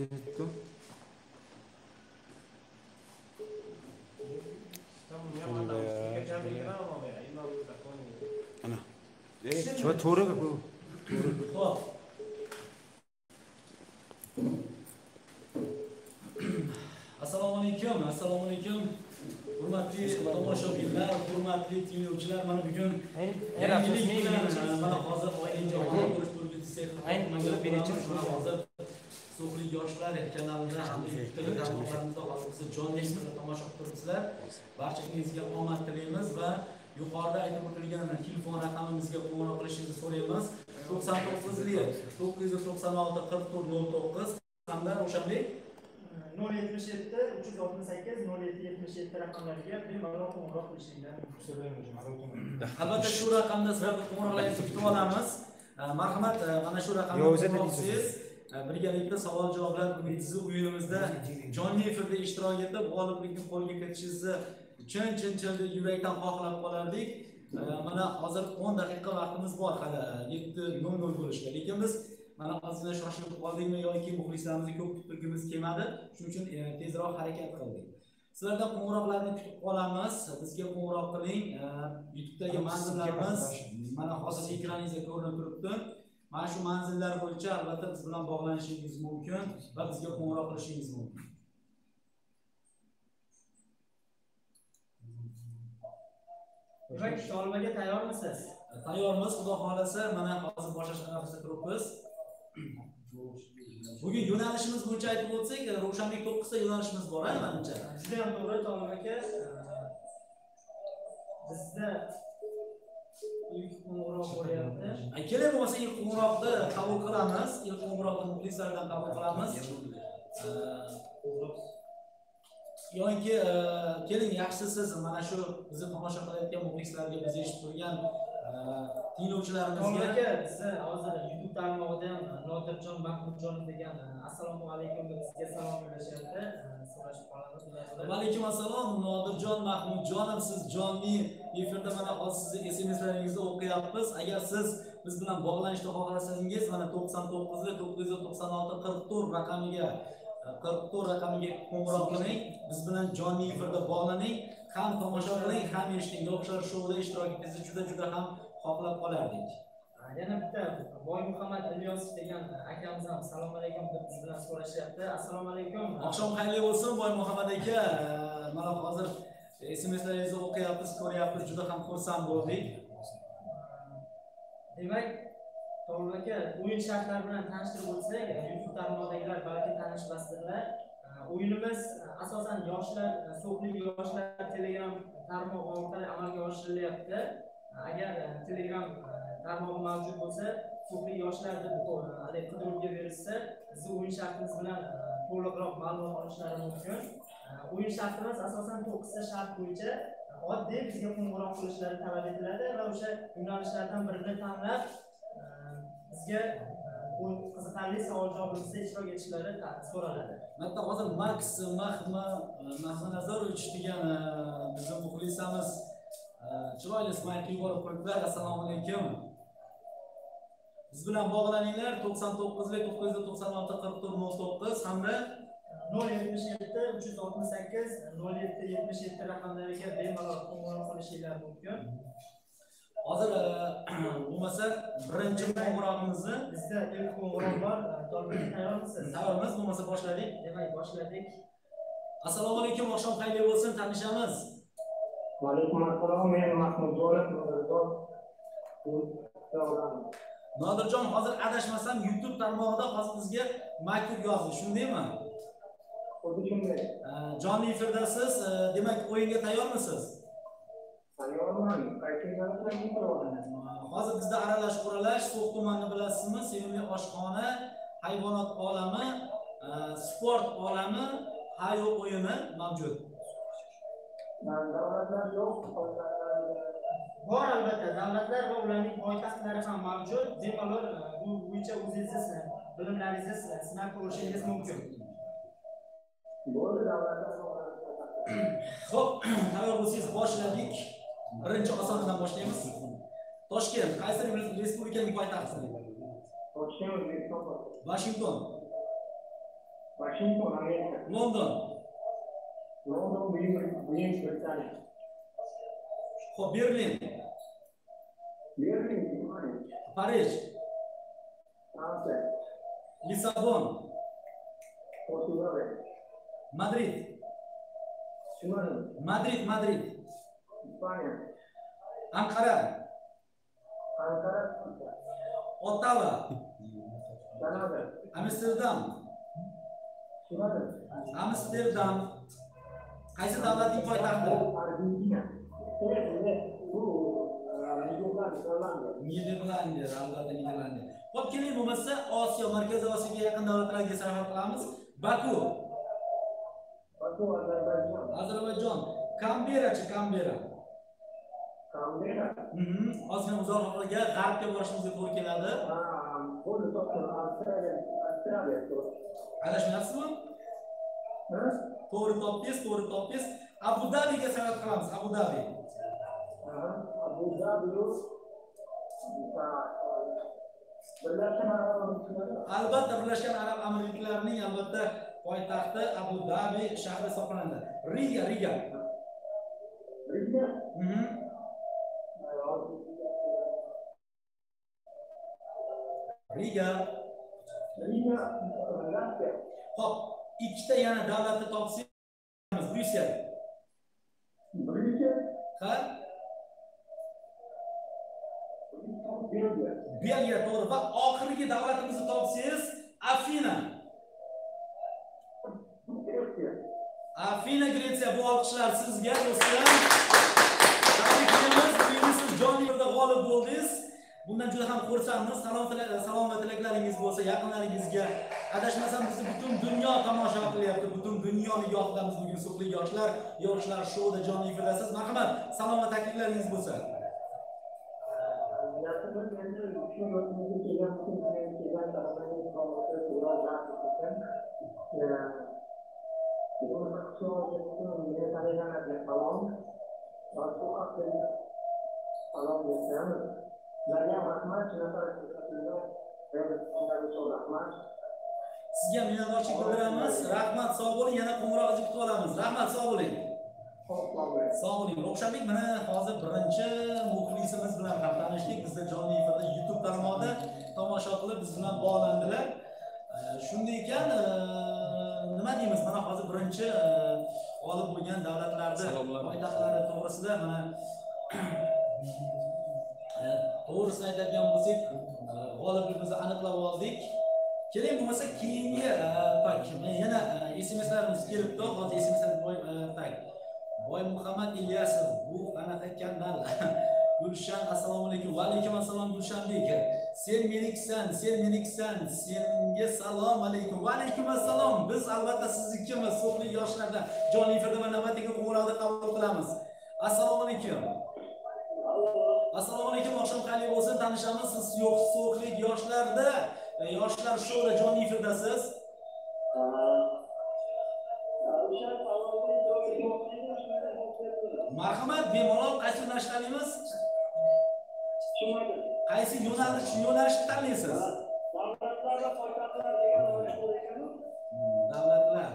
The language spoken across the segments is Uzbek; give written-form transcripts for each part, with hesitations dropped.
Diretto. Ana. Çöp to'g'ri bu. Xo'p. Assalomu alaykum. Hurmatli tomoshabinlar, hurmatli tinglovchilar, mana bugun yangilik bilan mana hozir oyning ko'rish hozir So'xlik yoshlar kanalida hamda YouTube kanalarimizda hozir siz jonli efirda tomosha qilib turibsizlar. Barchangizga omad tilaymiz va yuqorida aytib o'tilgan telefon raqamimizga qo'ng'iroq qilishingizni so'raymiz. 99-96-44-09 hamda Ravshanbek 077 368 0777 raqamlariga bemalol qo'ng'iroq qilishingizni so'raymiz. Albatta shu raqamda sizlarni qo'ng'iroqlaringizni kutib olamiz. Marhamat, mana shu raqamga qo'ng'iroq qilsangiz birgalikda savol javoblar bizni o'yinimizda jonli efirda ishtirok etib g'oliblikni qo'lga kiritishingizni chin yurakdan xohlab qolardik. Mana hozir 10 daqiqa vaqtimiz bor hali 7:00 bo'lishga. Lekin biz mana ozgina shoshilib qoldikmi yoki muxlislarimizni ko'p kuttirgimiz kelmadi. Shuning uchun tezroq harakat qildik. Sizlardan qo'ng'iroqlarni kutib qolamiz. Bizga qo'ng'iroq qiling. YouTube'dagi manzillarimiz mana hozir ekraningizda ko'rinib turibdi. Mana shu manzillar bo'yicha albatta biz bilan bog'lanishingiz mumkin va bizga qo'ng'iroq qilishingiz mumkin. Demak, olmaga tayyormisiz? Tayyormiz, xudo xolasa, mana hozir boshlash arafasida turibmiz. Bugun yo'nalishimiz bo'yicha aytib o'tsak, Ravshanbek 9 ta yo'nalishimiz bor, menimcha. Juda ham to'g'ri, To'g'ri aka. Bizda ilk qo'ng'iroq bo'lyapti. Kerak bo'lsa ilk qo'ng'iroqni qabul qilamiz. Ilk qo'ng'iroqni muxlislardan qabul qilamiz. Yo'inki keling, yaxshisi siz mana shu bizni tomosha qilayotgan muxlislarga biz eshitib turgan tinglovchilarimizga bizni hozir YouTube tarmog'ida ham Nodirjon Mahmudjonov degan assalomu alaykum deb sizga salom yo'llashyapti. So'rashib qolamiz. Va alaykum assalom Nodirjon Mahmudjonov, siz jonli efirda mana hozir sizni SMS-laringizni o'qiyapmiz. Agar siz biz bilan bog'lanishni xohlasangiz mana 99-996-44 raqamiga qo'ng'iroq qiling, biz bilan jonli efirda bog'laning, ham tomosha qiling, ham eshiting. Yoshlar shouda ishtirok etishingizni juda ham xohlab qolardik. Yana bitta Boy Muhammad Ilyosov degan akamiz ham assalomu alaykum deb biz bilan so'rashyapti. Assalomu alaykum. Oqshom xayrli bo'lsin Boy Muhammad aka. Mana hozir SMS-laringizni o'qiyapmiz, ko'ryapmiz, juda ham xursand bo'ldik. Demak, To'g'ri aka, o'yin shartlari bilan tanishtirib o'tsak, YouTube tarmog'idagilar balki tanishmasdirlar. O'yinimiz asosan yoshlar, So'xlik yoshlar Telegram tarmog'i orqali amalga oshirilyapti. Agar Telegram tarmog'i mavjud bo'lsa, So'xlik yoshlar deb qidiruvga berilsa, bizni o'yin shartimiz bilan to'liqroq ma'lumot olishlari mumkin. O'yin shartimiz asosan 9 ta shart bo'yicha oddiy bizga qo'ng'iroq qilishlari talab etiladi va o'sha yo'nalishlardan birini tanlab bizga bu qiziqarli savol-javobimizda ishtirok etishlari so'raladi. Mana hozir Max Mahmanazorovich degan bizning muxlisamiz chiroyli smayl yuborib qo'yibdilar. Assalomu alaykum. Biz bilan bog'laninglar 99-996-44-09 hamda 077 368 0777 raqamlariga bemalol qo'ng'iroq qilishinglar mumkin. Hozir bo'lmasa birinchi qo'ng'iroqimizni bizda ilk qo'ng'iroq bor. To'g'ri, tayyormisiz? Tayyormiz, bo'lmasa boshladik. Demak, boshladik. Assalomu alaykum, oqshom xayrli bo'lsin, tanishamiz. Va alaykum assalom, men Mahmudjonov Nodirjon, hozir adashmasam YouTube tarmog'ida hozir bizga maktub yozdi, shundaymi? Xuddi shunday. Jonli efirdasiz, demak o'yinga tayyormisiz? Tayyorman. Hozir bizda aralash-quralash, So'x tumanini bilasizmi? Sevimli oshxona, hayvonot olami, sport olami, hayo o'yini mavjud. Davlatlar yo'q, bor albatta, davlatlar va ularning poytaxtlari ham mavjud. Bemalol bu bo'yicha o'zingiz bilimlaringizni sinab ko'rishingiz mumkin. Bo'ldi, davlatlar. Xo'p, tayyor bo'lsangiz boshladik. Birinchi osonidan boshlaymiz. Toshkent qaysi respublikaning poytaxti? Toshkent, Washington. Washington, Amerika. London. London, Buyuk Britaniya. Xo'p, Berlin. Berlin, Germaniya. Parij. Fransiya. Lissabon. Portugaliya. Madrid. Shimoliy. Madrid. Ispaniya. Ankara. Ankara. Ottawa. Kanada. Amsterdam. Shimoliy. Amsterdam. Qaysi davlatning poytaxti? Argentina. Bu Niderlandiya, albatta Niderlandiya. Xo'p, keling bo'lmasa Osiyo, Markaziy Osiyoga yaqin davlatlarga sayohat qilamiz. Baku. Baku, Ozarbayjon. Ozarbayjon. Kamberachi, Kambera. Kambera. Ozgina uzoqroqga g'arbga borishimizga to'g'ri keladi. Qo'lni topdim, Avstraliya. Adashmayapsizmi? To'g'ri topdingiz. Abu Dabiga sayohat qilamiz. Abu Dabi. Abu Dabi. Birlashgan Arab Amirliklari. Albatta Birlashgan Arab Amirliklarining albatta poytaxti Abu Dabi shahri hisoblanadi. Riga. Riga. Riga. Latviya. Xo'p, ikkita yana davlatni topsangiz, Bryussel. Ha? Belgiya to'g'ri. Va oxirgi davlatimizni topsangiz, Afina. Afina, Gretsiya. Bu olqishlar sizga, do'stlar. Tabriklaymiz. Bugun siz jonli efirda g'olib bo'ldingiz. Bundan juda ham xursandmiz. Salom va tilaklaringiz bo'lsa yaqinlaringizga. Adashmasam bizni butun dunyo tomosha qilyapti. Butun dunyoni yoqdamiz bugun Suqli yoshlar shouda jonli efirdasiz. Marhamat, salom va takliflaringiz bo'lsa. Sizga minnatdorchilik bildiramiz. Rahmat, sog' bo'ling. Yana qo'ng'iroqni kutib olamiz. Rahmat, sog' bo'ling. Sog' bo'ling. Ravshanbek, mana hozir birinchi muxlisimiz bilan ham tanishdik. Bizda jonli efirda YouTube tarmog'ida tomosha qilib biz bilan bog'landilar. Shunday ekan, nima deymiz? Mana hozir birinchi g'olib bo'lgan davlatlarning poytaxtlari to'g'risida mana to'g'risini aytadigan bo'lsak, g'olibimizni aniqlab oldik. Keling bo'lmasa keyingi yana SMSlarimiz kelibdi. Hozir SMSlar Boy Muhammad Ilyasov, bu qanaqa kanal? Gulshan, assalomu alaykum. Va alaykum assalom Gulshanbek. Sen meniksan. Senga salom alaykum. Va alaykum assalom. Biz albatta siznikimiz, Suqli yoshlarda jonli efirda va navbatdagi qo'ng'iroqni qabul qilamiz. Assalomu alaykum. Assalomu alaykum. Oqshom xayr bo'lsin. Tanishamiz. Siz Suqli yoshlarda yoshlar shouda jonli efirdasiz. Marhamat, bemalol qaysi yo'nalishni tanlaymiz? Qaysi yo'nalishni tanlaysiz? Davlatlar.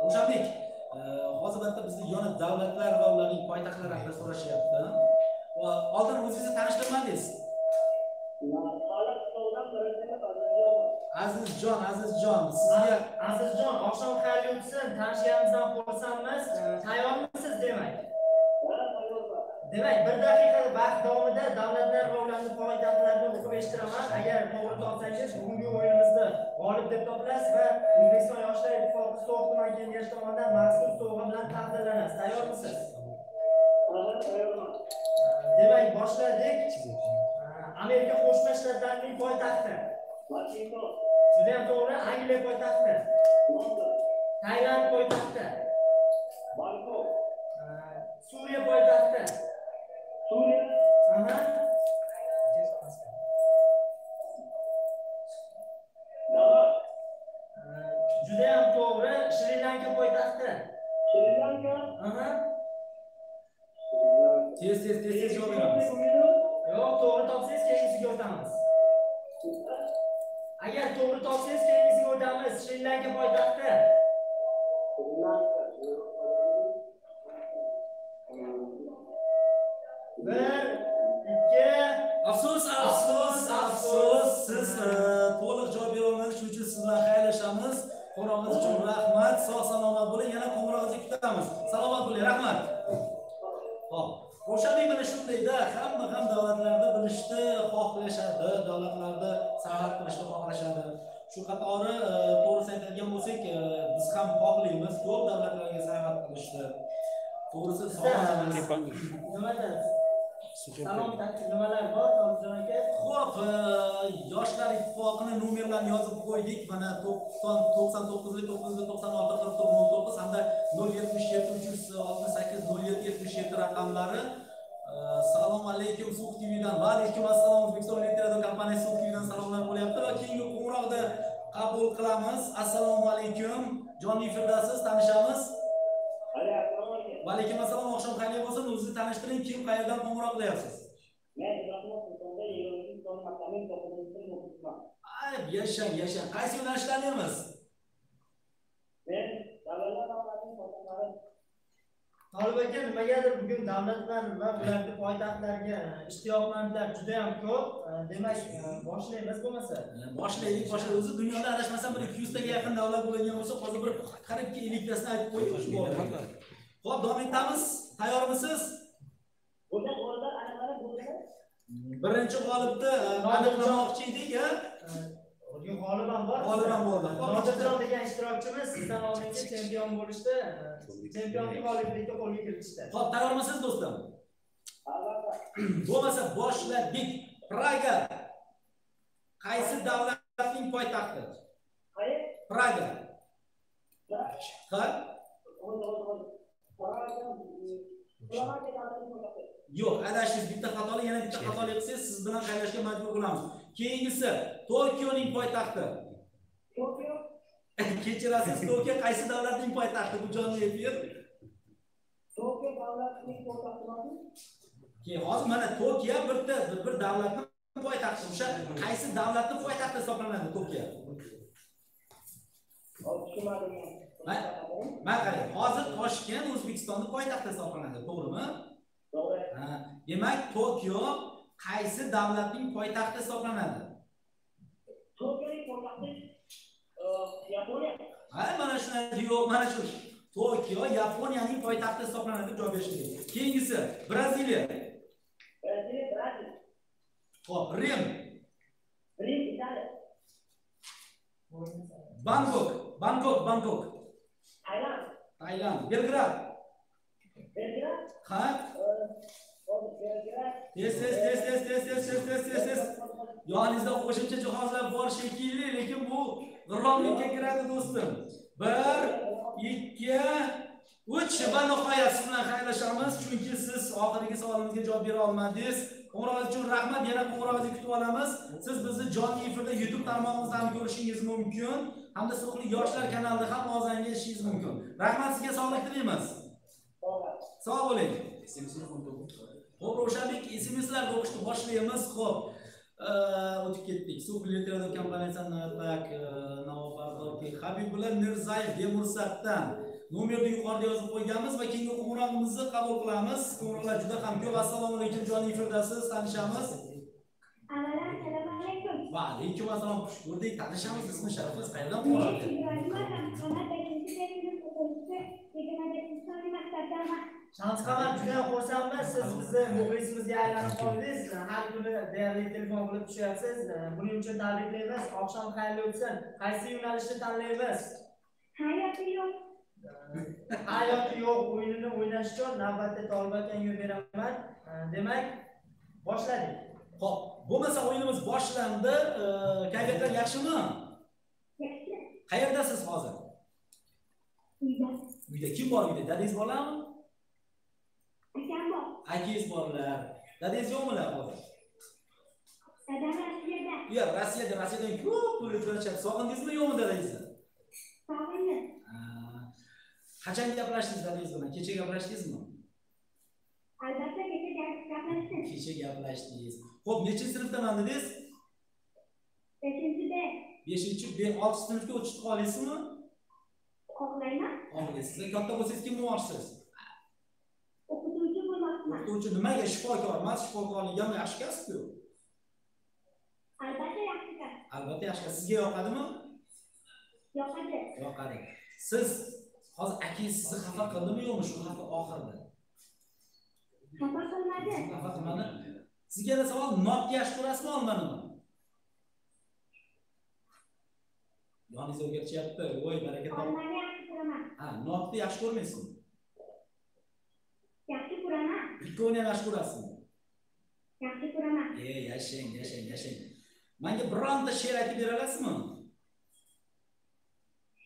O'shabek, hozir bitta bizni yana davlatlar va ularning poytaxtlari haqida so'rashyapti. Oldin o'zingizni tanishtirmadingiz. Azizjon, sizga Azizjon, oqshom xayr bo'lsin. Tanishganimizdan xursandmiz. Tayyormisiz demak? Demak, 1 daqiqa vaqt davomida davlatlar va ularning poytaxtlarini o'qib eshitiraman. Agar to'g'ri topsangiz, bugungi o'yinimizda g'olib deb topilasiz va O'zbekiston Yoshlar Ittifoqi So'x tuman kengashi tomonidan maxsus sovg'a bilan taqdirlanasiz. Tayyormisiz? Tayyorman. Demak, boshladik. Amerika Qo'shma Shtatlarining poytaxti. Washington. Juda ham to'g'ri. Angliya poytaxti. London. Tailand poytaxti. Bangkok. Suriya poytaxti. Suriya. Juda ham to'g'ri. Shri Lanka poytaxti. Shri Lanka. tez javob beramiz. Yo'q, to'g'ri topsangiz keyingisiga o'tamiz. Agar to'g'ri topsangiz keyingisiga o'tamiz. Bir, ikki. Afsus, siz to'liq javob bera olmadingiz, shuning uchun siz bilan xayrlashamiz. Qo'ng'iroqingiz uchun rahmat. Sog' salomat bo'ling. Yana qo'ng'iroqingizni kutamiz. Salomat bo'ling. Rahmat. Xo'p. Ro'shanbek mana shundayda hamma ham davlatlarda bilishni xohlashadi, davlatlarda sayohat qilishni xohlashadi. Shu qatori to'g'risini aytadigan bo'lsak, biz ham xohlaymiz ko'p davlatlarga sayohat qilishni. To'g'risi Nimada? Salom nimalar bor, Tolibjon aka? Xo'p, Yoshlar ittifoqining nomerlarini yozib qo'ydik. Mana 99-996-49-49 hamda 077-368-07-77 raqamlari. Assalomu alaykum Suq TVdan. Va alaykum assalom O'zbekiston elektr kompaniyasi Suq TVdan salomlar bo'lyapti va keyingi qo'ng'iroqda qabul qilamiz. Assalomu alaykum. Jonli efirdasiz, tanishamiz. Va alaykum assalom, oqshom xayr bo'lsin. O'zingizni tanishtiring, kim qayerdan qo'ng'iroq qilyapsiz? Men Iroqda Yerevan maktabining o'qituvchisiman. Yashang. Qaysi yo'nalishlardansiz? Men davlat rahbarining xotinlari. Tolib aka, nimagadir bugun davlatlar va ularning poytaxtlarga ishtiyoqmandlar juda ham ko'p. Demak, boshlaymiz bo'lmasa. Boshlaylik. O'zi dunyoda adashmasam bir 200 taga yaqin davlat bo'lgan bo'lsa, hozir bir qarib 50 tasini aytib qo'yib shu bo'ldi. Xo'p, davom etamiz. Tayyormisiz? Bundan o'rnidan aniqlanib bo'ldi. Birinchi g'olibni aniqlamoqchi edik, G'olib ham bor. Nodirjon degan ishtirokchimiz sizdan oldingi chempion bo'lishdi. Chempionlik g'oliblikka qo'lga kiritishdi. Xo'p, tayyormisiz do'stlar? Albatta. Bo'lmasa boshladik. Praga. Qaysi davlatning poytaxti? Qaysi? Praga. Ha? Yo'q, adashingiz. Bitta xatolik, yana bitta xatolik qilsangiz, siz bilan xayrlashga majbur bo'lamiz. Keyingisi Tokioning poytaxti. Tokio. Kechirasiz, Tokio qaysi davlatning poytaxti? Bu jonli efir. Tokio davlatining poytaxti. Keyin hozir mana Tokio bir davlatning poytaxti. O'sha qaysi davlatning poytaxti hisoblanadi Tokio? Mana qarang, hozir Toshkent O'zbekistonning poytaxti hisoblanadi, to'g'rimi? To'g'ri. Demak, Tokio qaysi davlatning poytaxti hisoblanadi? Tokioning poytaxti Yaponiya. Mana shunday yo'q, mana shu. Tokio Yaponiyaning poytaxti hisoblanadi deb javob berishingiz. Keyingisi Braziliya. Braziliya. Xo'p, Rim. Italiya. Bangkok. Tailand. Belgrad. Ha? Tez. Yoningizda qo'shimcha jihozlar bor shekilli, lekin bu g'irromlikka kiradi do'stim. 1, 2, 3 va nihoyat siz bilan xayrlashamiz, chunki siz oxirgi savolimizga javob bera olmadingiz. Qo'ng'iroqingiz uchun rahmat. Yana qo'ng'iroqingizni kutib olamiz. Siz bizni jonli efirda YouTube tarmog'imizda ham ko'rishingiz mumkin, hamda Suqli yoshlar kanalida ham og'zangiz eshitishingiz mumkin. Rahmat, sizga sog'lik tilaymiz. Sog' bo'ling. Xo'p, Ro'shanbek, SMS'larni o'qishni boshlaymiz. Xo'p, o'tib ketdik. Suqli elektr kompaniyasidan Habibullo Mirzayev Demursatdan nomerni yuqorida yozib qo'yganmiz va keyingi qo'ng'iroqimizni qabul qilamiz. Qo'ng'iroqlar juda ham ko'p. Assalomu alaykum, jonli efirdasiz, tanishamiz. Assalomu alaykum. Va alaykum assalom, xush ko'rdik. Tanishamiz, ismi sharafingiz qayerdan qo'yildi? Shamsqamar, juda xursandman. Siz bizni muxlisimizga aylanib qoldingiz. Har kuni deyarli telefon qilib tushyapsiz. Buning uchun tabriklaymiz. Oqshom xayrli o'tsin. Qaysi yo'nalishni tanlaymiz? Hayoti yo'q. Hayoti yo'q o'yinini o'ynash uchun navbatda Tolib akanga beraman. Demak, boshladik. Xo'p, bo'lmasa o'yinimiz boshlandi. Kayfiyatlar yaxshimi? Yaxshi. Qayerdasiz hozir? Uyda. Uyda kim bor uyda? Dadangiz borlarmi? Akam bor. Akangiz borlar. Dadangiz yo'qmilar hozir? Dadam Rossiyada. Yo'q, Rossiyadan ko'p pul o'tkazishadi. Sog'indingizmi yo'qmi dadangizni? Sog'indim. Qachon gaplashdingiz dadangiz bilan? Kecha gaplashdingizmi? Albatta kecha gaplashdim. Kecha gaplashdingiz. Xo'p, nechinchi sinfdaman dedingiz? 5-da. 5-6 sinfga o'tishni xohlaysizmi? Og'layman. Og'laysiz. Sizlar katta bo'lsangiz kim bo'lmoqchisiz? O'qituvchi bo'lmoqchiman. O'qituvchi nimaga shifokor emas? Shifokorlik ham yaxshi kasb-ku. Albatta yaxshi kasb. Albatta yaxshi kasb. Sizga yoqadimi? Yoqadi. Yoqadi. Siz hozir akangiz sizni xafa qildimi yo'qmi shu hafta oxirida? Xafa qilmadi. Xafa qilmadi. Sizga da savol, notni yaxshi ko'rasizmi, olmanimi? Yoningizga o'rgatishyapti. Voy, baraka top. Olmani yaxshi ko'raman. Ha, notni yaxshi ko'rmaysizmi? Yaxshi ko'raman. Ikkovini ham yaxshi ko'rasizmi? Yaxshi ko'raman. Yashang. Menga bironta she'r aytib bera olasizmi?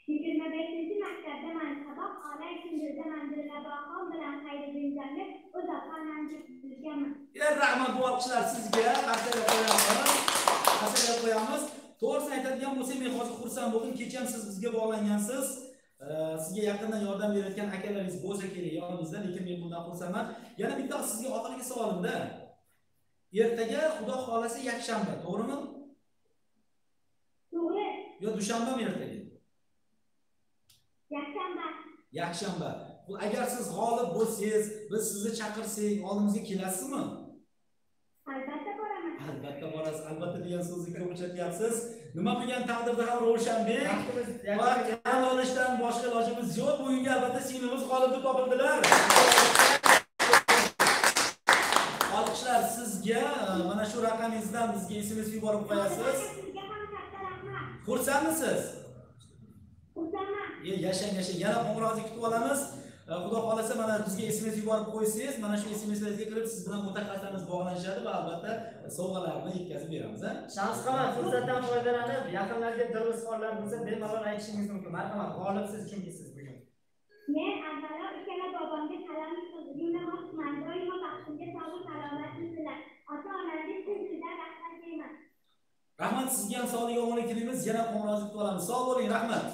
25 maktabda men saboq olay kunduzda manzilda bahom bilan xayri binzalni o'z oqanamga yurganman. Rahmat bu olqishlar sizga. Qasaga qo'yamiz. To'g'risini aytadigan bo'lsam, men hozir xursand bo'ldim. Kecha ham siz bizga bog'langansiz. Sizga yaqindan yordam berayotgan akalaringiz bo'lsa kerak yonimizda, lekin men bundan xursandman. Yana bitta sizga oxirgi savolimda. Ertaga Xudo xolasa yakshanba, to'g'rimi? To'g'ri. Yo, dushanbami ertaga? Yakshanba. Yakshanba. Agar siz g'olib bo'lsangiz, biz sizni chaqirsak, oldimizga kelasizmi? Albatta boraman. Albatta borasiz. Albatta degan so'zni ko'p ishlatyapsiz. Nima bo'lgan taqdirda ham Ravshanbek va tan olishdan boshqa ilojimiz yo'q. Bugungi albatta singlimiz g'olib deb topildilar. Olqishlar sizga. Mana shu raqamingizdan bizga SMS yuborib qo'yasiz. Sizga ham katta rahmat. Xursandmisiz? Xursandman. Yashang. Yana qo'ng'iroqni kutib olamiz. Xudo xolasa mana bizga SMS yuborib qo'ysangiz, mana shu SMSlarga kirib siz bilan mutaxassislarimiz bog'lanishadi va albatta sovg'alarni yetkazib beramiz. Shamsqamar fursatdan foydalanib, yaqinlarga dirg'izxonlar bo'lsa, bemalol aytishingiz mumkin. Marhamat, g'olibsiz chunki siz bugun. Men avvalo ikkala bobomga salom qilmoqchiman. Doimo baxtimga sog'lik salomat bo'lsinlar. Ota-onamga chin dildan rahmat deyman. Rahmat, sizga ham sog'lik omonlik tilaymiz. Yana qo'ng'iroq kutib olamiz. Sog' bo'ling, rahmat.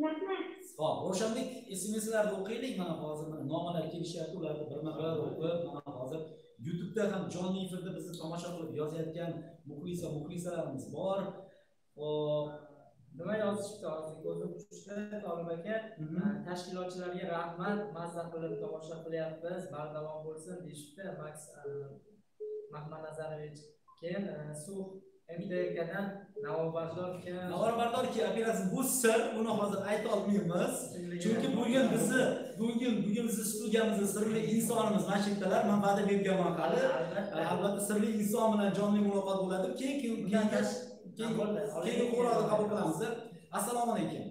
Rahmat. Xo'p, Ravshanbek SMSlarni o'qiylik. Mana hozir nomalar kelishyapti, ularni birma-bir o'qib, mana hozir YouTube'da ham jonli efirda bizni tomosha qilib yozayotgan muxlisalarimiz bor. Xo'p, Nima yozishibdi hozir ko'zim tushdi, Tolib aka. Tashkilotchilarga rahmat, mazza qilib tomosha qilyapmiz, bardavom bo'lsin deyishibdi. Max Mahmanazarovich keyin suv MTKdan Navobardor operatsiya bu sir, uni hozir ayta olmaymiz. Chunki bugun bizni studiyamizda sirli insonimiz mashinalar, men va'da berganman hali. Albatta sirli inson bilan jonli muloqot bo'ladi. Keyin qo'ng'iroqni qabul qilamiz. Assalomu alaykum.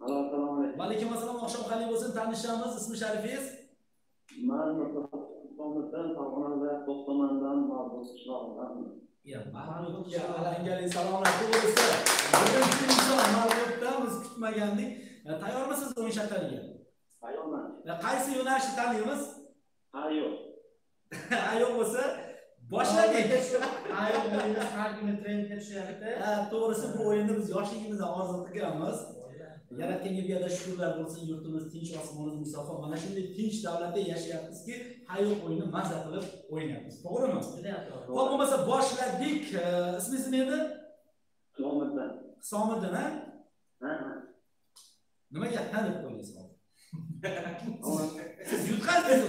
Assalomu alaykum. Va alaykum assalom. Oqshom xayr bo'lsin. Tanishamiz. Ismi sharifingiz? Men To'g'riston Farg'onada To'qtomandan Mahmud qishlog'idan. Mahmudga alangali salomlar to'g'risi. Birinchi inson Mahmuddan biz kutmagandik. Tayyormisiz o'yin shartlariga? Tayyorman. Qaysi yo'nalishni tanlaymiz? Yo'q. Yo'q bo'lsa boshladik. Ayol o'yinimiz har kuni trendga tushyapti. To'g'risi bu o'yinni biz yoshligimizdan orzu qilganmiz. Yaratganga beada shukrlar bo'lsin, yurtimiz tinch, osmonimiz musaffo. Mana shunday tinch davlatda yashayapmizki, hayot o'yini mazza qilib o'ynayapmiz. To'g'rimi? Xo'p, bo'lmasa boshladik. Ismingiz nima edi? Hisomiddin, ha? Nimaga ha deb qo'yasiz hozir? Siz yutqansiz.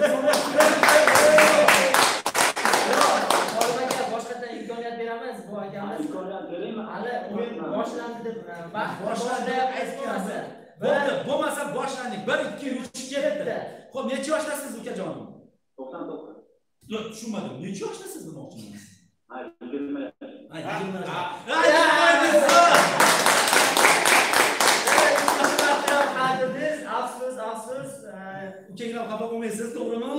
Boshqacha imkoniyat beramiz bu akamiz. Imkoniyat beraymi? Hali o'yin boshlandi deb Boshlandi aytgansiz. Bo'lmasa boshlandik. 1 2 3 ketdi. Xo'p, necha yoshdasiz ukajonim? 99. Yo'q, tushunmadim. Necha yoshdasiz demoqchiman? 20 yosh. 20 yosh. Afsus. Ukanglar xafa bo'lmaysiz, to'g'rimi?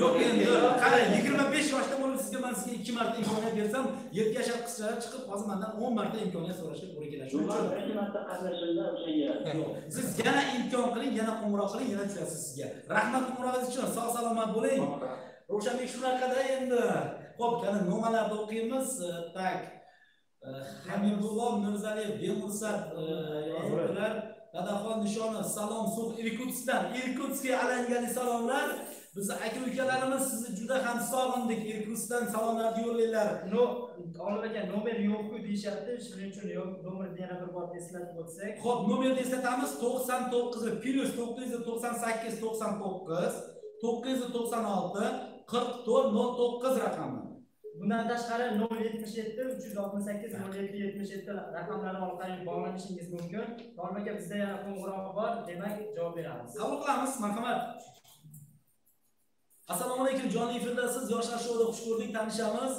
Yo'q, endi qarang, 25 yoshda bo'lib sizga men sizga 2 marta imkoniyat bersam, 7 yoshli qizchalar chiqib hozir mendan 10 marta imkoniyat so'rashga to'g'ri keladi. Shuning uchun birinchi marta qatnashimda o'shanga. yo'q. Siz yana imkon qiling, yana qo'ng'iroq qiling, yana tushasiz sizga. Rahmat qo'ng'irog'ingiz uchun. Sog' salomat bo'ling. Ravshanbek shunaqada endi. Xo'p, yana nomalarni o'qiymiz. Tak. Hamidulloh Mirzaliyev Bemursat yozibdilar. Dadaxon nishoni salom So'x Irkutskdan. Irkutskga alangali salomlar. Biz aka-ukalarimiz sizni juda ham sog'indik. Irkutskdan salomlar yo'llaylar. Olim aka nomer yo'q-ku deyishyapti. Shuning uchun nomerni yana bir bor eslatib o'tsak. Xo'p, nomerni eslatamiz. 99 plus 998 99 996 4409 raqami. Bundan tashqari 077 368 0777 raqamlari orqali bog'lanishingiz mumkin. Olim aka bizda yana qo'ng'iroq bor, demak javob beramiz. Qabul qilamiz, marhamat. Assalomu alaykum, jonli efirdasiz. Yoshlar shouda xush ko'rdik, tanishamiz.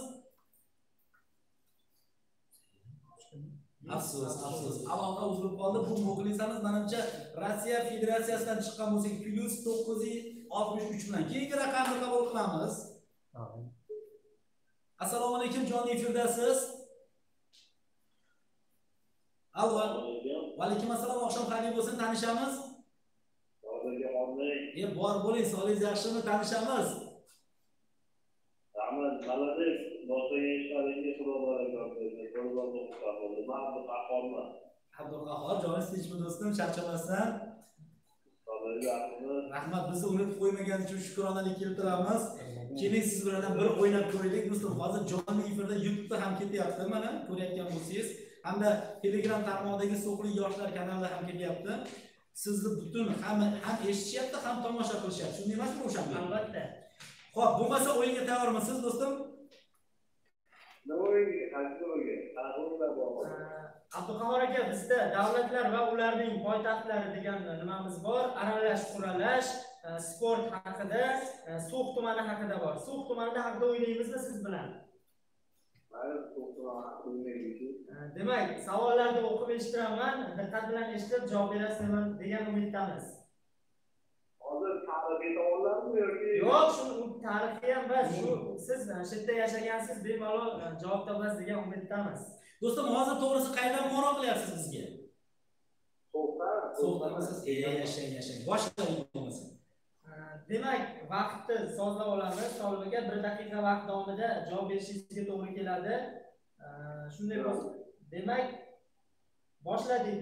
Afsus. Aloqa uzilib qoldi. Bu muxlisamiz menimcha Rossiya Federatsiyasidan chiqqan bo'lsa, plus 963 bilan keyingi raqamni qabul qilamiz. Assalomu alaykum, jonli efirdasiz. Allo. Va alaykum assalom, oqshom xayr bo'lsin, tanishamiz. Bor bo'ling, sog'ligingiz yaxshimi? Tanishamiz. Rahmat, malades, boshqa ishlaringiz xudo barakot bersin. Abdulqahhor, joningiz tinchmi do'stim? Charchamasdan. Rahmat, bizni unutib qo'ymaganiniz uchun shukronalik keltiramiz. Keling siz bilan bir o'ynab ko'raylik do'stlar. Hozir jonli efirda YouTube'da ham ketyapti, mana ko'rayotgan bo'lsangiz, hamda Telegram tarmog'idagi So'qli yoshlar kanalida ham ketyapti. Sizni butun ham eshitishyapti, ham tomosha qilishyapti. Shunday emasmi o'shanda? Albatta. Xo'p, bo'lmasa o'yinga tayyormisiz do'stim? Abduqahhor aka, bizda davlatlar va ularning poytaxtlari degan nimamiz bor. Aralash quralash, sport haqida, So'x tumani haqida bor. So'x tumanida haqida o'ynaymizmi siz bilan? Demak, savollarni o'qib eshitiraman, diqqat bilan eshitib javob berasizmi degan umiddamiz. Hozir tarixiy savollarmi yoki? Yo'q, shu tarixiy ham emas, shu siz shu yerda yashagansiz, bemalol javob topasiz degan umiddamiz. Do'stim, hozir to'g'risi qayerdan qo'ng'iroq qilyapsiz bizga? So'xdamisiz? Yashang. Boshlang bo'lmasa. Demak, vaqtni sozlab olamiz. Savolimga 1 daqiqa vaqt davomida javob berishingizga to'g'ri keladi. Shunday bo'lsa, demak, boshladik.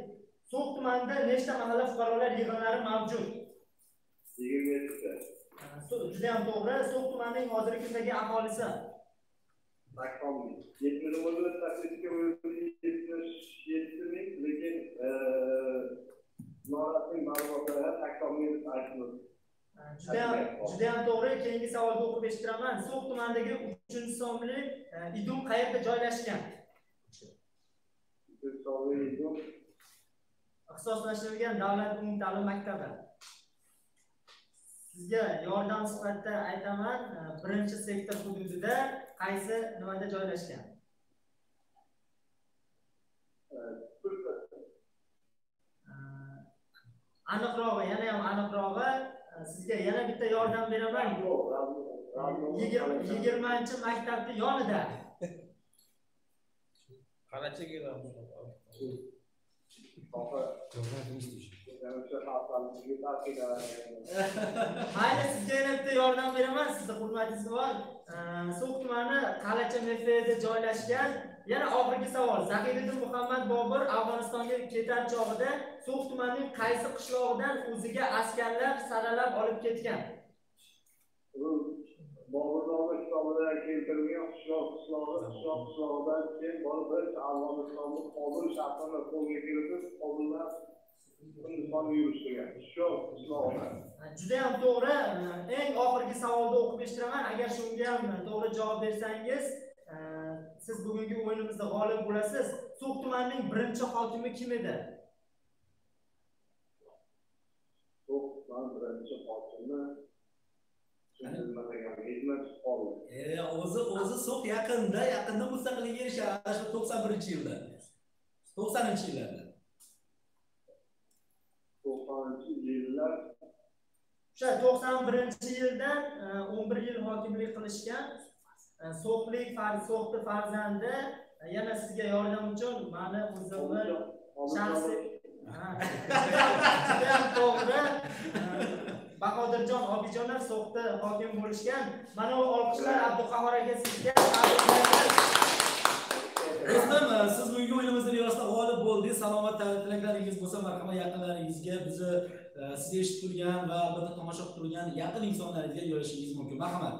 So'x tumanida nechta mahalla fuqarolar yig'inlari mavjud? 20 ta. Juda ham to'g'ri. So'x tumanining hozirgi kundagi aholisi 70 o'rni statistika bo'yicha 77 ming, lekin norasmiy ma'lumotlar 80 ming aytamiz. Juda ham to'g'ri. Keyingi savolni o'qib eshitiraman. So'x tumanidagi 3-sonli idum qayerda joylashgan? 3-sonli idum ixtisoslashtirilgan davlat umumta'lim maktabi. Sizga yordam sifatida aytaman, birinchi sektor hududida qaysi nimada joylashgan? Aniqrog'i, yana ham aniqrog'i, sizga yana bitta yordam beraman. 20-maktabning yonida. Qarachaga Mayli, sizga yana bitta yordam beraman, sizni hurmatingiz bor. So'x tumani Qalacha MFda joylashgan. Yana oxirgi savol. Zahiriddin Muhammad Bobur Afg'onistonga ketar chog'ida So'x tumanining qaysi qishlog'idan o'ziga askarlar saralab olib ketgan? Boburning kitobida keltirilgan qishlog'idan keyin borib Afg'onistonning Qobul shahrini qo'lga kiritib, Qobulda Hindistonni yurishtirgan. Shu qishlog'idan. Juda ham to'g'ri. Eng oxirgi savolni o'qib eshitiraman. Agar shunga ham to'g'ri javob bersangiz, siz bugungi o'yinimizda g'olib bo'lasiz. So'x tumanining birinchi hokimi kim edi? So'x tumanining birinchi hokimi o'zi So'x yaqinda mustaqillikka erishadi, shu 91-yilda. 90-yillarda. 90-yillar. O'sha 91-yildan 11 yil hokimlik qilishgan. So'xlik So'xni farzandi, yana sizga yordam uchun meni o'zimni shaxsiy juda ham to'g'ri. Bahodirjon Obijonov So'xda hokim bo'lishgan. Mana bu olqishlar Abduqahhor aka sizga. Do'stim, siz bugungi o'yinimizda bevosita g'olib bo'ldingiz. Salomat tilaklaringiz bo'lsa, marhamat yaqinlaringizga, bizni sizni eshitib turgan va albatta tomosha qilib turgan yaqin insonlaringizga yo'llashingiz mumkin. Marhamat.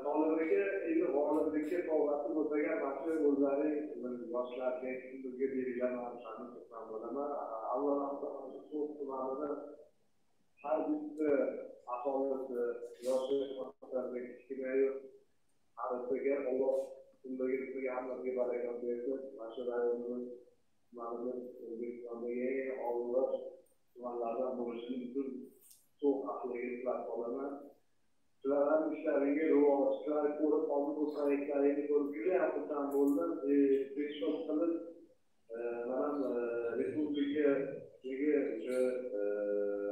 Tolibga endi g'oliblikka sovg'asi bo'lmagan barcha o'zlari yoshlarga bizga berilgan narsani xursand bo'laman. Avvalambor shu tumanida har bitta aholisi yoshi maktabga kichkinayu arisaga Alloh undagi hammaga baraka bersin. Mana shu rayonimiz tumanimiz O'zbekistondagi eng oldingi tumanlardan bo'lishini uchun so'q aqliga tilab qolaman. Sizlar ham ishlaringa rivojlar ko'rib, hozir bu proyektlaringizni ko'rib juda ham xursand bo'ldim. Peshvoz qilib, mana respublikadagi o'sha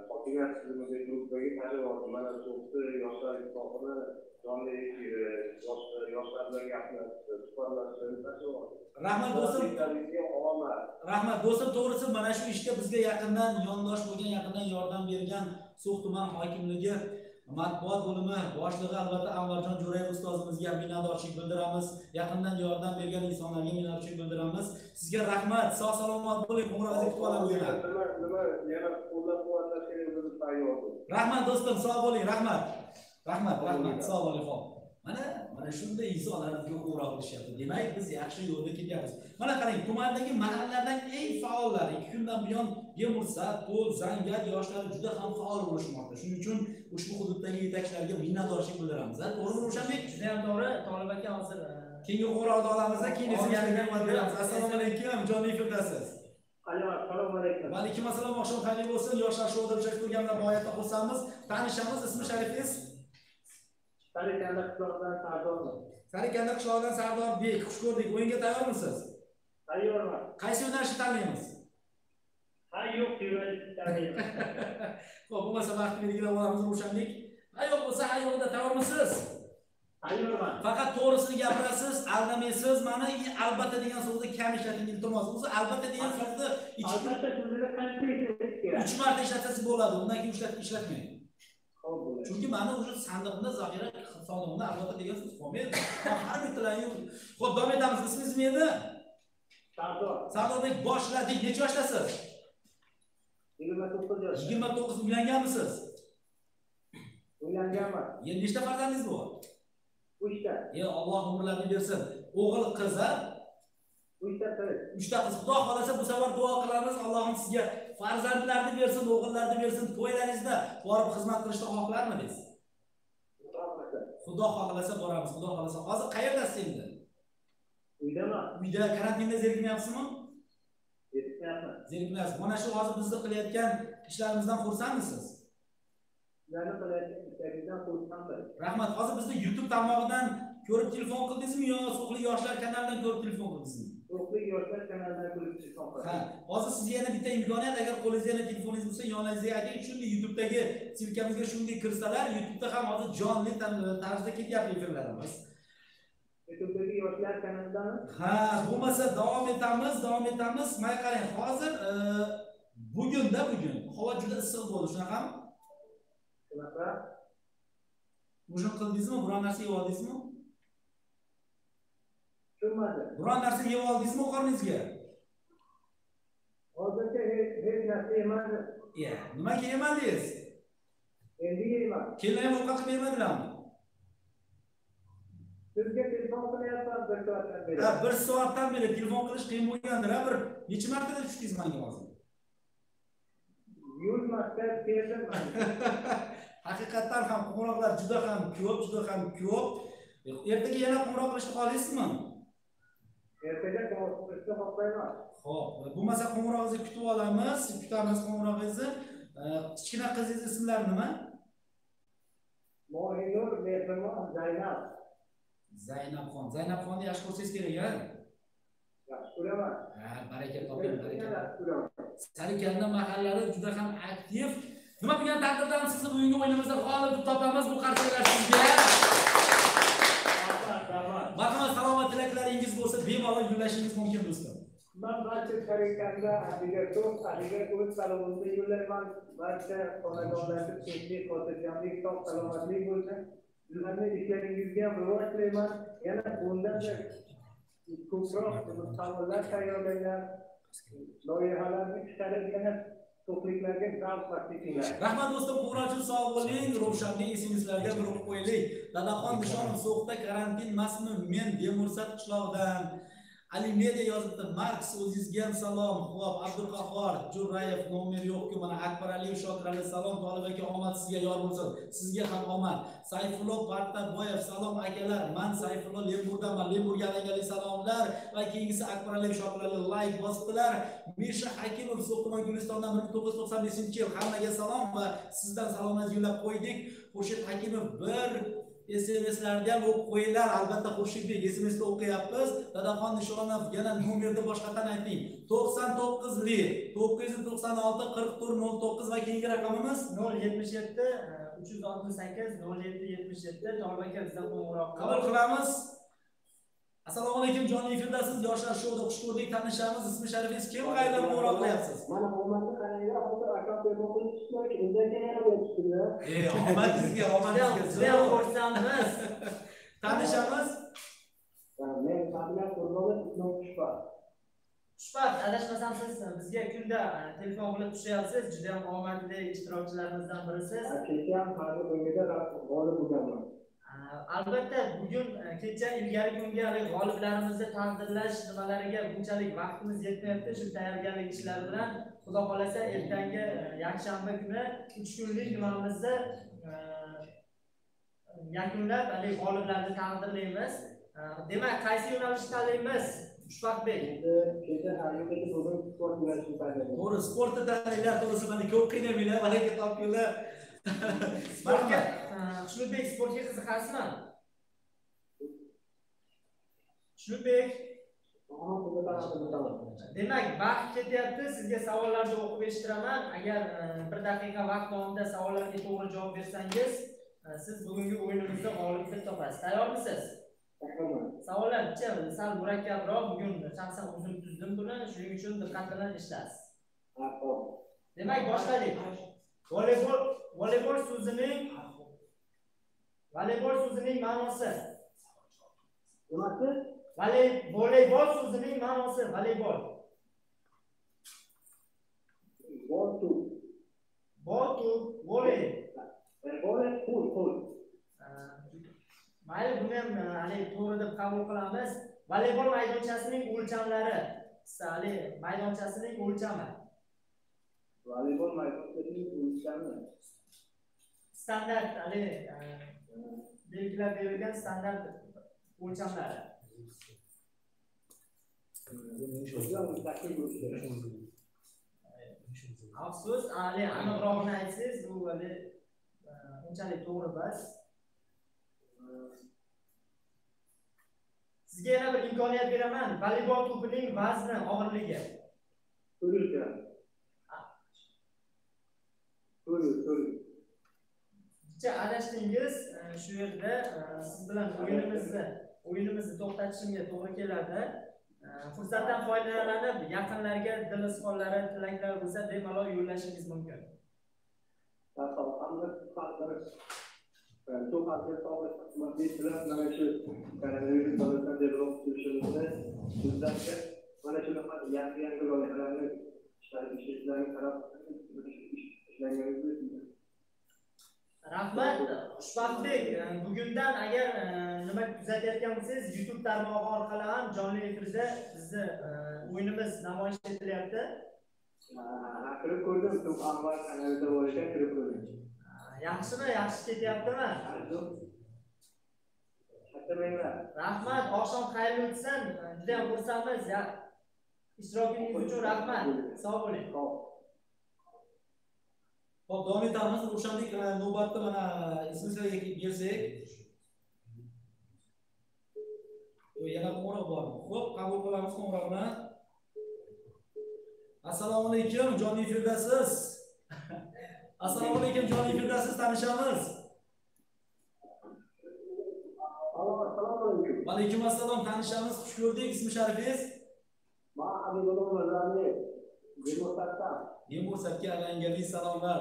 hokimiyat tizimidagi gruppaga tashyapti. Mana so'xda yoshlar ittifoqini jonli efiri, yoshlar bilan gaplashib, suhbatlashishni tashyapti. Rahmat do'stim. Rahmat do'stim, to'g'risi mana shu ishga bizga yaqindan yondosh bo'lgan, yaqindan yordam bergan So'x tuman hokimligi matbuot bo'limi boshlig'i albatta Anvarjon Jo'rayev ustozimizga minnatdorchilik bildiramiz. Yaqindan yordam bergan insonlarga minnatdorchilik bildiramiz. Sizga rahmat, sog' salomat bo'ling. Qo'ng'iroqingizni kutib olamiz yana. Nima yana qo'llab-quvvatlashga o'zimiz tayyormiz. Rahmat do'stim, sog' bo'ling. Rahmat, sog' bo'ling. Xo'p. Mana shunday insonlar bizga qo'ng'iroq qilishyapti. Demak, biz yaxshi yo'lda ketyapmiz. Mana qarang, tumandagi mahallalardan eng faollar 2 kundan buyon Yemursat, Qo'l, Zangat yoshlari juda ham faol bo'lishmoqda. Shuning uchun ushbu hududdagi yetakchilarga minnatdorchilik bildiramiz. To'g'rimi Ravshanbek? Juda ham to'g'ri. Tolib aka hozir keyingi qo'ng'iroqni olamiz, keyin sizga beramiz. Assalomu alaykum, jonli efirdasiz. Assalomu alaykum. Va alaykum assalom, oqshom xayrli bo'lsin. Yoshlar shouda uchrashib turganlar g'oyatda xursandmiz. Tanishamiz, ismi sharifingiz? Sarikanda qishloqdan Sardor. Sarikanda qishloqdan Sardor Bek, xush ko'rdik. O'yinga tayyormisiz? Tayyorman. Qaysi yo'nalishni tanlaymiz? Ha, yo'q, yo'nalishni tanlayman. Xo'p, bo'lmasa vaqtni belgilab olamiz Ravshanbek. Ha yo'q bo'lsa, ha yo'qda tayyormisiz? Tayyorman. Faqat to'g'risini gapirasiz, aldamaysiz. Mana albatta degan so'zni kam ishlating, iltimos. O'zi albatta degan so'zni Albatta sizga qancha ishlatish kerak? 3 marta ishlatsangiz bo'ladi. Undan keyin ishlatmang. Xo'p, bo'ladi. Chunki mana o'sha sandiqda zaxira sondig'ida albatta degan so'z qolmaydi. Har bittalarni. Xo'p, davom etamiz. Ismingiz nima edi? Sardor. Sardorbek, boshladik. Necha yoshdasiz? 29 yosh. 29. Uylanganmisiz? Uylanganman. Nechta farzandingiz bor? 3 ta. Alloh umrlarni bersin. O'g'il, qiz, 3 ta qiz. 3 ta qiz. Xudo xolasa bu safar duo qilamiz. Allohim sizga farzandlarni bersin, o'g'illarni bersin. To'ylaringizda borib xizmat qilishni xohlarmidingiz? Xudo xohlasa boramiz. Xudo xolasa. Hozir qayerdasiz endi? Uydaman. Uyda karantinda zerikmayapsizmi? Zerikmayapman. Mana shu hozir bizni qilayotgan ishlarimizdan xursandmisiz? Sizlarni qilayotgan ishlaringizdan xursandman. Rahmat. Hozir bizni YouTube tarmog'idan ko'rib telefon qildingizmi yo So'xli yoshlar kanalidan ko'rib telefon qildingizmi? So'xli yoshlar kanalidan ko'rib telefon qildim. Ha, hozir sizga yana bitta imkoniyat, agar qo'lingizda yana telefoningiz bo'lsa, yoningizga ayting, shunday YouTube'dagi silkamizga shunday kirsalar, YouTube'da ham hozir jonli tarzda ketyapti efirlarimiz. YouTube'dagi yoshlar kanalidan. Ha, bo'lmasa davom etamiz. Mana qarang, hozir bugun havo juda issiq bo'ldi, shunaqami? Shunaqa. Ujin qildingizmi? Biror narsa yeb oldingizmi? Tushunmadim. Biror narsa yeb oldingizmi qorningizga? Hozircha hech narsa yemadim. Nimaga yemadingiz? Endi yeyman. Keyin ham ovqat qilib bermadilarmi? Sizga telefon qilyapman 1 soatdan beri. Ha, 1 soatdan beri telefon qilish qiyin bo'lgandir, bir necha marta tushdingiz menga hozir? 100 marta keldim. Haqiqatan ham qo'ng'iroqlar juda ham ko'p. Ertaga yana qo'ng'iroq qilishni xohlaysizmi? Ertaga qilishni xohlayman. Xo'p, bo'lmasa qo'ng'irog'ingizni kutib olamiz, kutamiz qo'ng'irog'ingizni. Kichkina qizingiz ismlari nima? Mo'minur, Mehribon, Zaynab. Zaynabxon. Zaynabxonni yaxshi ko'rsangiz kerak, ha? Yaxshi ko'raman. Ha, baraka toping, baraka. Yaxshi ko'raman. Sarikanda mahallari juda ham aktiv. Nima bo'lgan taqdirda sizni bugungi o'yinimizda g'olib deb topamiz. Bu qarshilar sizga. Marhamat, salomat tilaklaringiz bo'lsa, bemalol yo'llashingiz mumkin do'stlar. Ben barcha Sarikanda Adiga ko'p salomimni yo'llayman. Barcha xonadonlarda tinchlik, xotirjamlik, sog' salomatlik bo'lsin. Sizlarning ishlaringizga ham rivoj tilayman. Yana bundan ko'proq savollar tayyorlanglar. Loyihalarni chiqaradigan to'pliklarga zavq taqdimlar. Rahmat do'stim, qo'ng'iroqchi sog' bo'ling. Ravshanning esingizlarga bir o'qib qo'yaylik. Dadaxon Nishonov so'qda karantin emasmi? Men Bemursat qishlog'idan. Ali Media yozibdi. Marks o'zingizga ham salom. Xo'p, Abdulqahhor Jo'rayev nomer yo'q-ku. Mana Akbar Aliyev Shokir Ali salom. Tolib aka omad sizga yor bo'lsin. Sizga ham omad. Sayfullo Partaboyev salom akalar. Men Sayfullo Lemburdaman. Lemburga alangali salomlar va keyingisi Akbar Aliyev Shokir Ali like bosdilar. Misha Hakimov So'qimon Gulistondan 1995-yil hammaga salom va sizdan salomlar yo'llab qo'ydik. Xurshid Hakimov bir SMS'larda ham o'qib qo'yinglar. Albatta Xurshidbek SMS'da o'qiyapmiz. Dadaxon Nishonov yana nomerni boshqatdan ayting. 99li 996 4409 va keyingi raqamimiz 077 368 0777. Tolib aka bizdan qo'ng'iroq qabul qilamiz. Assalomu alaykum, jonli efirdasiz. Yoshlar shouda xush ko'rdik. Tanishamiz, ismi sharifingiz kim, qayerdan qo'ng'iroq qilyapsiz? Mana omadni qaranglar, hozir akam telefonini tutmoq, undan yana o'tishdi. Omad sizga, omad sizga. Juda ham xursandmiz. Tanishamiz. Men Sabina Qurbonov Shuhbat. Shuhbat, adashmasam siz bizga kunda telefon qilib tushyapsiz. Juda ham omadli ishtirokchilarimizdan birisiz. Kecha ham har o'yinda g'olib bo'lganman. Albatta bugun kecha ilgari kunga g'oliblarimizni taqdirlash nimalariga bunchalik vaqtimiz yetmayapti. Shu tayyorgarlik ishlari bilan Xudo xolasa ertangi yakshanba kuni 3 kunlik nimamizni yakunlab g'oliblarni taqdirlaymiz. Demak, qaysi yo'nalishni tanlaymiz? Shuhbatbek. Kecha haqiqatda bugun sport yo'nalishini tanladim. To'g'ri, sportni tanlaylar, to'g'risi mana ko'p qiynamanglar, baraka topinglar. Sportga, Xushnudbek, sportga qiziqasizmi? Xushnudbek. Demak, vaqt ketyapti. Sizga savollarni o'qib eshittiraman. Agar bir daqiqa vaqt davomida savollarga to'g'ri javob bersangiz, siz bugungi o'yinimizda g'olib deb topasiz. Tayyormisiz? Savollar sal murakkabroq, bugun shaxsan uzun tuzdim buni, shuning uchun diqqat bilan ishlasiz. Demak, boshladik. Voleybol so'zining ma'nosi. Nimasi? Voleybol so'zining ma'nosi, voleybol. Voley. Qo'l. Mayli, buni ham to'g'ri deb qabul qilamiz. Voleybol maydonchasining o'lchamlari. Maydonchasining o'lchami. Voleybol maydonchasining o'lchami. Standart, belgilab berilgan standart o'lchamlari. Afsus, aniqrog'ini aytsangiz, bu unchalik to'g'ri emas. Sizga yana bir imkoniyat beraman. Voleybol to'pining vazni, og'irligi. 400 gram. 400. Adashdingiz, shu yerda siz bilan o'yinimizni to'xtatishimga to'g'ri keladi. Fursatdan foydalanib, yaqinlarga dil izhorlari, tilaklar bo'lsa, bemalol yo'llashingiz mumkin. Çok fazla sağlıklı bilan mana shu koronavirus davlatdan develop qilishimizni bizlarga mana shunaqa yangi loyihalarni ishlashlarni qarab ishlaganimizni. Rahmat, Shuhbatbek. Bugundan agar nima kuzatayotgan bo'lsangiz, YouTube tarmog'i orqali ham jonli efirda bizni o'yinimiz namoyish etilyapti. Kirib ko'rdim, Tum Anvar kanalida bor ekan, kirib ko'rdim. Yaxshimi? Yaxshi ketyaptimi? Rahmat, oqshom xayrli o'tsin. Juda ham xursandmiz. Ishtirokingiz uchun rahmat. Sog' bo'ling. Xo'p, davom etamiz. O'shandek navbatda mana ismingizga kelsak. Yana qo'ng'iroq bormi? Xo'p, qabul qilamiz qo'ng'iroqni. Assalomu alaykum, jonli efirdasiz. Assalomu alaykum, jonli efirdasiz, tanishamiz. Assalomu alaykum. Va alaykum assalom, tanishamiz, xush ko'rdik. Ismi sharifingiz? Men Abdulloh Razali. Bemursatga alangali salomlar.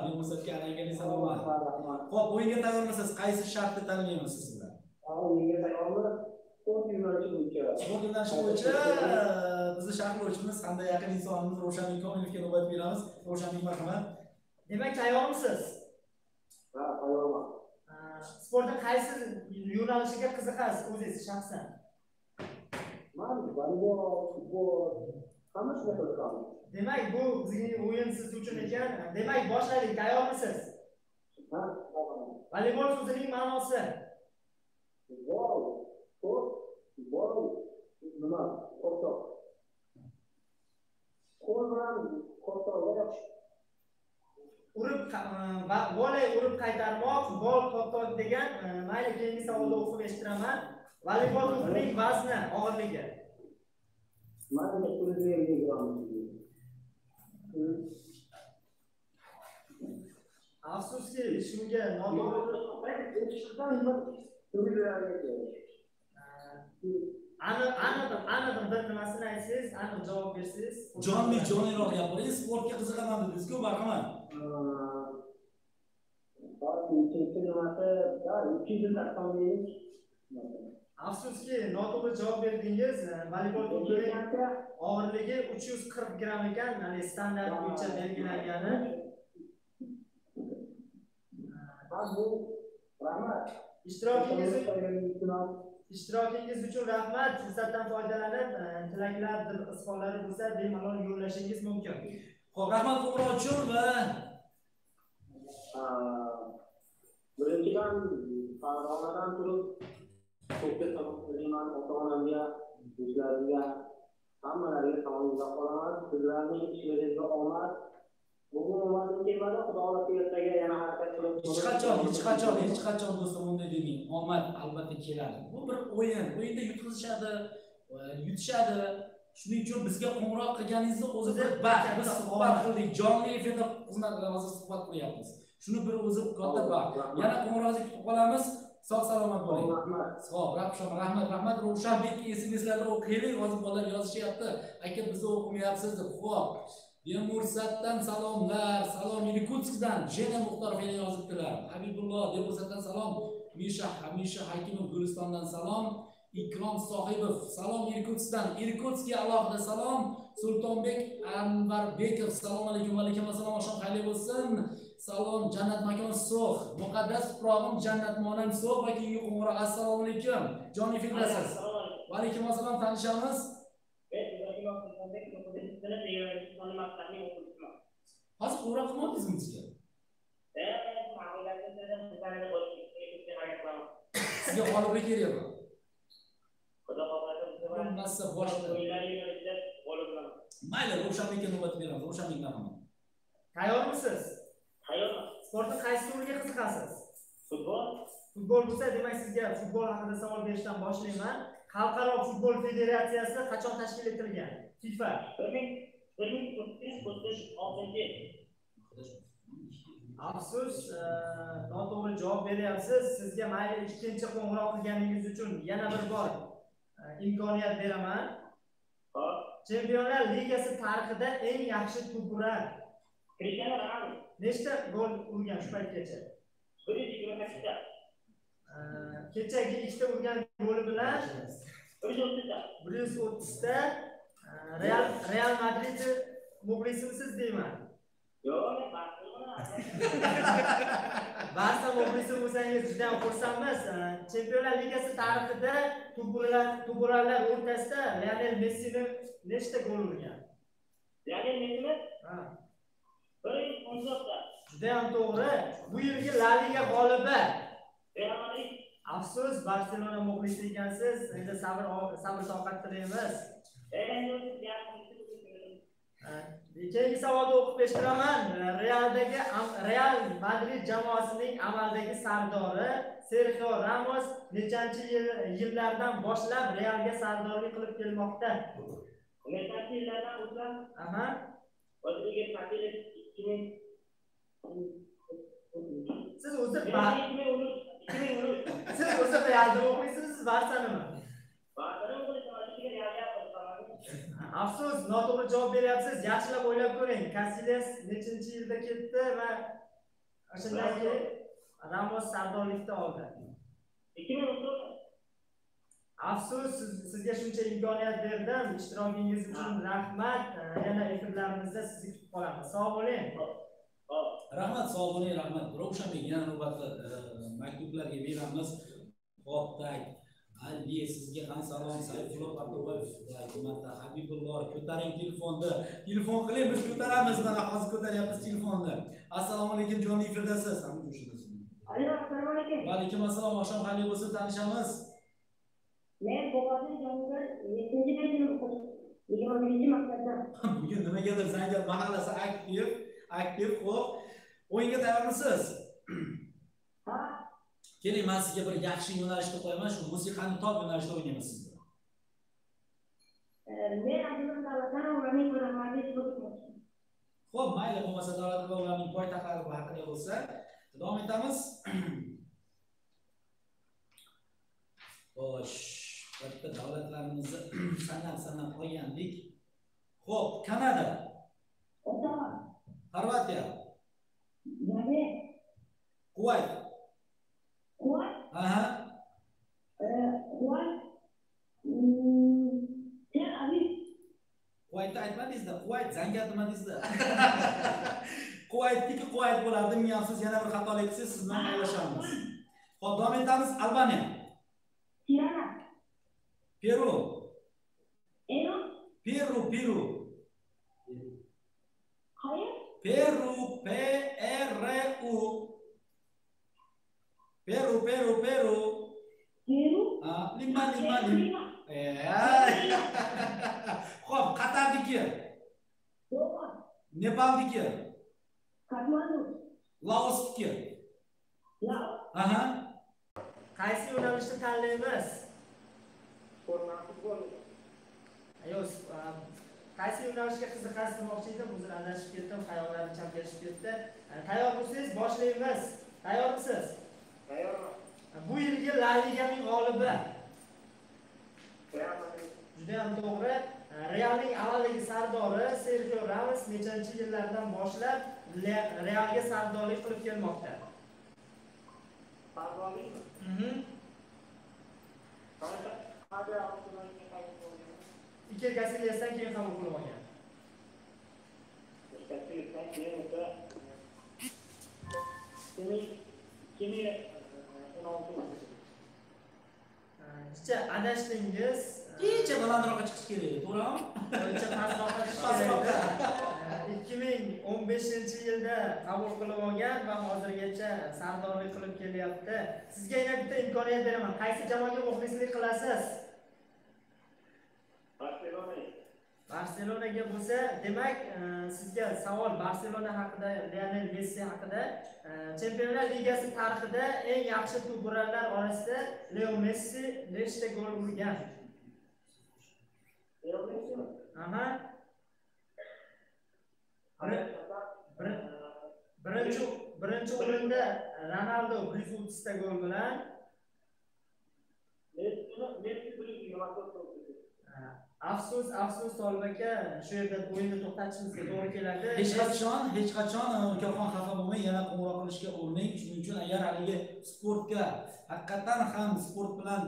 Xo'p, o'yinga tayyormisiz? Qaysi shartni tanlaymiz siz bilan? O'yinga tayyormi? sport yo'nalishi bo'yicha. Sport yo'nalishi bo'yicha bizni sharhlovchimiz hamda yaqin insonimiz Ravshanbek Komilovga navbat beramiz. Ravshanbek, marhamat. Demak, tayyormisiz? Ha, tayyorman. Sportning qaysi yo'nalishiga qiziqasiz o'zingiz shaxsan? Men voleybol, futbol, hamma shunga qiziqaman. Demak, bu bizning o'yin siz uchun ekan. Demak, boshlaylik. Tayyormisiz? Ha, tayyorman. Voleybol so'zining ma'nosi. Vol, to'p, bol, nima? Qo'rqoq. Qo'l bilan qo'rqoqga Urib voley urib qaytarmoq, bol qo'rqoq degan. Mayli, keyingi savolda o'qib eshitiraman. Voleybol to'pining vazni, og'irligi. mana ko'rgan Afsuski, shunga noto'g'ri aniq bir nimasini aytsangiz, aniq javob bersangiz. Jonliroq gapiring. Sportga qiziqaman dedingiz-ku, marhamat. Afsuski, noto'g'ri javob berdingiz. Voleybol to'pining og'irligi 340 gramm ekan, ya'ni standart bo'yicha belgilangani. Ishtirokingiz uchun rahmat. Fursatdan foydalanib, tilaklar, izhorlari bo'lsa, bemalol yo'llashingiz mumkin. Xo'p, rahmat qo'ng'iroq uchun va birinchidan Farg'onadan turib ko'pga salom qilaman, ota-onamga, do'stlarimga, hammalariga salom yo'llab qolaman. Sizlarning ishlaringizga omad. Bugun omadim kelmadi, Xudo xohlasa ertaga yana harakat qilib hech qachon do'stim bunday demang. Omad albatta keladi. Bu bir o'yin. O'yinda yutqizishadi, yutishadi. Shuning uchun bizga qo'ng'iroq qilganingizni o'zi bir baxt. Biz suhbat qildik. Jonli efirda hozir suhbat qilyapmiz. Shuni bir o'zi katta baxt. Yana qo'ng'iroqni kutib qolamiz. Sog' salomat bo'ling. Xo'p, rahmat. Ravshanbek SMS'larni o'qiylik. Hozir bolalar yozishyapti. Aka, bizni o'qimayapsiz deb. Xo'p. Bemursatdan salomlar, salom Irkutskdan, Jena Muxtorova yozibdilar. Habibulloh, Bemursatdan salom, Misha Hakimov Gulistondan salom, Ikrom Sohibov, salom Irkutskdan, Irkutskiga alohida salom, Sultonbek Anvarbekov, assalomu alaykum, va alaykum assalom, oshom xayr bo'lsin. Salom Jannat makon So'x, muqaddas tuprog'im Jannat monam So'x va keyingi qo'ng'iroq. Assalomu alaykum. Jonli fikrasiz. Va alaykum assalom, tanishamiz. Hozir qo'ng'iroq qilmadingizmi bizga? Sizga g'oliblik kerakmi? Bo'lmasa boshqa. Mayli, Ravshanbekka navbat beramiz. Ravshanbek, marhamat. Tayyormisiz? Tayyorman. Sportning qaysi turiga qiziqasiz? Futbol. Futbol bo'lsa, demak sizga futbol haqida savol berishdan boshlayman. Xalqaro futbol federatsiyasi qachon tashkil etilgan? FIFA 1936. Afsus, noto'g'ri javob beryapsiz. Sizga mayli ikkinchi qo'ng'iroq qilganingiz uchun yana bir bor imkoniyat beraman. Hop. Chempionlar Ligasi tarixida eng yaxshi to'pura Cristiano Ronaldo. nechta gol urgan shu paytgacha? 128 ta. Kechagi ikkita urgan goli bilan 130 ta. 130 ta. Real Madrid muxlisimisiz deyman. Yo'q, Barselona. Barsa muxlisi bo'lsangiz juda xursandmiz. Chempionlar Ligasi tarixida to'puralar o'rtasida Lionel Messi nechta gol urgan? Lionel Messi? Ha. 114 ta. Juda ham to'g'ri. Bu yilgi La Liga g'olibi Real Madrid. Afsus, Barselona muxlisi ekansiz. Endi sabr toqat tilaymiz. Keyingi savolni o'qib eshitiraman. Real Madrid jamoasining amaldagi sardori Sergio Ramos nechanchi yillardan boshlab Realga sardorlik qilib kelmoqda? Nechanchi yillardan boshlab? Aha. O'ziga taqdir Siz o'zi Realda o'qiysiz, Barsanimi? Afsus, noto'g'ri javob beryapsiz. Yaxshilab o'ylab ko'ring. Casillas nechanchi yilda ketdi va shundan keyin Ramos sardorlikda oldi. 2014. Afsus, sizga shuncha imkoniyat berdim. Ishtirokingiz uchun rahmat. Yana efirlarimizda sizni kutib qolamiz. Sog' bo'ling. Rahmat, sog' bo'ling, rahmat. Ravshanbek yana navbatda maktublarga beramiz. Xo'p, Ali sizga ham salom, Sayfullo Partoboyev, hurmatli Habibullo, ko'taring telefonni. Telefon qiling, biz ko'taramiz, mana hozir ko'taryapmiz telefonni. Assalomu alaykum, jonli efirdasiz. Alo, assalomu alaykum. Va alaykum assalom, oqshom xayr bo'lsin, tanishamiz. Men Bobosin Jongur 7-sinfdan o'qiyman. 21-maktabdan. Bugun nimagadir Zangiot mahallasi aktiv, xo'p. O'yinga tayyormisiz? Ha? Keling, men sizga bir yaxshi yo'nalishni qo'yaman, shu musiqani top yo'nalishda o'ynaymiz siz bilan. Men Andijon davlatdan ularning ko'rag'lariga chiqmoqchiman. Xo'p, mayli, bo'lmasa davlat va ularning poytaxtlari haqida bo'lsa, davom etamiz. Xo'sh, katta davlatlarimizni sanab qo'ygandik. Xo'p, Kanada, Ottawa, Xorvatiya, Jabe, Kuvayt. Kuvayt, Aha. Kuvayt, Tel Aviv. Kuvaytni aytmadingizda, Kuvayt Zangiot demadingizda. Kuvaytniki Kuvayt bo'lardi, ming afsus, yana bir xatolik qilsangiz siz bilan xayrlashamiz. Xo'p, davom etamiz. Albaniya, Tirana, Peru, Eron, Peru. Qayerda? Peru, P-R-U. Peru. Peru, Lima. Lima, Xo'p, Qatardiki, Doha, Nepaldiki, Kathmandu, Laosniki. Laos. Aha. Qaysi yo'nalishni tanlaymiz? Qaysi yo'nalishga qiziqasiz demoqchi edim, o'zim adashib ketdim, xayollarim chalkashib ketdi. Tayyor bo'lsangiz boshlaymiz. Tayyormisiz? Tayyorman. Bu yilgi La Liganing g'olibi. Juda ham to'g'ri. Realning avvalgi sardori Sergio Ramos nechanchi yillardan boshlab Realga sardorlik qilib kelmoqda? Sardorlikmi? Ikki Casillasdan keyin qabul qilib olgan. Casillasdan keyin o'ta 2016. Kecha adashdingiz. Kecha balandroqqa chiqish kerak, to'g'rimi? Kecha pastroqqa chiqish kerak. 2015-yilda qabul qilib olgan va hozirgacha sardorlik qilib kelyapti. Sizga yana bitta imkoniyat beraman. Qaysi jamoaga muxlislik qilasiz? Barselonaga bo'lsa, demak, sizga savol Barselona haqida, Lionel Messi haqida. Chempionlar Ligasi tarixida eng yaxshi to'purarlar orasida Leo Messi nechta gol urgan? Leo Messimi? Aha. Birinchi o'rinda Ronaldo 130 ta gol bilan. Messi 120 Afsus Tolib aka, shu yerda o'yinni to'xtatishimizga to'g'ri keladi. Hech qachon ukaxon xafa bo'lmay, yana qo'ng'iroq qilishga o'rning. Shuning uchun agar haligi sportga, haqiqatan ham sport bilan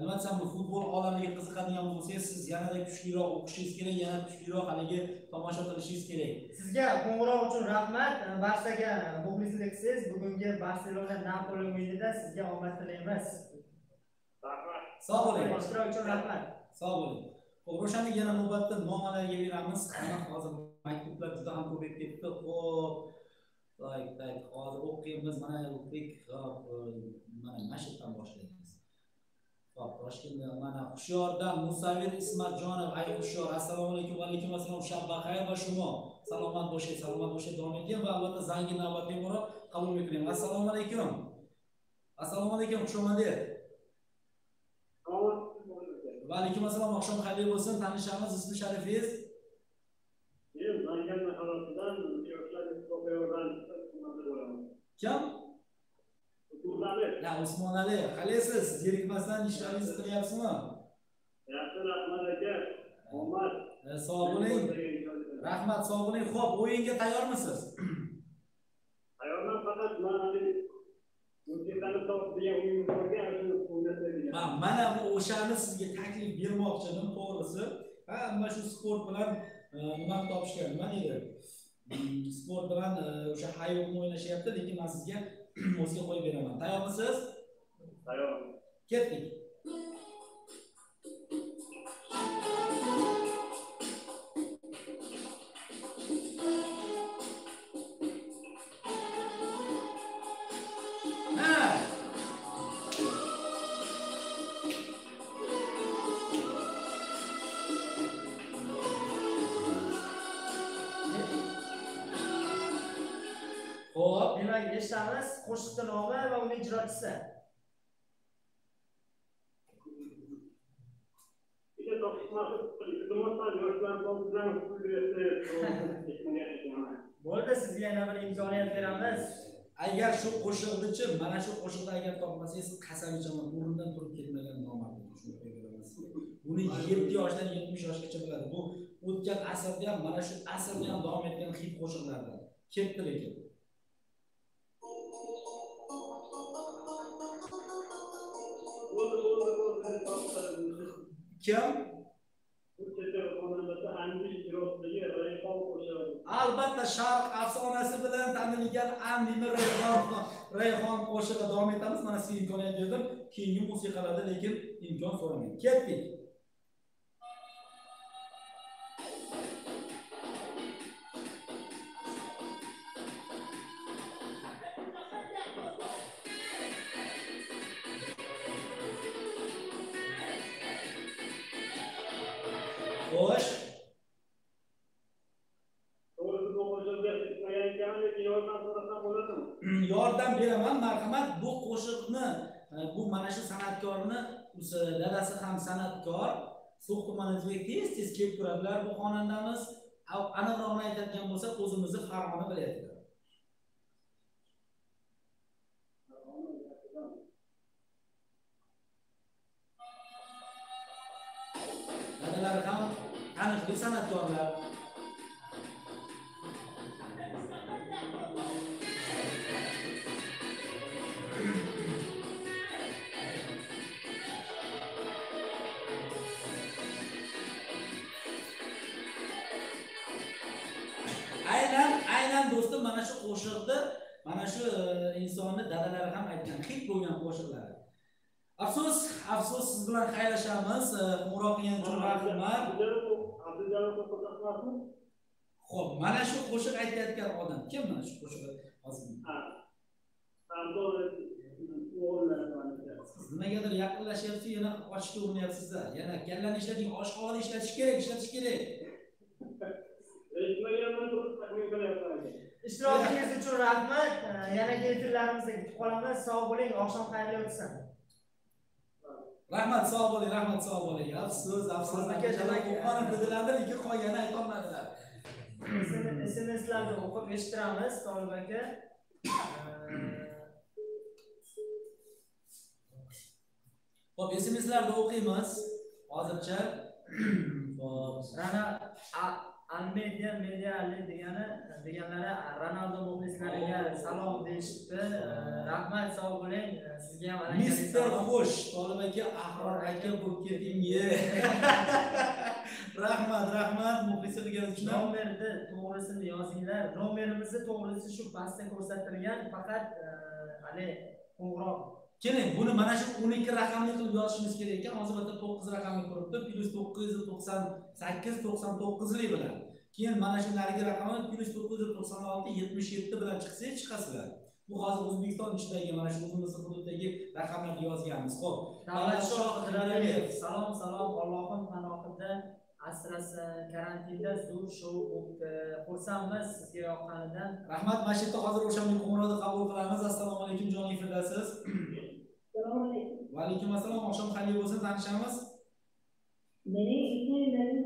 nima desam, futbol olamiga qiziqadigan bo'lsangiz, siz yanada kuchliroq o'qishingiz kerak, yana kuchliroq haligi tomosha qilishingiz kerak. Sizga qo'ng'iroq uchun rahmat. Barsaga muxlislik qilsangiz, bugungi Barselona Napoli o'yinida sizga omad tilaymiz. Rahmat. Sog' bo'ling. Ishtirok uchun rahmat. Sog' bo'ling. O'shaning yana navbatda nomalarga beramiz. Mana hozir maktublar juda ham ko'payib ketdi. Hozir o'qiymiz, mana o'qdik. Mana shu yerdan boshlaymiz. Xo'p, Toshkentda mana Hushyordan Musavir Ismatjonov, ay Hushyor, assalomu alaykum va alaykum assalom, shabba xayr va shumo. Salomat bo'ling, davom eting va albatta zangi navbatga borib qabul qiling. Assalomu alaykum. Assalomu alaykum, xush kelibsiz. Va alaykum assalom, oqshom xayr bo'lsin. Tanishamiz, ismi sharifingiz? Men Zangiot mahallasidan yoshlar ko'paygan Kim? Usmonali. Ya Usmonali, qalaysiz? Zerikmasdan ishlaringizni qilyapsizmi? Yaxshi, rahmat aka. Omad. Sog' bo'ling. Rahmat, sog' bo'ling. Xo'p, o'yinga tayyormisiz? Tayyorman, faqat men musiqani top degan o'yin borgan, shu o'ynatmaydigan. Mana bu o'shani sizga taklif bermoqchidim, to'g'risi. Hamma shu sport bilan nimani topishgan, nima deydi? Sport bilan o'sha hayotni o'ynashyapti, lekin men sizga o'zga qo'yib beraman. Tayyormisiz? Tayyor. Ketdik. Xo'p, Demak, eshitamiz qo'shiqning nomi va uning ijrochisi. İşte toplantısı, iltifatlar, yoshlar to'planib Bo'ldi, sizga yana bir imkoniyat beramiz. agar shu qo'shiqni-chi, mana shu qo'shiqni agar topmasangiz, qasam ichaman, o'rnidan turib ketmagan nomard deb shuni qo'yib beraman sizga. Buni 7 yoshdan 70 yoshgacha biladi. Bu o'tgan asrda ham, mana shu asrda ham davom etgan hit qo'shiqlardan. Ketdi lekin. Kim? Albatta Sharq afsonasi bilan tanilgan Amini Rayhon qo'shig'i davom etamiz. Mana sizga imkoniyat berdim. Keyingi musiqalarda lekin imkon so'ramang. Ketdik. Xo'sh. Yordam beraman, marhamat. Bu qo'shiqni, bu mana shu san'atkorni dadasi ham san'atkor. So'q tumanimizga tez kelib turadilar bu xonandamiz. Aniqroq aytadigan bo'lsak, o'zimizni Farg'ona viloyatida. Dadalar ham taniqli san'atkorlar. Aynan do'stim, mana shu qo'shiqni, mana shu insonni dadalari ham aytgan, hit bo'lgan qo'shiqlar. Afsus siz bilan xayrlashamiz. Qo'ng'iroq qilganingiz uchun rahmat. Xo'p, mana shu qo'shiq aytayotgan odam kim mana shu qo'shiqni hozir? Siz nimagadir yaqinlashyapsiz, yana ochishga urinyapsizlar. Yana kallani ishlating, oshqovani ishlatish kerak. Ishtirokingiz uchun rahmat. Yana keltirlarimizga kutib qolamiz. Sog' bo'ling, oqshom xayrli o'tsin. Rahmat, sog' bo'ling. Afsus. Aka o'qib dedilar, lekin qolganini aytolmadilar. SMS-larni o'qib eshittiramiz, Tolib aka. Xo'p, SMS-larni o'qiymiz. Hozircha Rana Almedia deganlari Ronaldo muxlislariga salom deyishibdi. Rahmat, sog' bo'ling. Sizga ham Mister Xo'sh, Tolib aka, Ahror aka bo'lib keting. Rahmat, muxlislar deganingiz uchun. Nomerni to'g'risini yozinglar. Nomerimizni to'g'risi shu pastda ko'rsatilgan, faqat qo'ng'iroq. Keling, buni mana shu 12 raqamli qilib yozishimiz kerak ekan. Hozir bitta 9 raqamli turibdi. +998 99 bilan. Keyin mana shu narigi raqamni +996 77 bilan chiqsangiz chiqasizlar. Bu hozir O'zbekiston ichidagi mana shu o'zimizning hududdagi raqamlarni yozganmiz. Xo'p, Davlatshoh Qiraliyev, salom, Allohim panohida asrasa, karantinda zo'r shou o'tdi. Xursandmiz sizga yoqqanidan. Rahmat, mana shu yerda hozir o'sha qo'ng'iroqni qabul qilamiz. Assalomu alaykum, jon efirdasiz. Assalomu alaykum. Va alaykum assalom, oqshom xayrli bo'lsin, tanishamiz. Mening ismim Nadim.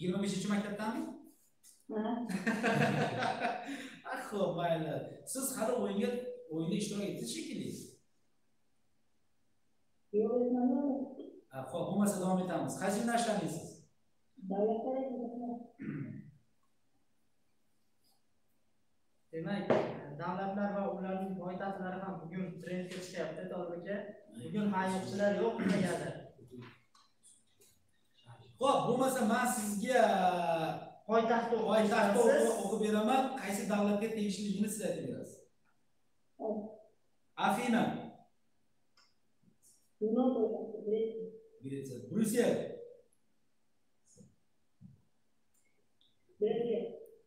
25-maktabdanmi? Ha. Xo'p, mayli. Siz hali o'yinda ishtirok etdingiz shekilli. Yo'q, etmadim. Xo'p, bo'lmasa davom etamiz. Qaysi yo'nalishda ishlaysiz? Davlatda. Demak, davlatlar va ularning poytaxtlari ham bugun trendga chiqyapti, Tolib aka. Bugun haydovchilar yo'q negadir? Xo'p, bo'lmasa men sizga Poytaxtda o'qib beraman. Qaysi davlatga tegishligini siz aytib berasiz. Afina. Gretsiya. Bryussel.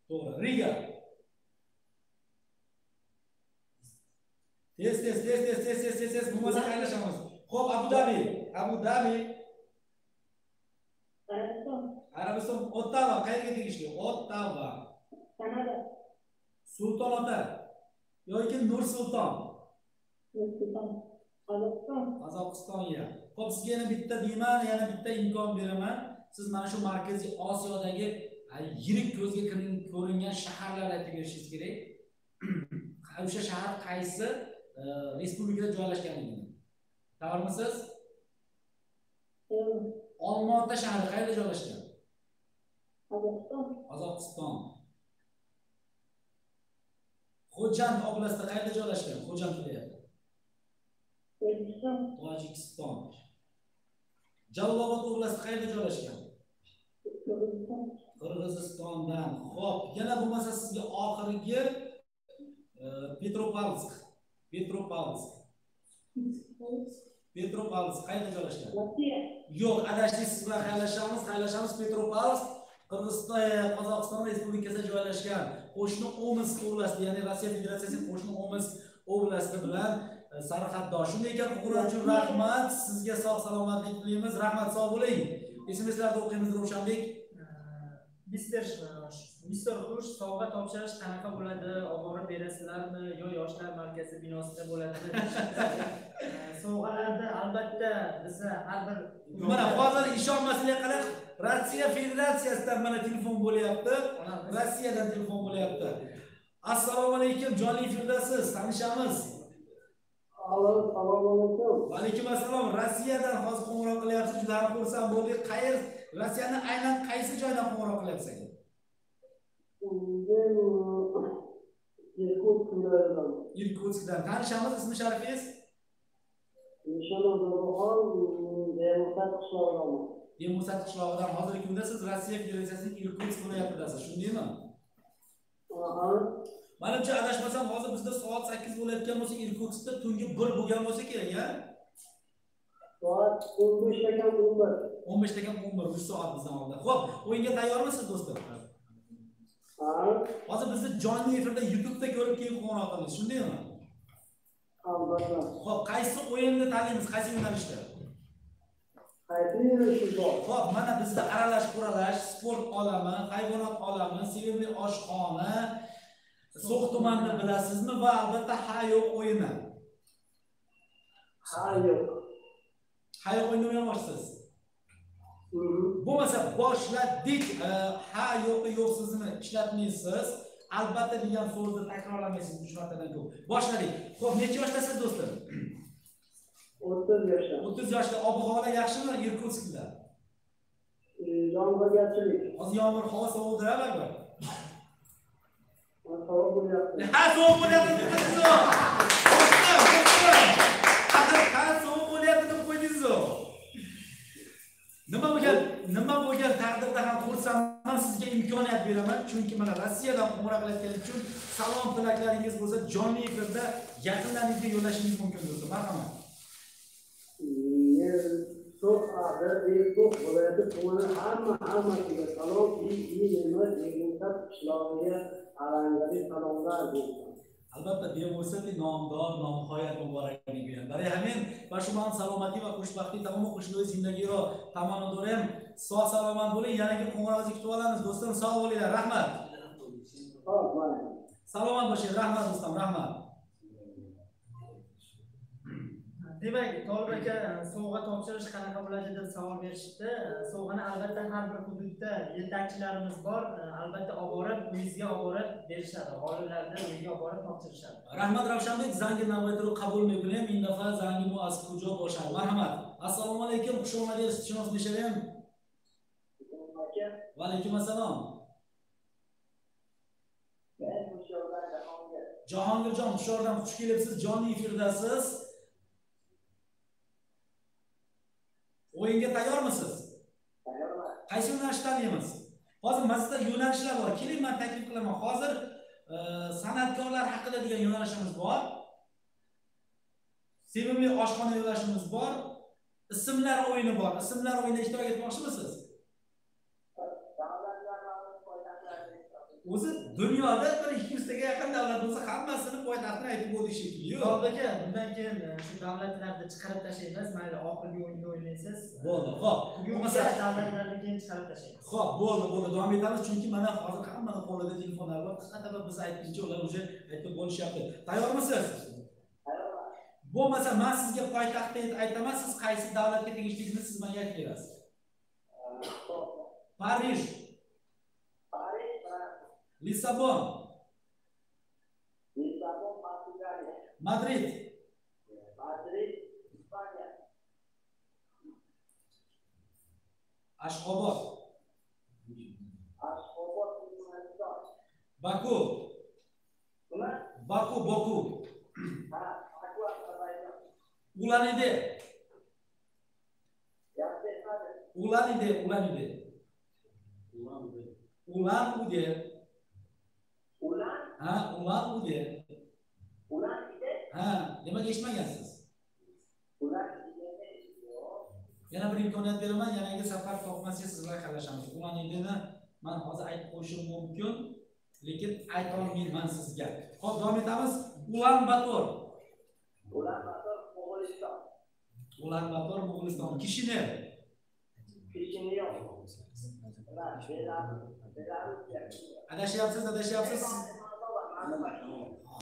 To'g'ri. Riga. Tez. Bo'lmasa qaylashamiz. Xo'p, Abu Dhabi. Arabiston. Ottawa. Qayerga tegishli? Ottawa. Kanada. Sulton Ota. yoki Nur Sulton. Qozog'istonga. Xo'p, sizga yana bitta deyman, yana bitta imkon beraman. Siz mana shu Markaziy Osiyodagi yirik ko'zga ko'ringan shaharlarni aytib berishingiz kerak. O'sha shahar qaysi respublikada joylashganligini. Tayyormisiz? Olma-ota shahri qayerda joylashgan? Qozog'iston. Xo'jand oblasti qayerda joylashgan? Xo'jand viloyati. Tojikiston. Jalolobod oblasti qayerda joylashgan? Qirg'izistondan. Xo'p, yana bo'lmasa sizga oxirgi Petropavlsk qayerda joylashgan? Yo'q, adashdik, siz bilan xayrlashamiz. Petropavlsk Qozog'iston Respublikasida joylashgan. Qo'shni Omsk oblasti, ya'ni Rossiya Federatsiyasi qo'shni Omsk oblasti bilan sarhaddosh. Shunday ekan, o'qigan uchun rahmat. Sizga sog' salomatlik tilaymiz. Rahmat, sog' bo'ling. SMS-larda o'qiymiz Ravshanbek. Mister Xush, sovg'a topshirish qanaqa bo'ladi? Oborib berasizlarmi yo yoshlar markazi binosida bo'ladimi? Sovg'alarda albatta biza har bir mana hozir ishonmasanglar qarang, Rossiya Federatsiyasidan mana telefon bo'lyapti. Rossiyadan telefon bo'lyapti. Assalomu alaykum, jonli efirdasiz. Tanishamiz. Assalomu alaykum. Va alaykum assalom. Rossiyadan hozir qo'ng'iroq qilyapsiz. Juda ham xursand bo'ldik. Rossiyaning aynan qaysi joyidan qo'ng'iroq qilyapsiz? Irkutskdan. Tanishamiz, ismi sharifingiz? Demusat qishlog'idan. Hozirgi kunda siz Rossiya Federatsiyasining Irkutsk viloyatidasiz, shundaymi? Menimcha adashmasam, hozir bizda soat 8 bo'layotgan bo'lsa, Irkutskda tungi 1 bo'lgan bo'lsa kerak, ya? Soat 15 11 3 soat bizdan oldin. Xo'p, o'yinga tayyormisiz do'stlar? Hozir bizni jonli efirda YouTube'da ko'rib keyin qo'ng'iroq qilamiz, shundaymi? Albatta. Xo'p, qaysi o'yinni tanlaymiz, qaysi yo'nalishda? Xo'p, mana bizda aralash-quralash, sport olami, hayvonot olami, sevimli oshxona, So'x tumanini bilasizmi va albatta ha-yo'q o'yini. Ha-yo'q. Ha-yo'q o'yinni o'ynamoqchisiz? Bo'lmasa boshladik. Ha-yo'q yo'qsizini ishlatmaysiz. Albatta degan so'zni takrorlamaysiz 3 martadan ko'p. Boshladik. Xo'p, necha yoshdasiz do'stlar? 30 yoshda. 30 yoshda. Ob-havo yaxshimi Irkutskda? Yomg'irgarchilik. Hozir yomg'ir, havo sovuqdir, albatta. Sovuq bo'lyapti. Ha, sovuq bo'lyapti deb qo'ydingiz. Ha, sovuq bo'lyapti deb qo'ydingiz. Nima bo'lgan taqdirda ham xursandman, sizga imkoniyat beraman, chunki mana Rossiyadan qo'ng'iroq qilayotganim uchun salom tilaklaringiz bo'lsa, jonli efirda yaqinlaringizga yo'llashingiz mumkin do'stlar. Marhamat. So'x viloyati tumani hammasiga salom, ne'mat, ne'mat qishlog'iga alangali salomlar bersin. Albatta, bevo'sati nomdor, nomhoyat muboraklik bilan. Barey hamın başuman salomati va xushbaxtlik tamom xushlo'y zindagiro tamanodor ham sog' salomat bo'ling. Yangi qo'ng'iroqni kutib olamiz do'stlar, sog' bo'linglar. Rahmat. Salomat bo'ling. Rahmat do'stim, rahmat. Demak, Tolib aka sovg'a topshirish qanaqa bo'ladi deb savol berishdi. Sovg'ani albatta har bir hududda yetakchilarimiz bor. Albatta uyingizga olib borib berishadi. Oilalarda uyga olib borib topshirishadi. Rahmat Ravshanbek, zangi navbatda qabul me'kulim. Min dafa zangi mu az kujo boshar. Marhamat. Assalomu alaykum. Xush o'rnadingiz. Tushunasiz nesharim? Va alaykum assalom. Jahongirjon, Hushyordan xush kelibsiz. Jonli efirdasiz. o'yinga tayyormisiz? Tayyorman. Qaysi yo'nalishni tanlaymiz? Hozir mazida yo'nalishlar bor. Keling, men taklif qilaman. Hozir san'atkorlar haqida degan yo'nalishimiz bor. Sevimli oshxona yo'nalishimiz bor. Ismlar o'yini bor. Ismlar o'yinida ishtirok etmoqchimisiz? O'zi dunyoda bir 200 taga yaqin davlat bo'lsa, hammasini poytaxtini aytib bo'ldik shekilli. Yo'q. aka, bundan keyin shu davlatlarni chiqarib tashlaymiz. Mayli, oxirgi o'yinda o'ynaysiz. Bo'ldi. Xo'p. Bugungi davlatlarni keyin chiqarib tashlaymiz. Xo'p, bo'ldi. Davom etamiz, chunki mana hozir hammaning qo'lida telefonlar bor. Qisqacha biz aytguncha ular o'sha aytib bo'lishyapti. Tayyormisiz? Tayyorman. Bo'lmasa, men sizga poytaxtni aytaman, siz qaysi davlatga tegishligini siz menga aytib berasiz. Parij, Lissabon, Portugaliya. Madrid, Ispaniya. Ashxobod, Ashxobod, Turkmaniston. Baku, Nima? Baku, Ha, Baku, Ozarbayjon. Ulan-Ude, Yaxshi aytmadi. Ulan-Ude. Ulan-Ude. Ulan, Ha, Ulan-Ude. ulan ide. Ha, nimaga eshitmagansiz? Ulan ide yo'q. Yana bir imkoniyat beraman, yangi safar topmasangiz sizlar xayrlashamiz. Ulan-Udeni men hozir aytib qo'yishim mumkin, lekin ayta olmayman sizga. Xo'p, davom etamiz. Ulan-Bator. Ulan-Bator, Mo'g'uliston. Ulan-Bator, Mo'g'uliston. Kishinev. Kishinev. Belarus. Adashyapsiz.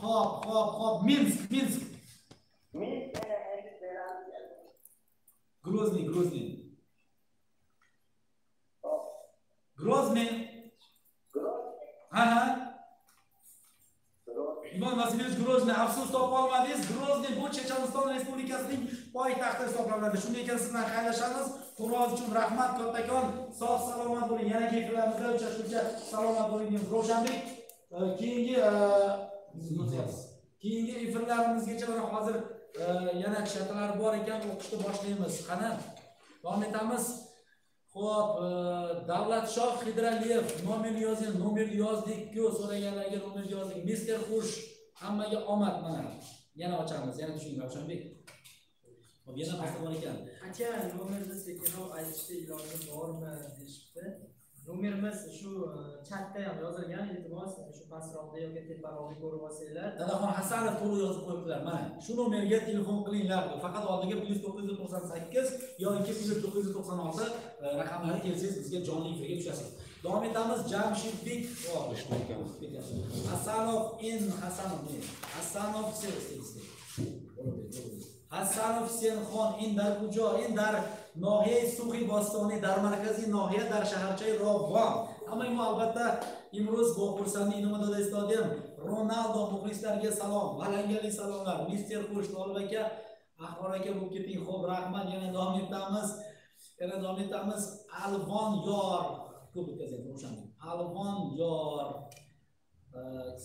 Xo'p. Minsk. Grozny. Ha. Ivan Vasilyevich Grozny, afsus topa olmadingiz. Grozny bu Checheniston Respublikasining poytaxti hisoblanadi. Shunday ekan sizdan xayrlashamiz. Qo'ng'iroq uchun rahmat kattakon. Sog' salomat bo'ling. Yana keyingilarimizda uchrashguncha salomat bo'ling deymiz. Ravshanbek, keyingi efirlarimizgacha mana hozir yana shartlar bor ekan, o'qishni boshlaymiz. Qani, davom etamiz. Xo'p, Davlatshoh Xidraliyev nomer yozdik-ku, so'raganlarga nomer yozdik. Mister Xush, hammaga omad mana. Yana ochamiz, yana tushuning Ravshanbek. Xo'p, yana pasta bor ekan. Aka, nomerni sekinroq aytishda iloji bormi deyishibdi. Nomerimiz shu chatda ham yozilgan, iltimos shu pastroqda yoki teparoqda ko'rib olsanglar. Dadaxon Hasanov to'g'ri yozib qo'yibdilar. Mana shu nomerga telefon qilinglar. Faqat oldiga +998 yoki +996 raqamlari kelsangiz bizga jonli efirga tushasiz. Davom etamiz. Jamshidbek Hasanov Hasanov Senxon in dar kujo in dar nohiya Sug'i Bostoni dar markaziy nohiya dar shaharcha Ravon. Hamma albatta imroz bu xursandlik nimada istadim. Ronaldo muxlislarga salom, balangali salomlar. Mister Xush Tolib aka, Ahvor aka bo'lib keting. Xo'p, rahmat. Yana davom etamiz. Alvon yor. Ko'p o'tkazing Ravshanbek. Alvon yor.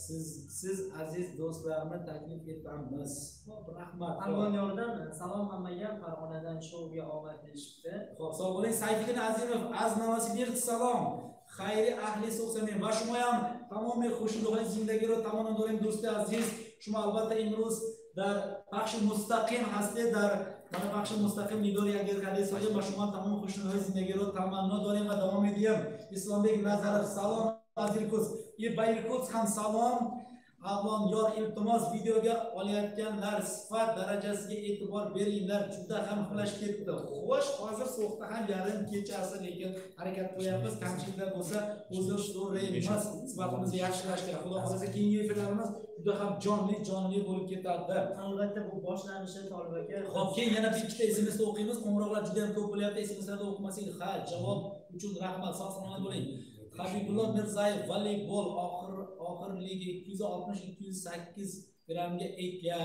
Siz aziz do'stlarni taklif etamiz. Xo'p, rahmat. Alvon yordan salom hammaga, Farg'onadan shouga omad deyishibdi. Xo'p, sog' bo'ling. Sayfiddin Azimov, Novosibirsk salom. Xayri ahli so'xsamen va shuma ham tamomiy xushluqli zindagiro tamoman doim do'sti aziz. Shuma albatta imroz dar baxsh mustaqim hasti dar mana baxsh mustaqim nidori agar qanday so'yim va shuma tamom xushluqli zindagiro tamanno doim va davom edayım. Islombek Nazarov salom. Azirkuz Ibayrkuz ham salom. Avlon yor iltimos videoga olayotganlar sifat darajasiga e'tibor beringlar. Juda ham flash ketdi. Xo'sh, hozir so'qda ham yarim kechasi, lekin harakat qilyapmiz. Kamchiliklar bo'lsa o'zimiz so'raymiz. Sifatimizni yaxshilashga. Xudo xolasa keyingi efirlarimiz juda ham jonli bo'lib ketadi. Albatta bu boshlanishi Tolib aka. Xo'p, keyin yana bir ikkita SMS o'qiymiz. Qo'ng'iroqlar juda ham ko'p bo'lyapti. SMSlarni o'qimasak, ha, javob uchun rahmat. Sog' salomat bo'ling. Habibulloh Mirzayev voleybol oxir ligi 260-208 grammga ega.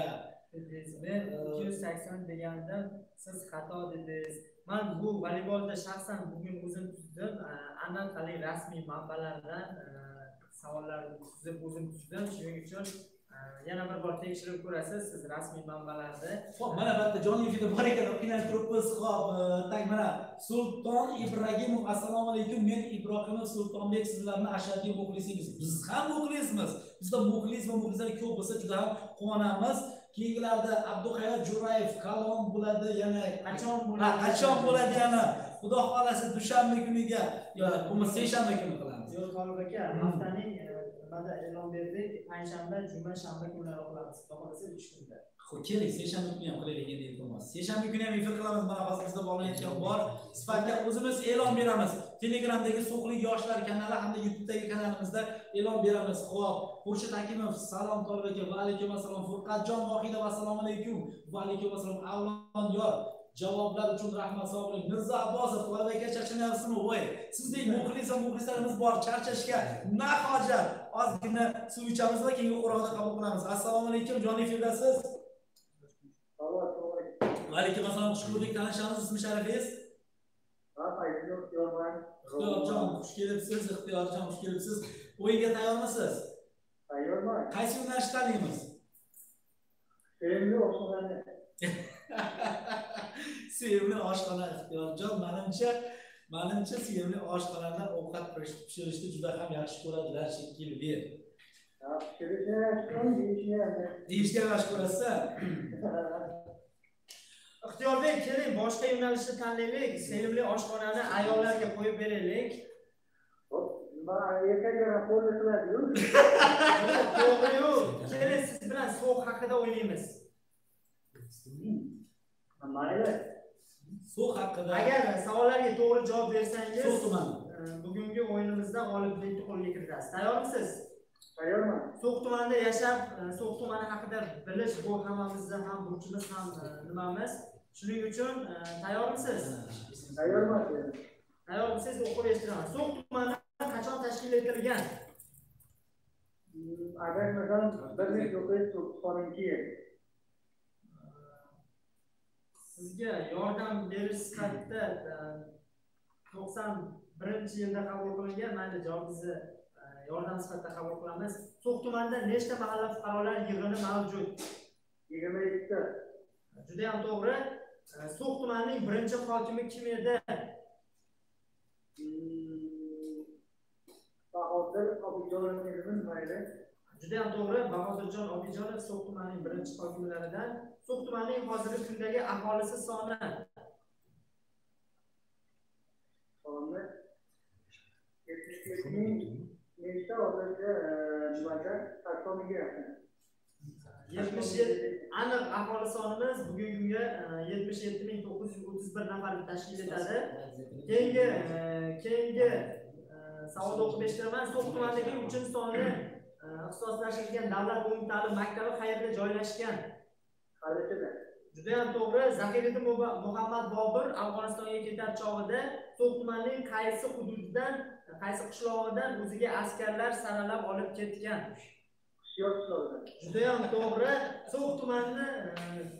Men 280 deganda siz xato dedingiz. Men bu voleybolda shaxsan bugun o'zim tuzdim. Anaqali rasmiy manbalardan savollarni tuzib o'zim tuzdim. Shuning uchun yana bir bor tekshirib ko'rasiz siz rasmiy manbalarda. Xo'p, mana bu yerda jonli efirda bor ekan, qiynalib turibmiz. Xo'p, tak mana Sulton Ibragimov, assalomu alaykum. Men Ibrohimov Sultonbek, sizlarni ashaddiy muxlisingiz. Biz ham muxlismiz. Bizda muxlis va muxlislar ko'p bo'lsa juda ham quvonamiz. Keyingilarda Abduhayot Jo'rayev kalom bo'ladi, yana qachon bo'ladi yana Xudo xolasa dushanba kuniga yoki bo'lmasa seshanba kuni qilamiz. Yo'q, Tolib aka, haftaning nimada e'lon berdik, payshanba, juma, shanba kunlari qilamiz. Xudo xolasa 3 kunda. Xo'p, keling, seshanba kuni ham qilaylik endi iltimos. Seshanba kuni ham efir qilamiz. Mana hozir bizda bog'lanayotgan bor. Sifatga o'zimiz e'lon beramiz. Telegramdagi So'qli yoshlar kanali hamda YouTube'dagi kanalimizda e'lon beramiz. Xo'p, Xurshid Akimov, salom Tolib aka, va alaykum assalom. Furqatjon Vohida, assalomu alaykum. Va alaykum assalom. Avlon yor. Javoblar uchun rahmat, sog' bo'ling. Mirzo Abbosov, Tolib aka charchanyapsizmi? Voy, sizdek muxlis va muxlislarimiz bor. Charchashga na hojat. Ozgina suv ichamiz va keyingi qo'rg'onda qabul qilamiz. Assalomu alaykum, jonli efirdasiz. Va alaykum assalom, xush ko'rdik. Tanishamiz, ismi sharifingiz? Ixtiyorjon, xush kelibsiz. Ixtiyorjon, xush kelibsiz. O'yinga tayyormisiz? Tayyorman. Qaysi yo'nalishni tanlaymiz? Sevimli oshxonani. Sevimli oshxona Ixtiyorjon, menimcha sevimli oshxonada ovqat pishirishni juda ham yaxshi ko'radilar shekilli. Deyishga yaxshi ko'rasiz. Ixtiyorbek, keling, boshqa yo'nalishni tanlaylik. Sevimli oshxonani ayollarga qo'yib beraylik. To'g'ri-yu. Keling, siz bilan so'q haqida o'ynaymiz. Mayli. So'q haqida. Agar savollarga to'g'ri javob bersangiz, So'q tumani. bugungi o'yinimizda g'oliblikni qo'lga kiritasiz. Tayyormisiz? Tayyorman. So'q tumanida yashab, So'q tumani haqida bilish bu hammamizning ham burchimiz ham nimamiz. Shuning uchun tayyormisiz? Tayyorman. Tayyormisiz? O'qib eshitiraman. So'q tumani qachon tashkil etilgan? Adashmasam 1992 Sizga yordam berish sifatida 91-yilda qabul qilingan. Mayli, javobingizni yordam sifatida qabul qilamiz. So'q tumanida nechta mahalla fuqarolar yig'ini mavjud? 22 ta. Juda ham to'g'ri. So'q tumanining birinchi hokimi kim edi? Bahodir Obijonov edimi? Mayli. Juda ham to'g'ri. Bahodirjon Obijonov So'q tumanining birinchi hokimlaridan. So'q tumanining hozirgi kundagi aholisi soni? Soni 77 ming. Nechta hozircha nimada 80 mingga yaqin. 77 aniq aholi sonimiz bugungi kunga 77.931 nafarni tashkil etadi. Keyingi savolni o'qib eshitiraman. So'q tumanidagi 3-sonli ixtisoslashtirilgan davlat umumta'lim maktabi qayerda joylashgan? Qarishida. Juda ham to'g'ri. Zahiriddin Muhammad Bobur Afg'onistonga ketar chog'ida So'q tumanining qaysi hududidan, qaysi qishlog'idan o'ziga askarlar saralab olib ketgan? Juda ham to'g'ri. So'q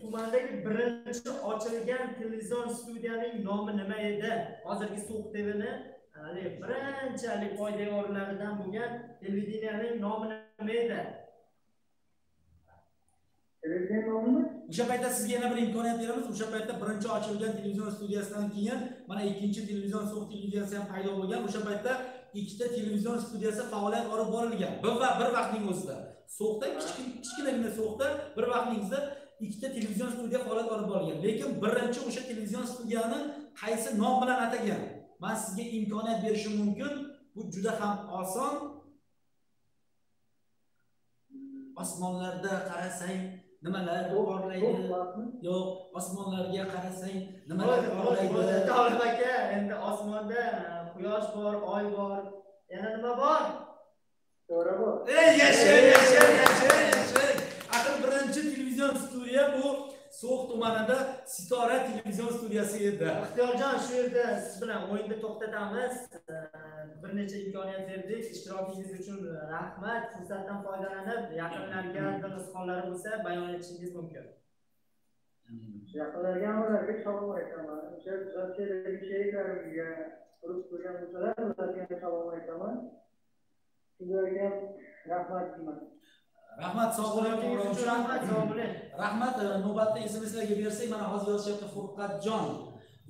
tumanidagi birinchi ochilgan televizion studiyaning nomi nima edi? Hozirgi So'q TV'ni birinchi poydevorlaridan bo'lgan televideniyaning nomi nima edi? Televideniya nomimi? O'sha paytda sizga yana bir imkoniyat beramiz. O'sha paytda birinchi ochilgan televizion studiyasidan keyin mana ikkinchi televizion So'q televiziyasi ham paydo bo'lgan. O'sha paytda ikkita televizion studiyasi faoliyat olib borilgan. Bir vaqtning o'zida. So'qda kichkinagina So'qda bir vaqtingizda ikkita televizion studiya faoliyat olib borilgan. Lekin birinchi o'sha televizion studiyani qaysi nom bilan atagan? Men sizga imkoniyat berishim mumkin. Bu juda ham oson. Osmonlarda qarasang nimalar porlaydi? Yo'q, osmonlarga qarasang nimalar porlaydi? Tolib aka, endi osmonda quyosh bor, oy bor, yana nima bor? To'g'ri bu. Yashang. Axir birinchi televizion studiya bu So'q tumanida Sitora televizion studiyasi edi. Ixtiyorjon, shu yerda siz bilan o'yinni to'xtatamiz. Bir necha imkoniyat berdik. Ishtirokingiz uchun rahmat. Fursatdan foydalanib, yaqinlarga bir izhorlari bo'lsa bayon etishingiz mumkin. Yaqinlarga hammalarga salom aytaman. O'sha zaxiraga sheriklarimga urib ko'rgan bo'lsalar, ularga salom aytaman. Sizlarga rahmat deyman. Rahmat, sog' bo'ling. Rahmat, sog' bo'ling. Rahmat, navbatda SMS-larga bersak, mana hozir yozishyapti Furqatjon.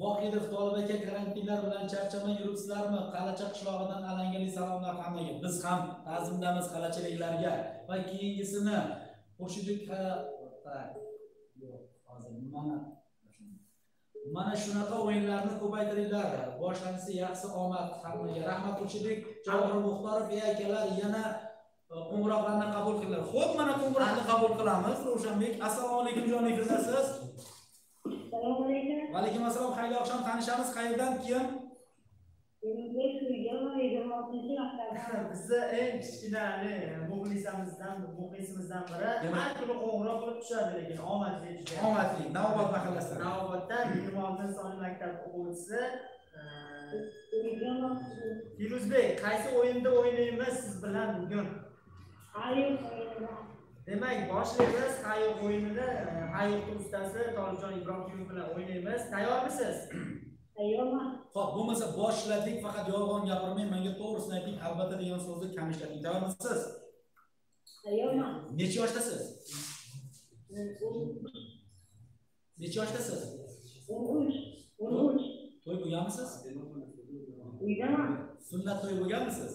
Vohidov Tolib aka, karantinlar bilan charchamay yuribsizlarmi? Qalacha qishlog'idan alangali salomlar hammaga. Biz ham ta'zimdamiz qalachaliklarga. Va keyingisini Xo'shidek mana shunaqa o'yinlarni ko'paytiringlar. Boshlansa yaxshi omad hammaga. Rahmat Xo'shidek, Javohir Muxtorov akalar yana qo'ng'iroqlarni qabul qilinglar. Xo'p, mana qo'ng'iroqni qabul qilamiz. Ravshanbek, assalomu alaykum, jon efirsiz. Assalomu alaykum. Va alaykum assalom, xayrli oqshom. Tanishamiz, qayerdan, kim? Bizni eng kichkina muxlisimizdan biri har kuni qo'ng'iroq qilib tushadi, lekin omadli juda. Omadli, Navbat mahallasidan. Navbatdan 26 maktab o'quvchisi Firuzbek, qaysi o'yinda o'ynaymiz siz bilan bugun? Demak, boshlaymiz Hayoq o'yinida. Hayoq ustasi Tolibjon Ibrohimov bilan o'ynaymiz. Tayyormisiz? Tayyorman. Xo'p, bo'lmasa boshladik, faqat yolg'on gapirmang, menga to'g'risini ayting, albatta degan so'zni kam ishlating. Tayyormisiz? Tayyorman. Necha yoshdasiz? Necha yoshdasiz? 13. To'y bo'lganmisiz? Uydaman. Sunnat to'y bo'lganmisiz?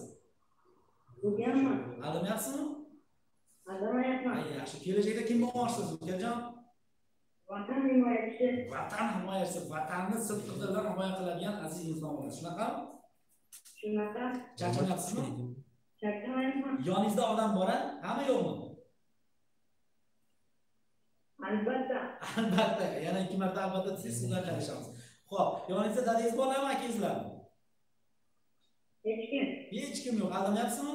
Bo'lganman. Aldamayapsizmi? Aldamayapman. Ay, yaxshi. Kelajakda kim bo'lmoqchisiz, ukajon? Vatan himoyachisi. Vatan himoyachisi, vatanni sidqidildan himoya qiladigan aziz inson bo'lasiz. Shunaqami? Shunaqa. Charchamayapsizmi? Charchamayapman. Yoningizda odam bor-a? Hamma yo'qmi? Albatta. Albatta. Yana 2 marta albatta desangiz sizlar tanishamiz. Xo'p, yoningizda dadangiz bormi, akangizlarmi? Hech kim. Hech kim yo'q. Aldamayapsizmi?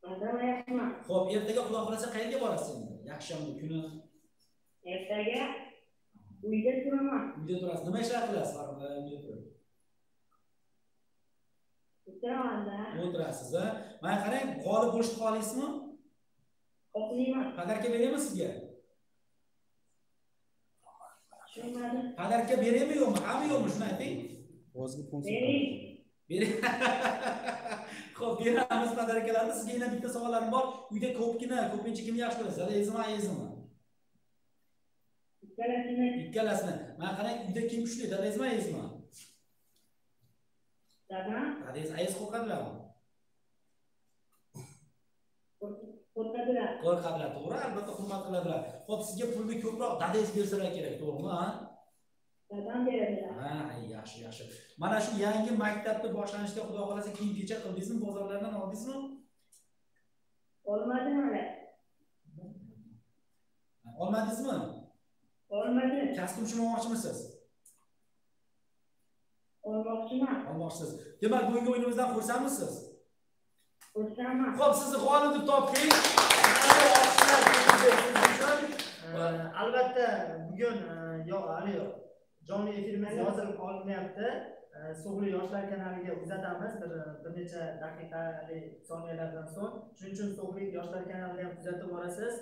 Aldamayapman. Xo'p, ertaga Xudo xolasa qayerga borasiz endi? Yakshanba kuni Ertaga uyda turaman. uyda turasiz. Nima ishlar qilasiz? Uyda turib. O'tiraman-da. O'tirasiz, ha? Mana qarang, g'olib bo'lishni xohlaysizmi? Xohlayman. Padarka beraymi sizga? Tushunmadim. Padarka beraymi yo'qmi? Hamma yo'qmi? Shuni ayting. Bering. Bering. Xo'p, beramiz padarkalarni. Sizga yana bitta savollarim bor. Uyda ko'pincha kimni yaxshi ko'rasiz? Dadangizmi, ayangizmi? Ikkalasini. Mana qarang, uyda kim kuchli? Dadangizmi, ayangizmi? Dadam. Dadangiz, ayangiz qo'rqadilarmi? Qo'rqadilar. Qo'rqadilar, to'g'ri, albatta hurmat qiladilar. Xo'p, sizga pulni ko'proq dadangiz bersalar kerak, to'g'rimi, ha? Dadam beradilar. Ha, yaxshi, yaxshi. Mana shu yangi maktabni boshlanishida Xudo xolasa kiyim-kechak qildingizmi, bozorlardan oldingizmi? Olmadim hali. Olmadingizmi? Olmadim. Kostyum olmoqchimisiz? Olmoqchiman. Olmoqchisiz. Demak, bugungi o'yinimizdan xursandmisiz? Xursandman. Xo'p, sizni g'olib deb topdik. Albatta bugun jonli efirimiz yozilib olinyapti. Sog'li yoshlar kanaliga uzatamiz bir necha daqiqalik soniyalardan so'ng. Shuning uchun Sog'li yoshlar kanalida ham kuzatib borasiz.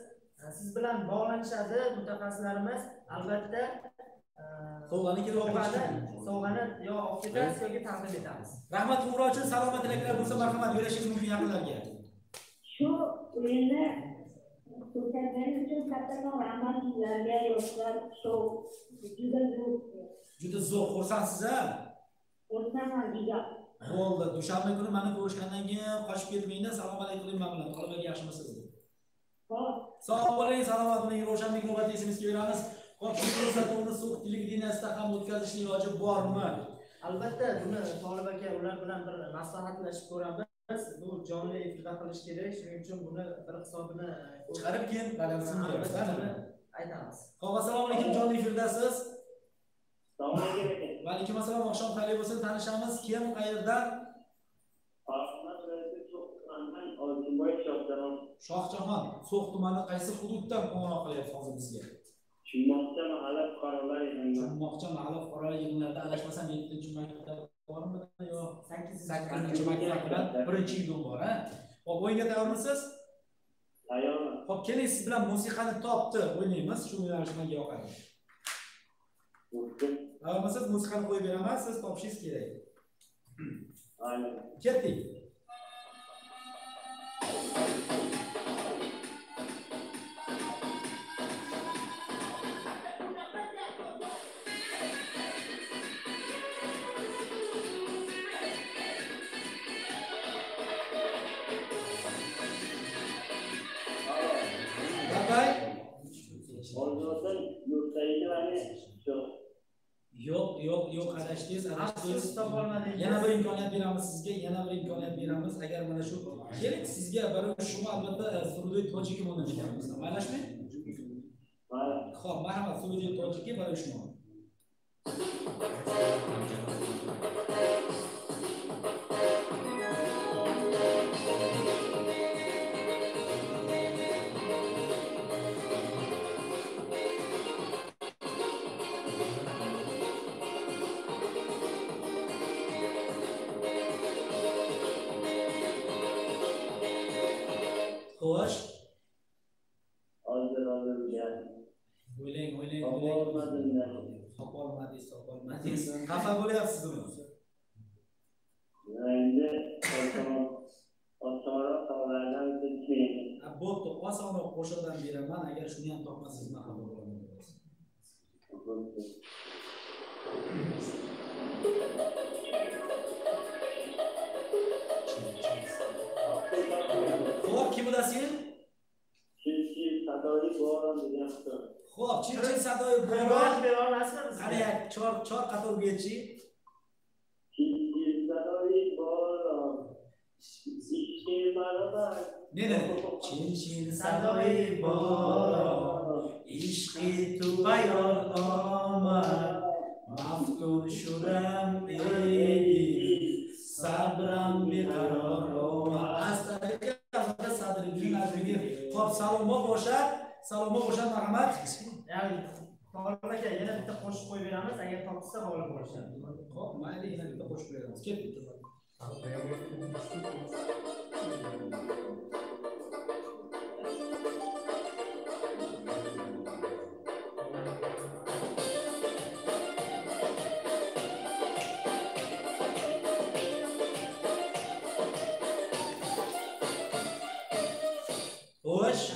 Siz bilan bog'lanishadi mutaxassislarimiz. Albatta sovg'ani yo olib ketamiz yoki taqdim etamiz. Rahmat Umro uchun salomat tilaklar bo'lsa marhamat yo'lashingiz mumkin yaqinlarga. Shu o'yinda ko'rsatganingiz uchun kattakon rahmat sizlarga, yoshlar shou juda zo'r xursandsiz-a? Xursandman juda. Bo'ldi. Dushanba kuni meni ko'rishgandan keyin qochib ketmanglar, salom alaykum men bilan. Tolibaga yaxshimisiz? Xo'p. Sog' bo'ling, salomat bo'ling. Ravshanbek navbatda esimizga beramiz. Xo'p, shu ko'rsatuvni So'qchilik dinasida ham o'tkazishni iloji bormi? Albatta, buni Tolib aka ular bilan bir maslahatlashib ko'ramiz. Bu jonli efirda qilish kerak. Shuning uchun buni bir hisobini chiqarib keyin balandsin aytamiz. Xo'p, assalomu alaykum, jonli efirdasiz. Assalomu alaykum. Va alaykum assalom, oqshom xayrli bo'lsin. Tanishamiz, kim, qayerdan? Shohjahon. So'x tumani qaysi hududdan qo'ng'iroq qilyapsiz hozir bizga? Chimmoqcha mahalla fuqarolari yig'inlari. Chimmoqcha mahalla fuqarolari yig'inlarida adashmasam 7-maktab bormi yo 8-maktabdan 1-yil bor, ha? Xo'p, o'yinga tayyormisiz? Tayyorman. Xo'p, keling, siz bilan musiqani topdi o'ynaymiz. Shu yo'nalish menga yoqadi. Tayyormisiz? Musiqani qo'yib beraman, siz topishingiz kerak. Aynen. Ketdik. Orzudan yurtdagi mani shu. Yo'q, adashdingiz. Afsus topolmadik. Yana bir imkoniyat beramiz sizga, agar mana shu keling sizga bir shu albatta Surudiy Tojiki o'rnatib ekanmiz. Maylashmi? Xo'p, marhamat, Surudiy Tojiki bir shu. Xo'sh. Hozir gap. O'ylang. Topolmadingiz. Xafa bo'lyapsizmi? Endi osonroq tog'lardan o'tishmaydi. Bo'pti, osonroq qo'shiqdan beraman. Agar shuni ham topmasangiz men xafa bo'laman. Xo'p, kim bilasizmi? Chil sadoyi bo'ron deyapti. Xo'p, chil sadoyi bo'ron. Bera olasizmi? Qani, chor qatorgachi. Chil sadoyi bo'ron. Ishki barobar. Nene? Chin sadoyi bo'ron. Ishqi tu bayron omad. Maftun shudam sabram beqaror omad. Astaga sadriga Xo'p, salomot boshad, marhamat. Ya'ni To'g'ri aka, yana bitta qo'shib qo'yib beramiz, agar topsa g'olib bo'lishadi. Xo'p, mayli, yana bitta qo'shib beramiz. Ketdik. Xo'sh.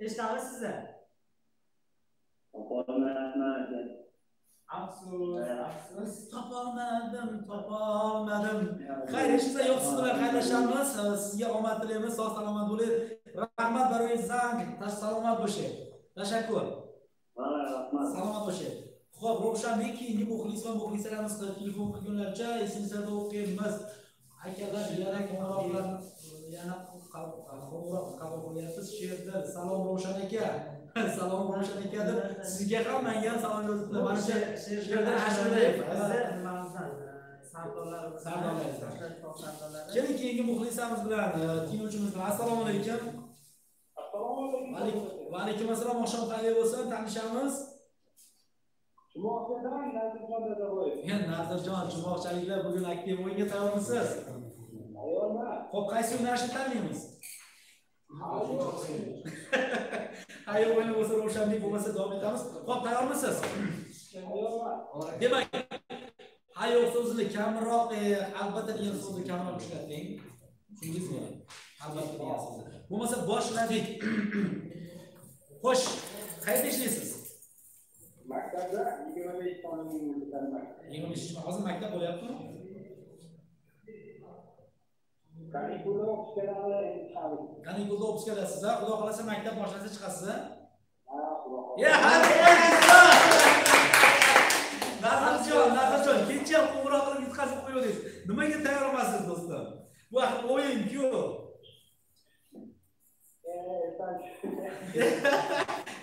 Eshitamiz sizlar. Afsus. Topolmadim. Xayr, ishingizda yo'qsiz bilan xayrlashamiz. Sizga omad tilaymiz, sog' salomat bo'ling. Rahmat baroyingizdan. Salomat bo'ling. Tashakkur. Rahmat. Salomat bo'ling. Xo'p, Ravshanbek keyingi muxlislarimiz telefon qilgunlarcha esimizda o'qiymiz. Akalar, yana qo'ng'iroqlarni qo'ng'iroq qabul qilyapsiz. She'rda salom Ravshan aka. Salom Ravshan aka deb sizga ham menga ham salom yozibdi. Mana shu she'rda Ashurayev. Sardorlar. Keling, keyingi muxlisamiz bilan tinglovchimiz bilan. Assalomu alaykum. Va alaykum assalom. Oqshom xayr bo'lsin. Tanishamiz. Jumoqchadan Nazirjon Dadaboyev. Nazirjon, Jumoqchaliklar bugun aktiv o'yinga tayyormisiz? Tayyorman. Xo'p, qaysi yo'nalishni tanlaymiz? Hayır, o'yini bo'lsa Ravshanbek bo'lmasa davom etamiz. Xo'p, tayyormisiz? Tayyorman. Demak, hayır so'zini kamroq, albatta degan so'zni kamroq ishlating. Tushundingizmi? Albatta degan so'zni. Bo'lmasa boshladik. Xo'sh, qayerda ishlaysiz? Maktabda 25 sonning bitirman. 25 hozir maktab bo'lyaptimi? Kanikulda o'qishga kelasizlar. Xudo xolasa maktab boshlasa chiqasiz. Nazirjon, kecha qo'ng'iroq qilib yutqazib qo'yardingiz. Nimaga tayyor emassiz, do'stim? Bu o'yin-ku.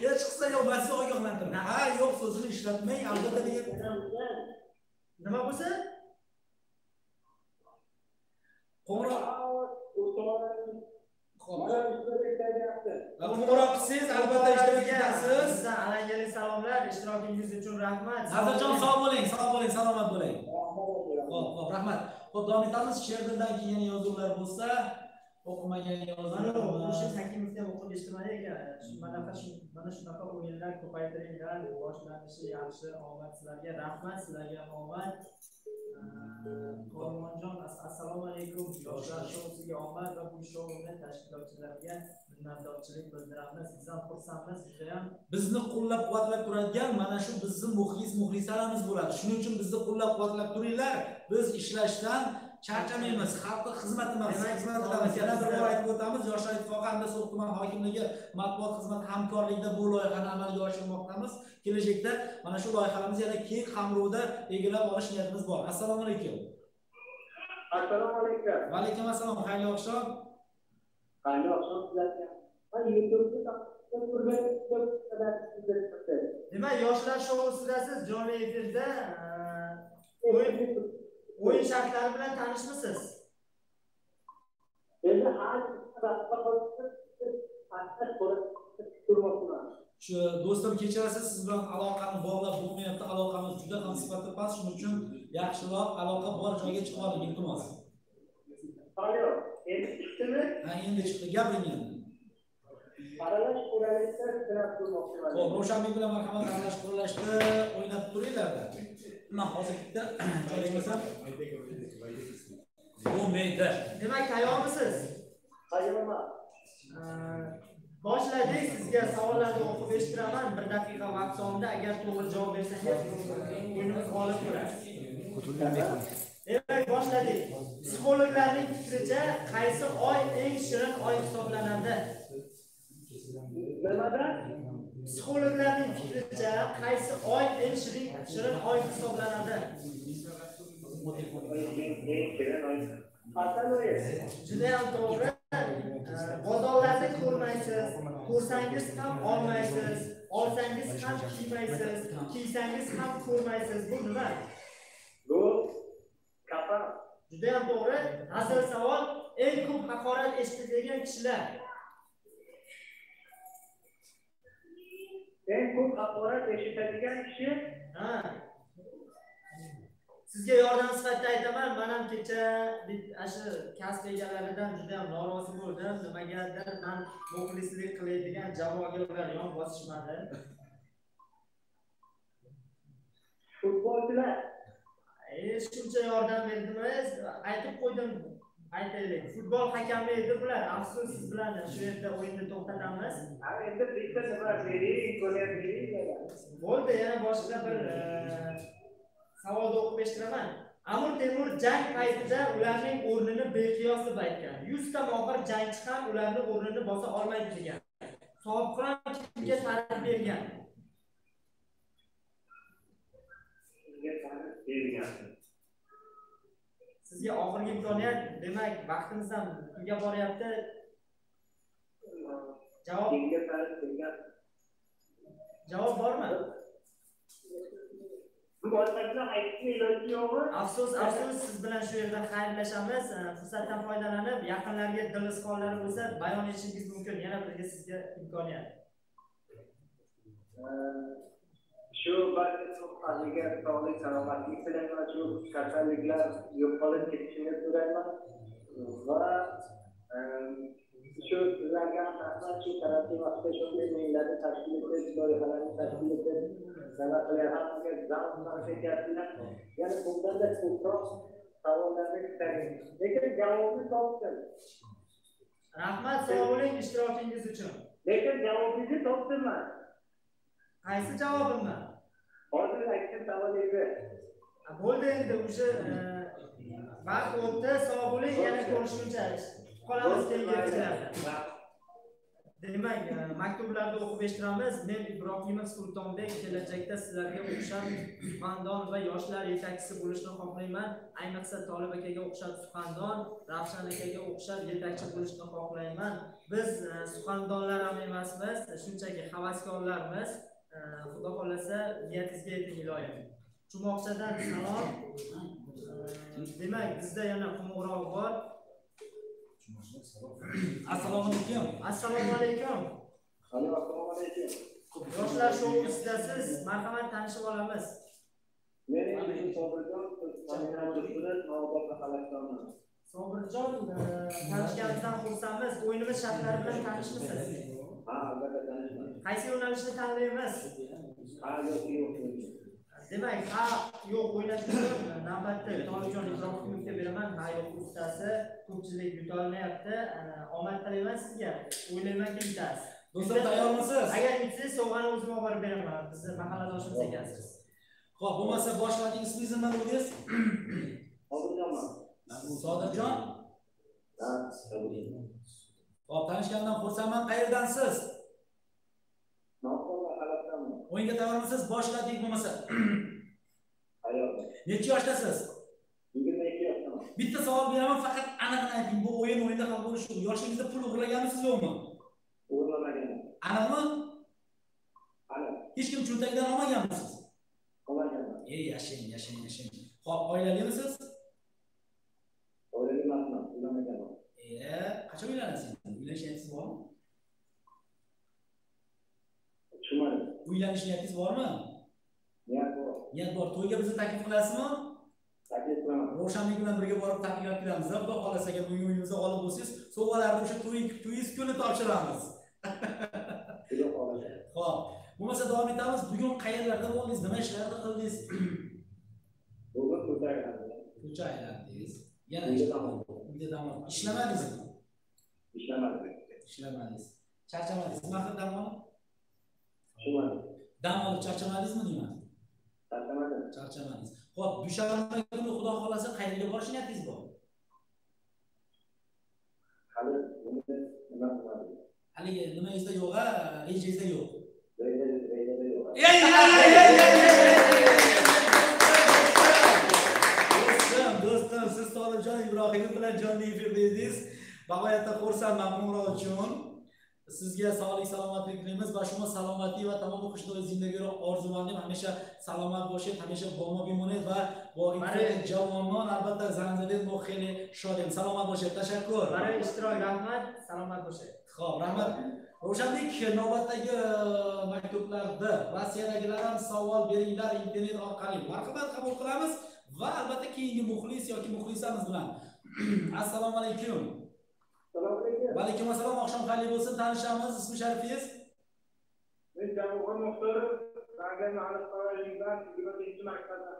Ya chiqsa yo'q, men sizni ogohlantiraman. Ha, yo'q so'zini ishlatmang, albatta degan. Nima bo'lsa? Qo'ng'iroq qo'ng'iroq qilsangiz albatta ishtirok etasiz. Sizdan alangali salomlar, ishtirokingiz uchun rahmat. Nazirjon, sog' bo'ling, salomat bo'ling. Xo'p, rahmat. Xo'p, davom etamiz. She'rdan keyin yozuvlar bo'lsa, o'qimagan yozuvlar. O'sha Hakimovdan o'qib eshitmadik ekan. Mana shunaqa o'yinlar ko'paytiringlar. Boshlanishi yaxshi, omad sizlarga. Rahmat, sizlarga omad. Qo'rmonjon, assalomu alaykum. Yoshlar shousiga omad va bu shouni tashkilotchilariga minnatdorchilik bildiramiz. Biz ham xursandmiz, juda ham bizni qo'llab-quvvatlab turadigan mana shu bizning muxlislarimiz bo'ladi. Shuning uchun bizni qo'llab-quvvatlab turinglar. Biz ishlashdan charchamaymiz. Xalqqa xizmatimiz, xizmat qilamiz. Yana bir bor aytib o'tamiz, Yoshlar ittifoqi hamda So'x tuman hokimligi matbuot xizmati hamkorligida bu loyihani amalga oshirmoqdamiz. Kelajakda mana shu loyihalarimizni yana keng qamrovda belgilab olish niyatimiz bor. Assalomu alaykum. Assalomu alaykum. Va alaykum assalom. Xayrli oqshom. Xayrli oqshom sizlarga. Men YouTube'da Demak, yoshlar shousidasiz jonli efirda o'yin shartlari bilan tanishmisiz? Endi Shu do'stim kechirasiz, siz bilan aloqani bog'lab bo'lmayapti. Aloqamiz juda ham sifati past, shuning uchun yaxshiroq aloqa bor joyga chiqib oling, iltimos. Alo, endi chiqdimi? Ha, endi chiqdi. Gapiring endi. Aralash quralashda sinab ko'rmoqchiman. Xo'p, Ravshanbek bilan marhamat aralash qurilashda o'ynab turinglar-da. Men hozir bitta joylasam bo'lmaydi. Demak, tayyormisiz? Tayyorman. Boshladik. Sizga savollarni o'qib eshitiraman. 1 daqiqa vaqt sonida agar to'g'ri javob bersangiz, o'yinimiz g'olib bo'ladi. Demak, boshladik. Psixologlarning fikricha, qaysi oy eng shirin oy hisoblanadi? Nimada? Psixologlarning fikricha, qaysi oy eng shirin oy hisoblanadi? Juda ham to'g'ri. Bozorlarda ko'rmaysiz, ko'rsangiz ham olmaysiz, olsangiz ham kiymaysiz, kiysangiz ham ko'rmaysiz. Bu nima? Bu kapa. Juda ham to'g'ri. Asl savol, eng ko'p haqorat eshitilgan kishilar. Eng ko'p haqorat eshitadigan kishi? Ha. Sizga yordam sifatida aytaman, men ham kecha shu kasb egalaridan juda ham norozi bo'ldim. Nimagadir men muxlislik qiladigan jamoaga ular yon bosishmadi. Futbolchilar. Shuncha yordam berdingiz, aytib qo'ydim. Aytaylik, futbol hakami edi bular. Afsus, siz bilan shu yerda o'yinni to'xtatamiz. Endi bitta nima bering, ko'rib bering. Bo'ldi, yana boshqa bir savolni o'qib eshitiraman. Amir Temur jang paytida ularning o'rnini beqiyos deb aytgan. 100 ta mohir jangchi ham ularning o'rnini bosa olmaydi degan. Sobiqron kimga ta'rif bergan? Sizga oxirgi imkoniyat, demak, vaqtimiz ham tugab boryapti. Javob Javob bormi? Afsus, siz bilan shu yerda xayrlashamiz. Fursatdan foydalanib, yaqinlarga dil izhorlari bo'lsa, bayon etishingiz mumkin. Yana birga sizga imkoniyat. Shu barcha so'zlarga sog'lik, salomatlik tilayman. Shu kasalliklar yo'qolib ketishini so'rayman. Va shu sizlarga rahmat, shu karantin vaqtida shunday o'yinlarni tashkil etish, loyihalarni tashkil etish, sabablar hammaga zavq beryaptilar. Yana bundanda ko'proq savollarni kutaylik. Lekin javobni topdim. Rahmat, sog' bo'ling ishtirokingiz uchun. Lekin javobingizni topdim-man. Qaysi javobimni? Hozir aytgan savolingizga. Bo'ldi endi, o'sha vaqt o'tdi, sog' bo'ling, yana ko'rishguncha qolamiz keyingilarda. Demak, maktublarni o'qib eshittiramiz. Men Ibrohimov Sultonbek kelajakda sizlarga o'xshab suxandon va yoshlar yetakchisi bo'lishni xohlayman. Ayniqsa Tolib akaga o'xshab suxandon, Ravshan akaga o'xshab yetakchi bo'lishni xohlayman. Biz suxandonlar ham emasmiz, shunchaki havaskorlarmiz. Xudo xolasa niyatingizga yeting iloyim. Chumoqchadan salom. Demak, bizda yana qo'ng'iroq bor. Assalomu alaykum. Assalomu alaykum. Assalomu alaykum. Yoshlar shousidasiz, marhamat tanishib olamiz. Men Sobirjon, Sobirjon, tanishganimizdan xursandmiz. O'yinimiz shartlari bilan tanishmisiz? Ha, albatta tanishman. Qaysi yo'nalishni tanlaymiz? Yo'q. Demak, yo'q o'ynashni navbatda Tolibjon Ibrohimovga beraman. Yo'q ustasi, ko'pchilik yuta olmayapti. Omad tilayman sizga. O'ylaymanki yutasiz. Do'stlar, tayyormisiz? Agar yutsangiz, sovg'ani o'zim olib beraman. Bizni mahalladoshimiz ekansiz. Xo'p, bo'lmasa boshladik. Ismingiz nima dedingiz? Sobirjonman. Sodirjon. Ha, Xo'p, tanishgandan xursandman. Qayerdansiz? Noqonli holatdanmi? O'yinga tayyormisiz? Boshladik bo'lmasa. Ayol. Necha yoshdasiz? 22 yoshdaman. Bitta savol beraman, faqat aniq ayting. Bu o'yinda hal bo'lishi. Yoshingizda pul o'g'irlaganmisiz yo'qmi? O'g'irlamaganman. Aniqmi? Aniq. Hech kim cho'ntagidan olmaganmisiz? Olmaganman. Yashang. Xo'p, oilalimisiz? Oilali emasman, uylamaganman. Qachon uylanasiz? Uylanish niyatingiz bormi? Tushunmadim. Uylanish niyatingiz bormi? Niyat bor. Niyat bor. To'yga bizni taklif qilasizmi? Taklif qilaman. Ravshanlik bilan birga borib taklif qilamiz. Xudo xolasa agar bugun uyimizga olib bo'lsangiz, sovg'alarni o'sha to'yingiz kuni topshiramiz. Xudo xolasa. Xo'p, bo'lmasa davom etamiz. Bugun qayerlarda bo'ldingiz? Nima ishlarni qildingiz? Bugun ko'targanman. Ko'cha aylandingiz. Yana Uyda dam oldim. uyda dam olib. Ishlamadingizmi? Ishlamadim. Ishlamadingiz. Charchamadingiz. Nima qilib dam olib? Tushunmadim. Dam olib charchamadingizmi deyman? Charchamadim. Charchamadingiz. Xo'p, dushanba kuni Xudo xolasa qayerga borish niyatingiz bor? Hali buni nima qilmadim. Haligi nimangizda yo'q-a, rejangizda yo'q. Rejada yo'q. Do'stim, siz Tolibjon Ibrohimov bilan jonli efirda edingiz. Bag'oyatda xursandman Umra uchun. Sizga sog'lik, salomatlik tilaymiz va shunga salomatlik va tamom o'qishni zindagi orzumandim. Hamisha salomat bo'lishing, hamisha bomo bimonat va javonman, albatta zanzirin xeli shodim. Salomat bo'lishing. Tashakkur. Mana ishtirok, rahmat, salomat bo'lishing. Xo'p, rahmat. Ravshanbek, navbatdagi maktublarda Rossiyadagilar ham savol beringlar internet orqali. Marhamat, qabul qilamiz va albatta keyingi muxlis yoki muxlisamiz bilan. Assalomu alaykum. Assalomu alaykum. Va alaykum assalom. Oqshom xayrli bo'lsin. Tanishamiz. Ismi sharifingiz? Men Jamolxon Muxtorov, Zangan mahalla qavalidan 25-maktabda.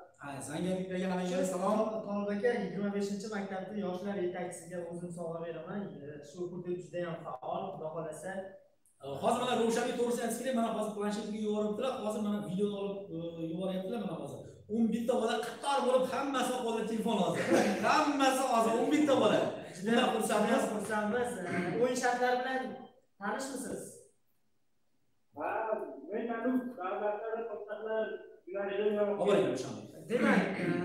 Zanganlikdagi alayhissalom. Tolib aka 25-maktabda yoshlar yetakchisiga o'zim sovg'a beraman. Shu hudud juda ham faol, xudo xolasa. Hozir mana Ravshanbek to'g'risini aytishim, mana hozir planshetimga yuboribdilar. Hozir mana video olib yuboryaptilar mana hozir. 11 ta bola qator bo'lib hammasi qo'lida telefon hozir. Hammasi hozir 11 ta bola. Juda xursandmiz. O'yin shartlari bilan tanishmisiz? Ha, men davlatlar, poytaxtlar Demak,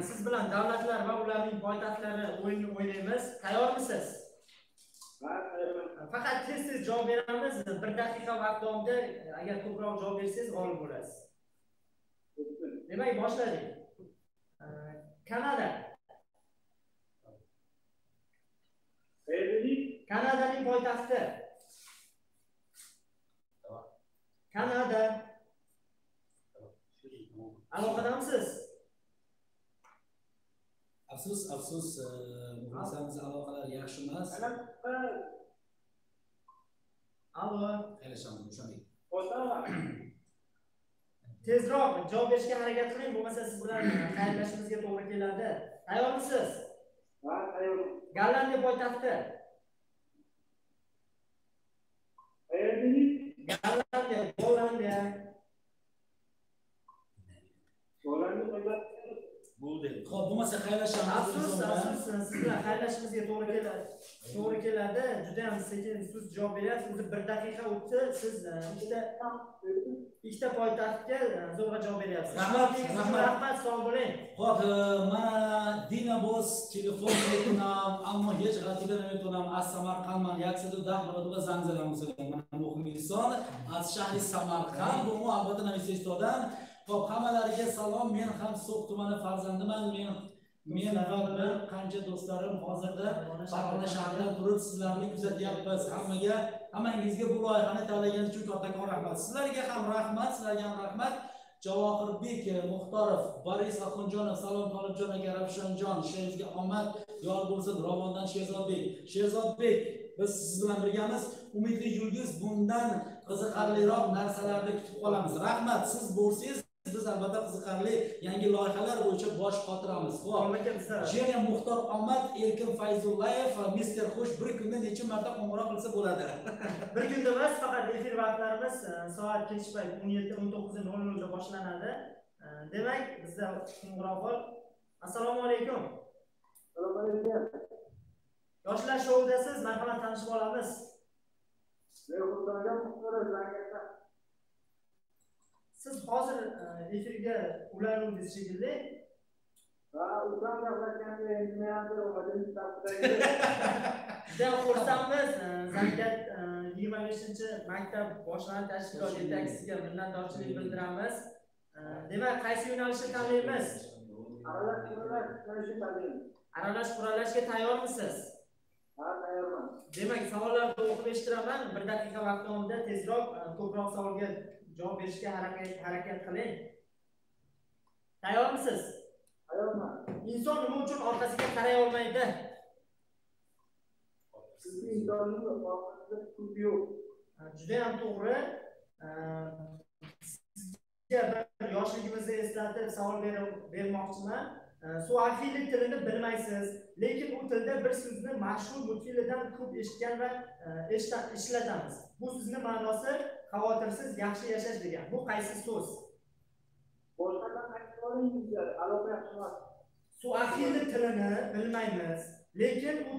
siz bilan davlatlar va ularning poytaxtlari o'yinni o'ynaymiz. Tayyormisiz? Ha, tayyorman. Faqat tez javob beramiz. 1 daqiqa vaqt davomida agar ko'proq javob bersangiz g'olib bo'lasiz. Demak, boshladik. Kanada. Kanadaning poytaxti. Kanada. Aloqadamisiz? Afsus, muxlislarimiz aloqalari yaxshi emas. Alo. Xayrlashamiz, Ravshanbek. Tezroq javob berishga harakat qiling, bo'lmasa siz bilan xayrlashishimizga to'g'ri keladi. Tayyormisiz? Ha, tayyorman. Gollandiya poytaxti. Gollandiya. Bo'ldi. Xo'p, bo'lmasa xayrlashamiz. Afsus, siz bilan xayrlashishimizga to'g'ri keladi. Juda ham sekin siz javob beryapsiz. 1 daqiqa o'tdi. Siz ikkita poytaxtga zo'rg'a javob beryapsiz. Rahmat, sog' bo'ling. Xo'p, mana Dina Boz telefon telefonam, ammo hech g'alati nemitonam. Az Samarqandman, yaksida dahmadu va zanziram mana muxlison, az shahri Samarqand, bu albatta Navistoddan. Xo'p, hammalariga salom. Men ham So'x tumani farzandiman. Men va bir qancha do'stlarim hozirda Farg'ona shahridan turib sizlarni kuzatyapmiz. Hammangizga bu loyihani tanlaganingiz uchun kattakon rahmat. Sizlarga ham rahmat. Javohirbek Muxtorov, Boris Axunjonov, salom Tolibjon aka, Ravshanjon, ishingizga omad yor bo'lsin. Ravondan Sherzodbek, biz siz bilan birgamiz. Umidli yulduz, bundan qiziqarliroq narsalarni kutib qolamiz. Rahmat, siz bo'lsangiz biz albatta qiziqarli yangi loyihalar bo'yicha bosh qotiramiz. Xo'p, Jenya Muxtor Omad, Erkin Fayzullayev, Mister Xush bir kunda necha marta qo'ng'iroq qilsa bo'ladi? Bir kunda emas, faqat efir vaqtlarimiz soat kech payt 17:19:00 da boshlanadi. Demak, bizda qo'ng'iroq bor. Assalomu alaykum. Assalomu alaykum. Yoshlar shouidasiz, marhamat tanishib olamiz. Siz hozir efirga ulanuvdingiz shekilli. Juda xursandmiz. Zangiat 25-maktab boshlanish tashkilot yetakchisiga minnatdorchilik bildiramiz. Demak, qaysi yo'nalishni tanlaymiz? Aralash quralashga tayyormisiz? Ha, tayyorman. Demak, savollarni o'qib eshitiraman. 1 daqiqa vaqt davomida tezroq, ko'proq savolga javob berishga harakat qiling. Tayyormisiz? Tayyorman. Inson nima uchun orqasiga qaray olmaydi? Chunki insonning orqasida pul yo'q. Juda ham to'g'ri. Sizga bir yoshligimizni eslatib savol bermoqchiman. Suahili tilini bilmaysiz, lekin u tilda bir so'zni mashhur multfilmdan ko'p eshitgan va ishlatamiz. Bu so'zning ma'nosi xavotirsiz yaxshi yashash degan. Bu qaysi so'z? Boshqadan aytib oling, aloqa yaxshimas. Suahili tilini bilmaymiz, lekin u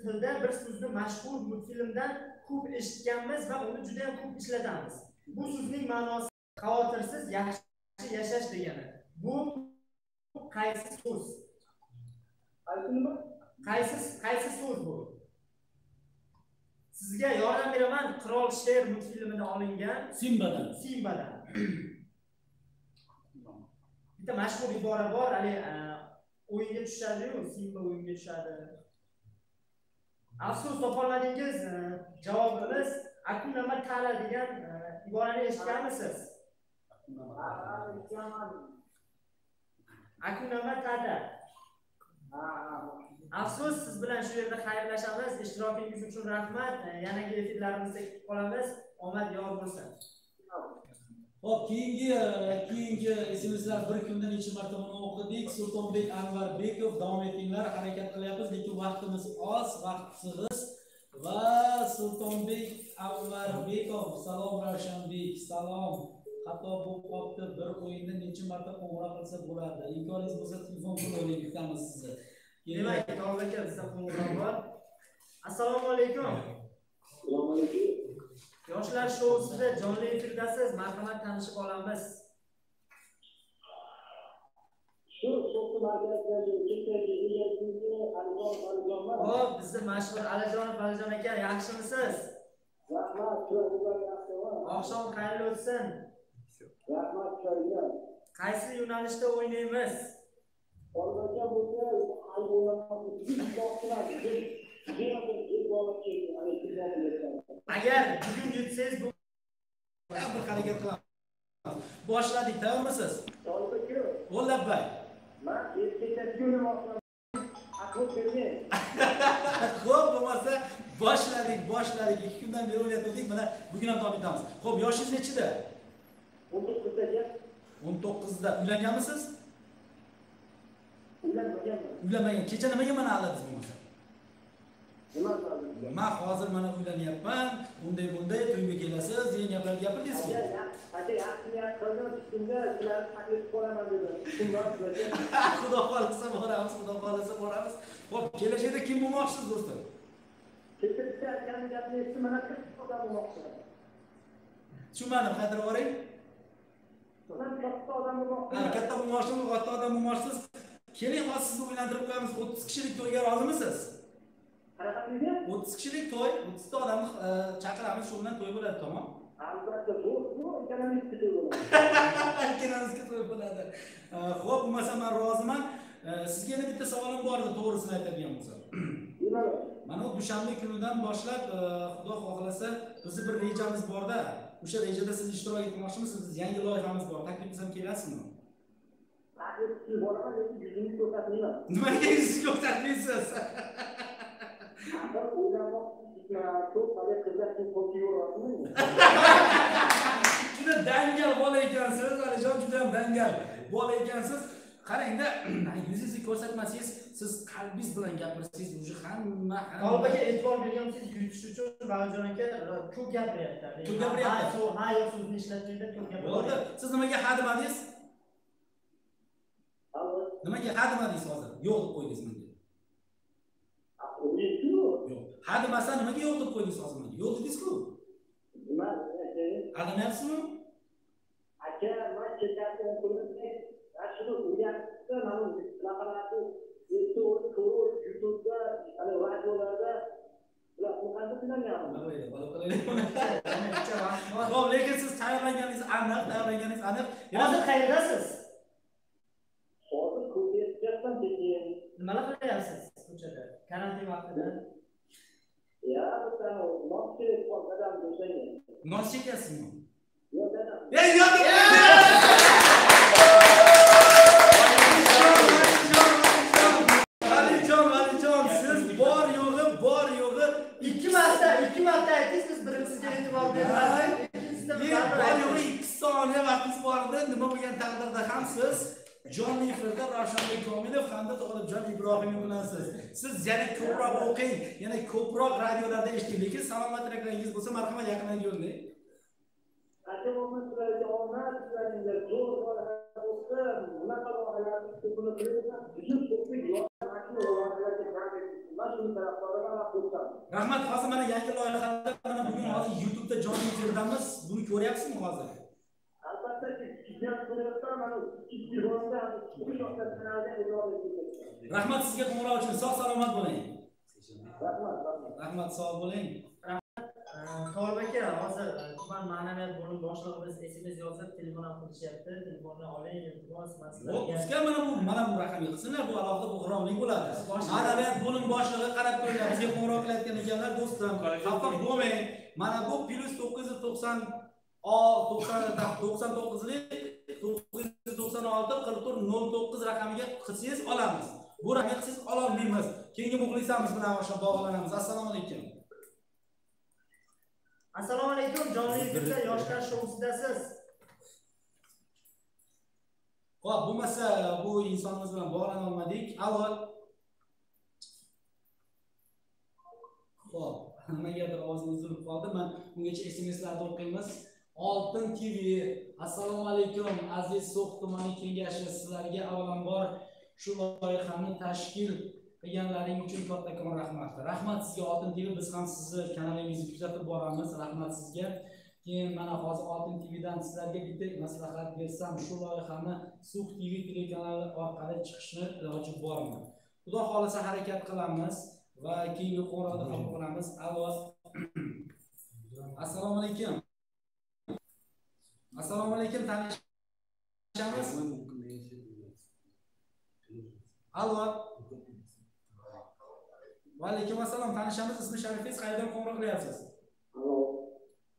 tilda bir so'zni mashhur multfilmdan ko'p eshitganmiz va uni juda ham ko'p ishlatamiz. Bu so'zning ma'nosi xavotirsiz yaxshi yashash degani. Bu qaysi so'z? Qaysi so'z bu? Sizga yordam beraman. Qirol Sher multfilmida olingan Simbadan. Bitta mashhur ibora bor, hali o'yinga tushadi-yu, Simba o'yinga tushadi. Afsus topolmadingiz. Javobimiz Hakuna Matata degan iborani eshitganmisiz? Hakuna Matata. Afsus, siz bilan shu yerda xayrlashamiz. Ishtirokingiz uchun rahmat. Yanagi efirlarimizda qolamiz. Omad yor bo'lsin. Hop, keyingi esimizlar bir kunda necha marta buni o'qidik. Sultonbek Anvarbekov, davom etinglar, harakat qilyapmiz, lekin vaqtimiz oz, vaqt sig'iz. Va Sultonbek Anvarbekov, salom Ravshanbek, salom. Hatto bu qopda bir o'yinda necha marta qo'ng'iroq qilsa bo'ladi. Imkoningiz bo'lsa telefon qiling, kutamiz sizni. Demak, Tolib aka, bizda qo'ng'iroq bor. Assalomu alaykum. Assalomu alaykum. Yoshlar shousida jonli efirdasiz. Marhamat tanishib olamiz. Shu so'qi markazidagi Hop, bizni mashhur Alijonov Alijon aka, yaxshimisiz? Rahmat, Oqshom xayrli o'tsin. rahmat, choyga. Qaysi yo'nalishda o'ynaymiz? Orgacha bo'lsa, Agar bugun yutsangiz bu bir harakat qilamiz. Boshladik, tayyormisiz? Qo'llab-bay. Men erkaklarga o'ynamoqchiman. Aql bermang. Xo'p, bo'lmasa boshladik. 2 kundan beri o'ynayotgandik. Mana bugun ham davom etamiz. Xo'p, yoshingiz nechida? 19da. 19da. Uylanganmisiz? Uylanmagan. Kecha nimaga mana aldingiz bo'lmasa? Nima qildim? Men hozir mana uylanyapman. Bunday to'yga kelasiz, degan gaplarni gapirdingizmi? Aka, yaxshi niyat qildim, shunda sizlarni taklif qolaman dedim. Shundan keyin Xudo xolasa boramiz. Xo'p, kelajakda kim bo'lmoqchisiz, do'stlar? kecha aytgan gapni eshitib, mana 40 odam bo'lmoqchiman. Tushunmadim, qaytarib yuboring. Men katta odam bo'lmoqchiman. Katta bo'lmoqchisiz, katta odam bo'lmoqchisiz. Keling, hozir sizni o'ylantirib qo'yamiz. 30 kishilik to'yga rozimisiz? Qanaqa deydi? 30 kishilik to'y, 30 ta odamni chaqiramiz, shu bilan to'y bo'ladi, tamom? Albatta, bu ikkalamizga to'y bo'ladi. Ikkalamizga to'y bo'ladi. Xo'p, bo'lmasa men roziman. Sizga yana bitta savolim bor edi, to'g'risini aytadigan bo'lsam. Mana bu dushanba kunidan boshlab, Xudo xohlasa, bizning bir rejamiz bor-da. O'sha rejada siz ishtirok etmoqchimisiz? Biz yangi loyihamiz bor. Taklif qilsam kelasizmi? Taklif bo'laman, lekin yuzingizni ko'rsatmayman. Nimaga yuzingizni ko'rsatmaysiz? Axir o'ylamoqchi, ko'p hali qizlar kim qo'lga yo'rasizmi? Juda dangal bola ekansiz, Alijon, juda ham dangal bola ekansiz. Qarang-da, yuzingizni ko'rsatmasangiz, siz qalbingiz bilan gapirsangiz, o'sha hamma Qalbaga e'tibor bergansiz yutish uchun Valijon aka ko'p gapiryapti. Ko'p gapiryapti. Ha, yo'q so'zni ishlatmaydi, ko'p gapiryapti. Bo'ldi. Siz nimaga ha demadingiz? Allo. Nimaga ha demadingiz hozir? Yo'q deb qo'ydingiz menga. Hadi masalan nimaga yo'q deb qo'ydingiz hozir menga? Yo'q dedingiz-ku. Nima? Adamayapsizmi? Aka, men kechasi o'qilibdi. Shuni o'ylayapti, mana bu laqalarni YouTube'da, ana radiolarda bular qanday qilyapti? Xo'p, lekin siz tayyorlanganingiz aniq. Hozir qayerdasiz? Hozir ko'ryapman keyin. Nimalar qilyapsiz ko'chada? Karantin vaqtida. Ya, bu moskva qolgan do'stlar. Non chekyapsizmi? Yo'q, dadam. Ey, yo'q. Valijon, siz bor yo'g'i 2 marta aytdingiz, biz birinchisiga e'tibor bermadik. Bor yo'g'i 2 soniya vaqtingiz bor edi. Nima bo'lgan taqdirda ham siz jonli efirda Ravshanbek Komilov hamda Tolibjon Ibrohimov bilansiz. Siz yana ko'proq o'qing, yana ko'proq radiolarda eshiting. Lekin salomatliklaringiz bo'lsa, marhamat yaqindan yo'llang. Aka, o'zim sizlarga omad tilayman. Zo'r bo'lsin. Bunaqa loyihalarni ko'pini qilyapman. Bizim ko'plik Rahmat, hozir mana yangi loyihalarda mana bugun hozir YouTube'da jonli efirdamiz. Buni ko'ryapsizmi hozir? Albatta, sizlar ko'ryapman, mana ikki yilda kanalda e'lon etildi. Rahmat sizga qo'ng'iroq uchun. Sog' salomat bo'ling. Rahmat. Sog' bo'ling. Tolib aka, hozir tuman ma'naviyat bo'lim boshlig'imiz SMS yozib, telefon ham qilishyapti. Telefonni oling, iltimos, maslahat. Bizga mana bu raqamga qilsinlar, bu alohida qo'ng'iroqlik bo'ladi. Ma'naviyat bo'lim boshlig'i qarab ko'ringlar. Bizga qo'ng'iroq qilayotgan ekanlar, do'stim. Xafa bo'lmang. Mana bu +990 99lik 996 4409 raqamiga qilsangiz olamiz. Bu raqamga qilsangiz ololmaymiz. Keyingi muxlislarimiz bilan o'sha bog'lanamiz. Assalomu alaykum. Assalomu alaykum, jonli efirda yoshlar shousidasiz. Xo'p, bo'lmasa bu insonimiz bilan bog'lana olmadik. Alo. Xo'p, nimagadir ovozimiz uzilib qoldi. Men bungacha SMS'larda o'qiymiz. Oltin TV. Assalomu alaykum, aziz So'x tumani kengashi. Sizlarga avvalambor shu loyihani tashkil qilganlaring uchun kattakon rahmat. Rahmat sizga Oltin TV. Biz ham sizni kanalingizni kuzatib boramiz. Rahmat sizga. Keyin mana hozir Oltin TVdan sizlarga bitta maslahat bersam, shu loyihani So'x TV telekanali orqali chiqishni iloji bormi? Xudo xolasa harakat qilamiz va keyingi qo'ng'iroqda qabul qilamiz. Alo. Assalomu alaykum. Assalomu alaykum, tanishamiz. Alo. Va alaykum assalom, tanishamiz. Ismi Sharifingiz, qayerdan qo'ng'iroq qilyapsiz?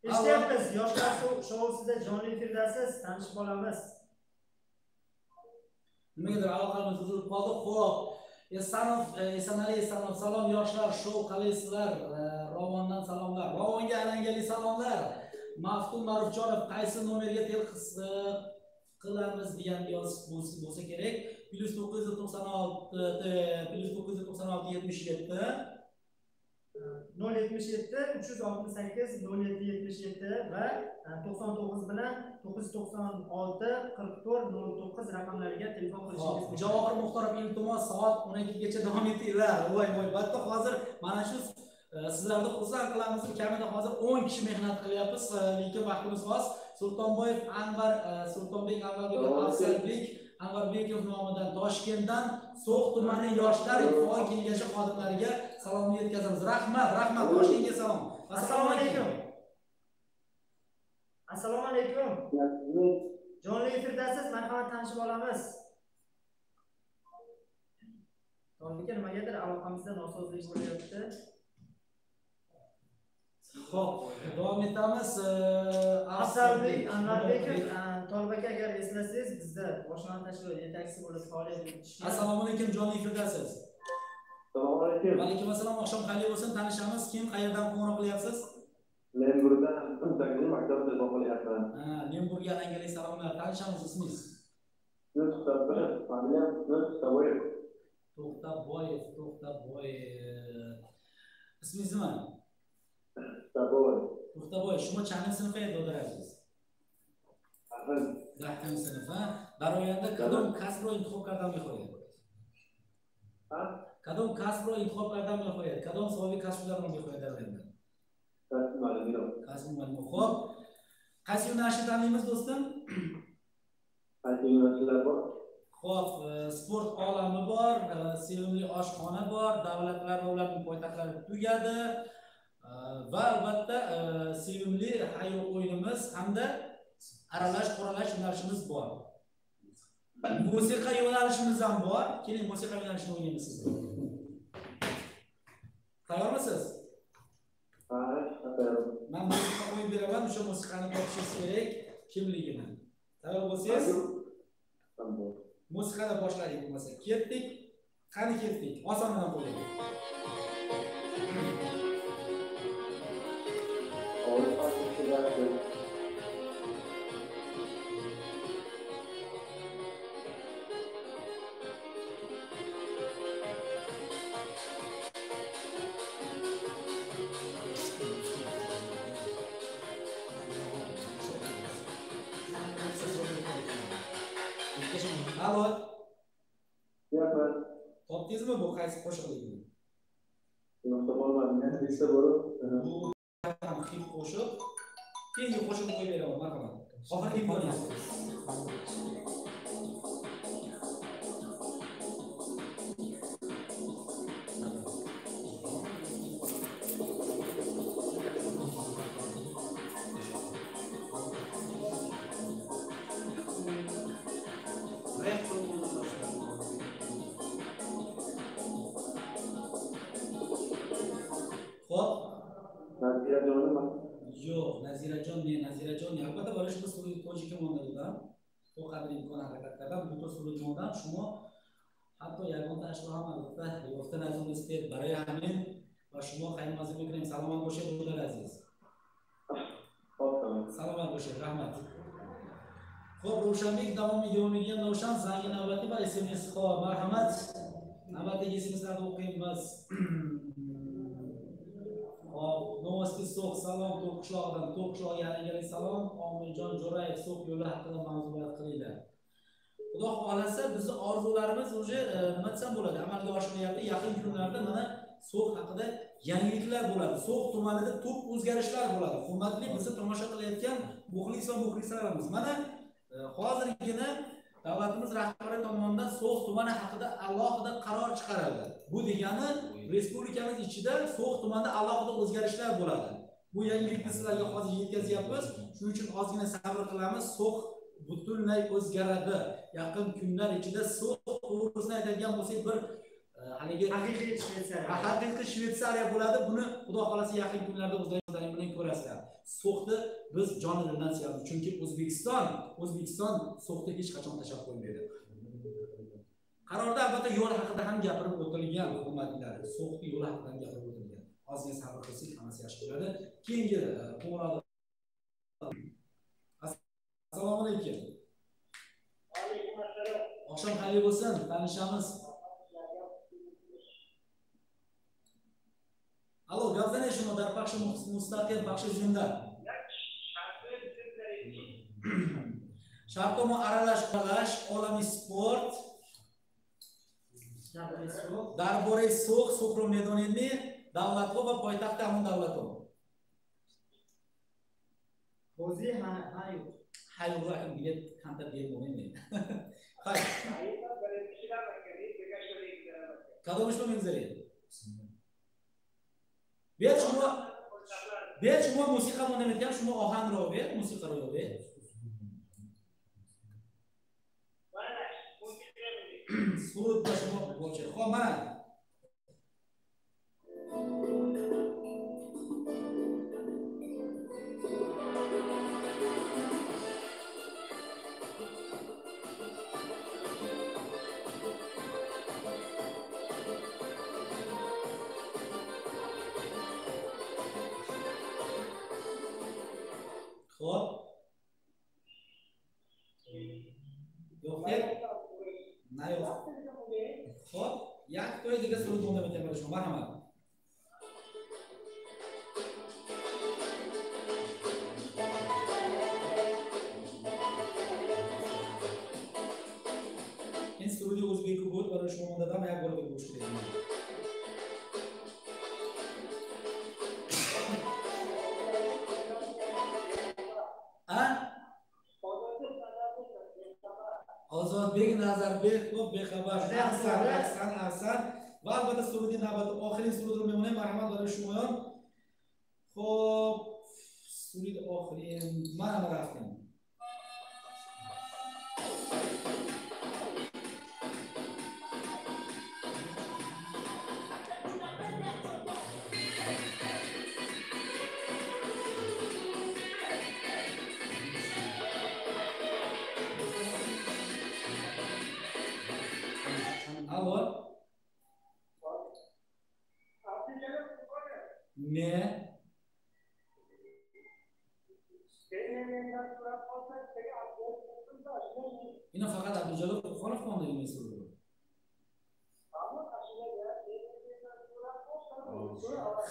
Eshityapmiz, yoshlar shousida jonli efirdasiz, tanishib olamiz. Nimagadir aloqamiz uzilib qoldi. Xo'p, Esanali, salom yoshlar, shou qalaysizlar? Ravondan salomlar. Ravonga alangali salomlar. Maftun Marufjonov qaysi nomerga qilamiz degan yozib bo'lsa kerak. +996 +996 077 368 0777 va 99 bilan 996 44 09 raqamlariga telefon qilishingiz mumkin. Javohir Muxtorov, iltimos soat 12 gacha davom etinglar. Voy, albatta hozir mana shu sizlarni xursand qilamiz. Kamida hozir 10 kishi mehnat qilyapmiz, lekin vaqtimiz oz. Sultonboyev Sultonbek Anvarbekov nomidan Toshkentdan So'x tumani yoshlar faol kengashi xodimlariga salomni yetkazamiz. Rahmat, Toshkentga salom. Assalomu alaykum. Assalomu alaykum. Jonli efirdasiz, marhamat tanishib olamiz. To'g'ri, nimagadir aloqamizda nosozlik bo'lyapti. Xo'p, davom etamiz. Afzalbek Anvarbekov, Tolib aka, agar eslasangiz, bizda boshlang'ich tashkilot yetakchisi bo'lib faoliyat yuritishgan. Assalomu alaykum, jonli efirdasiz. Assalomu alaykum. Va alaykum assalom, oqshom xayr bo'lsin. Tanishamiz, kim, qayerdan qo'ng'iroq qilyapsiz? Lemburgdan Qimtaqning maktabida telefon qilyapman. Lemburgga alangali salomlar. Tanishamiz, ismingiz? Familiyam To'xtaboyev. To'xtaboyev. Ismingiz nima? To'xtaboyev, shuma changi sinfga o'qiyapsiz? 10 sinf, ha? Daroyanda qadam kasro intihob qadam qo'ygan. کدام کسب رو انتخاب کردن میخواید؟ کدام صاحب کسب شدن رو میخواید در آینده؟ کسب معلومی رو. کسب معلومی. خب قصی نشید tanıymiz do'stim? Qaysi yo'nalishlar bor? Xo'p, sport olami bor, sevimli oshxona bor, davlatlar va ularning poytaxtlari tugadi va albatta sevimli hayot o'yinimiz hamda aralash qoralash yo'nalishimiz bor. Musiqa yo'nalishimiz ham bor. Keling, musiqa yo'nalishini o'ynaymiz sizlar. Tayyormisiz? Ha, tayyor. Men musiqa qo'yib beraman, o'sha musiqani topishingiz kerak kimligini. Tayyor bo'lsangiz? Tamam. Musiqada boshladik bo'lmasa. Ketdik. Qani ketdik? Osondan qo'yaylik. Alo. Yo'qmi? Topdingizmi bu qaysi qo'shiqligini? Yo'q, topolmadim. Lista bor. Bu ham hit qo'shiq. Keyingi qo'shiqni qo'yib beraman, marhamat. Oxirgi imkoniyat. Xo'p, Nazirajonmi? yo'q, Nazirajon men Nazirajon albatta borish biz turli tojik tomonlardan, bu qadar imkon harakatlardan, bu turli tomondan shuma hatto yagon tashkil ham albatta yofta nazariyat برای همین و شما خیلی مزه میکنیم سلامت باشید برادر عزیز. سلامت باشید رحمت. خب روشنبیک davom میگیم روشن زنگ نوبتی و SMS خواه مرحمت نوبتی SMS رو o'qiymiz biz. Novosti So'q salom To'qishloqdan To'qishloq yangi salom Omijon Jo'rayev So'q yo'li haqida ma'lumot qilinglar. Xudo xolasa bizni orzularimiz уже nima desam bo'ladi amalga oshiryapti. Yaqin kunlarda mana So'q haqida yangiliklar bo'ladi. So'q tumanida to'p o'zgarishlar bo'ladi. Hurmatli bizni tomosha qilayotgan muxlis va muxlislarimiz mana hozirgina davlatimiz rahbari tomonidan So'q tumani haqida alohida qaror chiqarildi. Bu degani respublikamiz ichida So'q tumanida alohida o'zgarishlar bo'ladi. Bu yangilikni sizlarga hozir yetkazyapmiz. Shuning uchun ozgina sabr qilamiz. So'q butunlay o'zgaradi. Yaqin kunlar ichida So'q to'g'risini aytadigan bo'lsak bir haligi haqiqiy Shveysariya bo'ladi. Buni xudo xolasa yaqin kunlarda o'zlaringiz bilan ko'rasizlar. So'qni biz jonidildan sevamiz. Chunki O'zbekiston So'qni hech qachon tashlab qo'ymaydi. Qarorda albatta yo'l haqida ham gapirib o'tilgan, hurmatlilar. So'qni yo'l haqida ham gapirib o'tilgan. Ozgina sabr qilsak, hammasi yaxshi bo'ladi. Keyingi qo'ng'iroq. Assalomu alaykum. Alaykum assalom. Oqshom xayr bo'lsin, tanishamiz. Alo, gapdana shuni dar baxshi mustaqil baxshi zinda. Shartnoma aralash qalash, olamiy sport. Darbore So'q, So'qro medonini davlatga va poytaxtda ham davlatga. Hozir hayo. Hayo raqam bilet kanta bermoqmen. Hay. Kadom ishmi menzari? Bet shuma musiqa o'ynamayotgan, shuma ohang ro ber, musiqa ro ber. Surut başıma bolca. Xo'p, mana. Xo'p. Yo'q. Na yo'q. Xo'p, yak to'ydiga surut o'ynab o'tamiz shuni. Marhamat. In studio o'zbek bo'lib, mana shu modada ham yak bo'lib o'tishdi. Ozodbek Nazarbek ko'p bexabar. Ahsan. Va albatta surudi navbati oxirgi surudi memnun marhamat baribir shumoyon. Xo'p, surudi oxiri mana raftim. Alo. Ne? Ina faqat Abdujalil Qur'onov qondigini so'radi.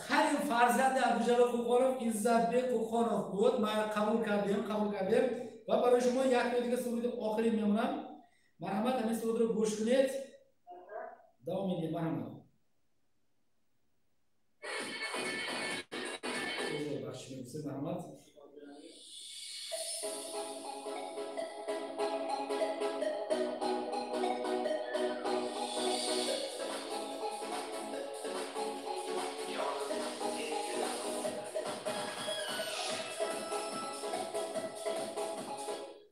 Har farzandi Abdujalil Qur'onov Izzatbek Qur'onov bo'ldi. Men qabul qildim. Va baribir shuma yakuniga so'radi oxiri memnun. Marhamat, men so'radi bo'shqinet. Davom eting, marhamat. Baxshi marhamat.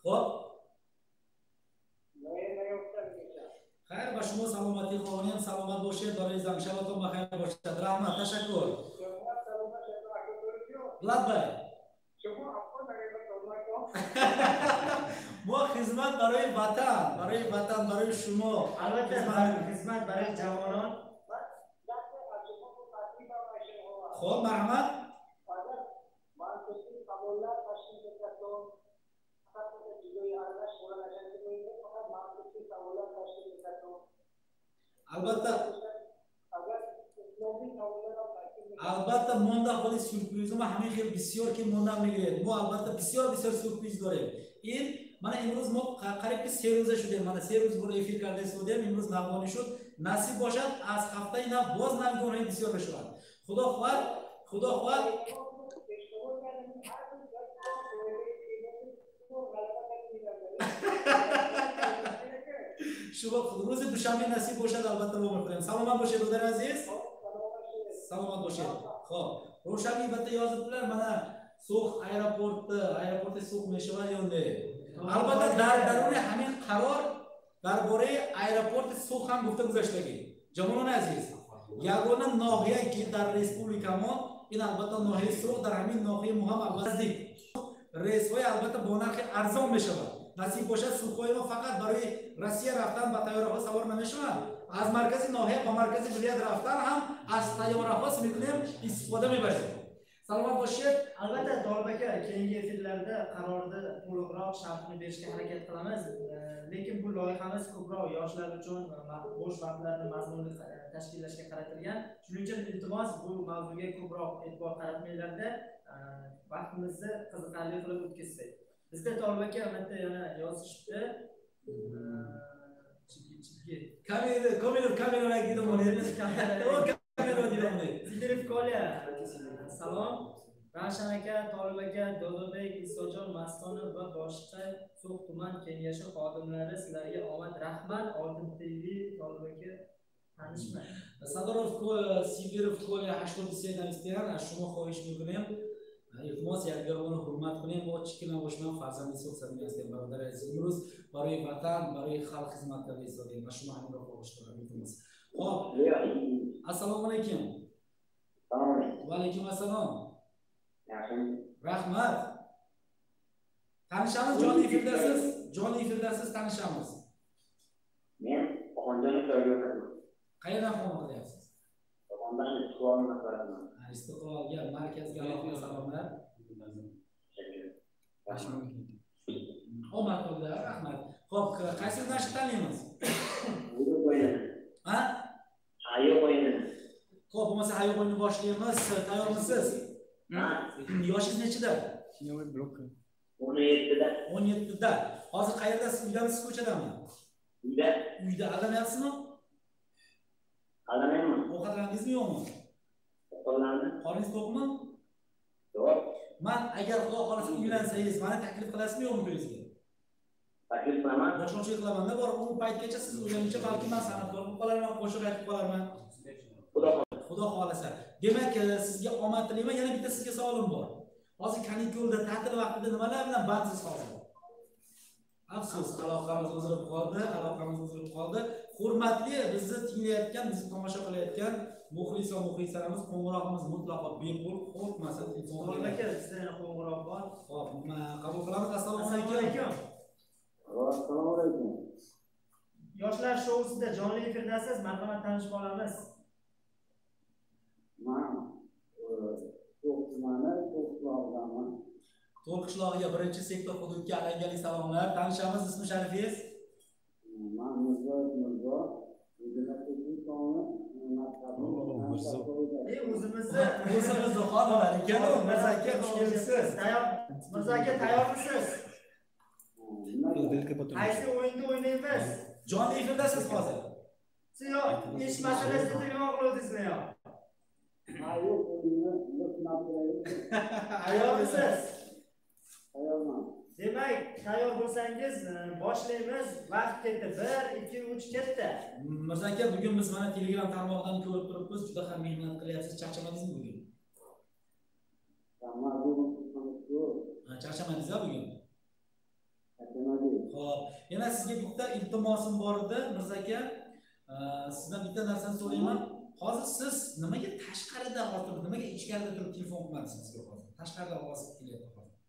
Xo'p. Xayr, va shuma salomatlik xonim, salomat bo'lishing, doringizdan shabaton baxayr bo'lishadi. Rahmat, tashakkur. Ladbay. Bu xizmat برای vatan, برای شما. Albatta xizmat برای javonon. Xo'p, marhamat. Albatta monda xoli sürpriz ama همه خیلی بسیار که موندم میگیره. ما البته بسیار سورپرایز داریم. این من امروز ما قریب 3 روزه شده. من 3 روز برای افیر کرده بودم. امروز نوانی شد. نصیب باشد از هفته اینا باز نمی‌کنه بسیار بشود. خدا خواهد شما روز دوشنبه نصیب باشد البته ما می‌کنیم. سلامت باشید برادر عزیز. Salomat bo'lishing. Xo'p, Ro'shan albatta yozibdilar, mana So'x aeroporti So'x Meshvar yo'lda. Albatta daruni hamon qaror darborai aeroporti So'x ham gufta guzashtagan. Javonon aziz, yagona nohiya ki dar respublikamon in albatta nohiya So'x dar hamon nohiya muhim albatta reyshoy albatta با نرخ ارزان میشود. نصیب باشد سوخوی ما فقط برای روسیه رفتن با طیاره‌ها سوار نمیشوند. از مرکز ناحیه با مرکز ولایت رفتن هم از طیاره‌ها می‌کنیم استفاده می‌بریم. سلامت باشید. Albatta Torbaka keyingi efirlarda qarorni to'liqroq sharhini berishga harakat qilamiz. Lekin bu loyihamiz ko'proq yoshlar uchun bo'sh vaqtlarni mazmunli tashkillashga qaratilgan. Shuning uchun iltimos bu mavzuga ko'proq e'tibor qaratmanglarda vaqtimizni qiziqarli qilib o'tkazsak. Bizda Torbaka bitta yana yozishdi. Kamera gidiyor Salom. Ravshan aka, Tolib aka, Dodobek, Isojon, Mastonov va boshqa So'x tuman kengashi xodimlari sizlarga omad. Rahmat. Oltin TV Tolib aka tanishman. Sadorov Sibirov ko'li 83 dan istagan, shuma xohish miکنم. iltimos yadgorlarni hurmat qiling. Bu chikkina boshman farzandi So'x sadiyasidan barodar aziz. Imroz برای vatan, برای xalq xizmat qilib istadim. Va shuma ham xohish qilaman. Iltimos. Xo'p. Assalomu alaykum. Va alaykum assalom. Rahmat. Tanishamiz, jonli efirdasiz tanishamiz. Men Oxonjonov tayyorlayman. Qayerdan qo'ng'iroq qilyapsiz? Oxondan Istiqlol masalaman. Istiqlolga, markazga alohida salomlar. Omad bo'ldi, rahmat. Xo'p, qaysi nashri tanlaymiz? Ha? Hayo qo'yini. Xo'p, bo'lmasa hayo qo'yini boshlaymiz. Tayyormisiz? Yoshingiz nechida? 17da. Hozir qayerdasiz? Uydamisiz, ko'chadami? Uyda aldamayapsizmi? Aldamayman. Ovqatlaringizmi yo'qmi? Qo'llarni. Qoringiz to'qmi? Yo'q. Men agar Xudo xolasa uylansangiz, meni taklif qilasizmi yo'qmi to'yingizga? taklif qilaman. Boshlovchi qilaman-da, borib u paytgacha siz o'zingizcha balki men san'atkor bo'lib qolarman, qo'shiq aytib qolarman. Xudo xolasa. Demak, sizga omad tilayman. Yana bitta sizga savolim bor. Hozir kanikulda, ta'til vaqtida nimalar bilan bandsiz hozir? Afsus, aloqamiz uzilib qoldi. Hurmatli, bizni tinglayotgan, bizni tomosha qilayotgan muxlis va muxlisalarimiz, qo'ng'iroqimiz mutlaqo bepul, qo'rqmasin, telefon Savob aka, sizda yana qo'ng'iroq bor. Xo'p, qabul qilamiz. Assalomu alaykum. Assalomu alaykum. Yoshlar shousida jonli efirdasiz. Marhamat tanishib olamiz. To'l qishlog'iga birinchi sektor hududga alangali salomlar. Tanishamiz, ismi sharifingiz? O'zimizni xonimlar ekan, Mirzo aka, xush kelibsiz. Mirzo aka, tayyormisiz? Qaysi o'yinda o'ynaymiz? Jonli efirdasiz hozir. Siz ish masalasida telefon qiluvdingizmi yo? Tayyormisiz? Tayyorman. Demak, tayyor bo'lsangiz boshlaymiz. Vaqt ketdi. 1, 2, 3 ketdi. Mirzo aka, bugun biz mana Telegram tarmog'idan ko'rib turibmiz, juda ham mehnat qilyapsiz. Charchamadingizmi bugun? Charchamadingizmi bugun? Xo'p, yana sizga bitta iltimosim bor edi, Mirzo aka. Sizdan bitta narsani so'rayman. Hozir siz nimaga tashqarida o'tirib, nimaga ichkarida turib telefon qilmadingiz bizga hozir? Tashqarida ovoz kelyapti hozir.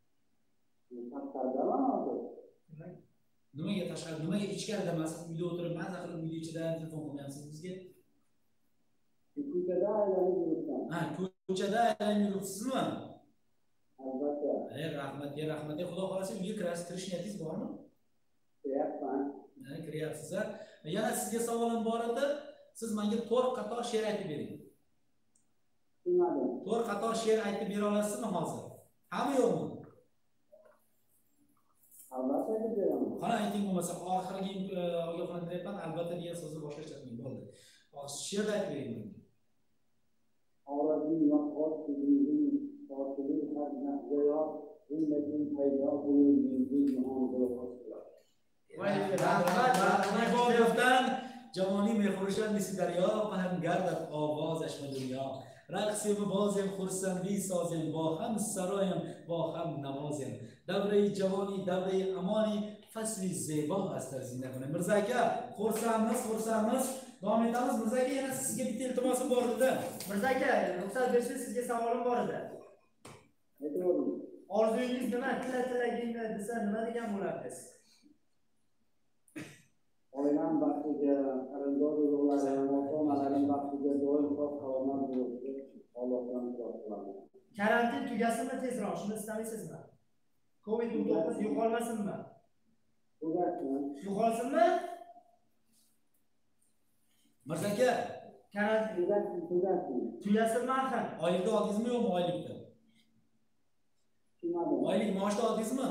Nimaga tashqarida, nimaga ichkarida emas, uyda o'tirib, maza qilib uyda ichida telefon qilmayapsiz bizga? Ko'chada aylanib yuribman. Ha, ko'chada aylanib yuribsizmi? Albatta. Rahmat, rahmat. Xudo xolasa uyga kirish niyatingiz bormi? Kiryapman. Kiryapsiz. Yana sizga savolim bor edi. Siz menga 4 qator she'r aytib bering. Tushunmadim. 4 qator she'r aytib bera olasizmi hozir? Hamma yo'qmi? Albatta beraman. Qani ayting, bo'lmasa oxirgi ogohlantiryapman, albatta degan so'zni boshqa ishlatmang, bo'ldi. She'r aytib bering menga. Orazing yo'q, sizning ortiqlik har narsaga bundan paydo bo'lgan jahon bo'lar. Rahmat. جوانی میخورشن مثل دریا پهن گردد آواز اشم دنیا رقصیم بازیم خرسندی سازیم با هم سرایم با هم نوازیم دوره جوانی دوره امانی فصلی زیبا است در زندگانی Mirzo aka xursandmiz davom etamiz. Mirzo aka, yana sizga bitta iltimosim bor edi. Mirzo aka, ruxsat bersangiz sizga savolim bor edi. Orzungiz nima? Tilagingni desa nima degan bo'lardingiz? Oilam baxtiga, qarindosh urug'larim, ota-onalarim baxtiga doim sog'-salomat bo'lishni Allohdan so'rab qolaman. Karantin tugasinmi tezroq? Shuni istamaysizmi? Covid-19 yo'qolmasinmi? Yo'qolsinmi? Mirzo aka, karantin tugasinmi axir? Oylikda oldingizmi yo'qmi oylikda? Oylik maoshda oldingizmi?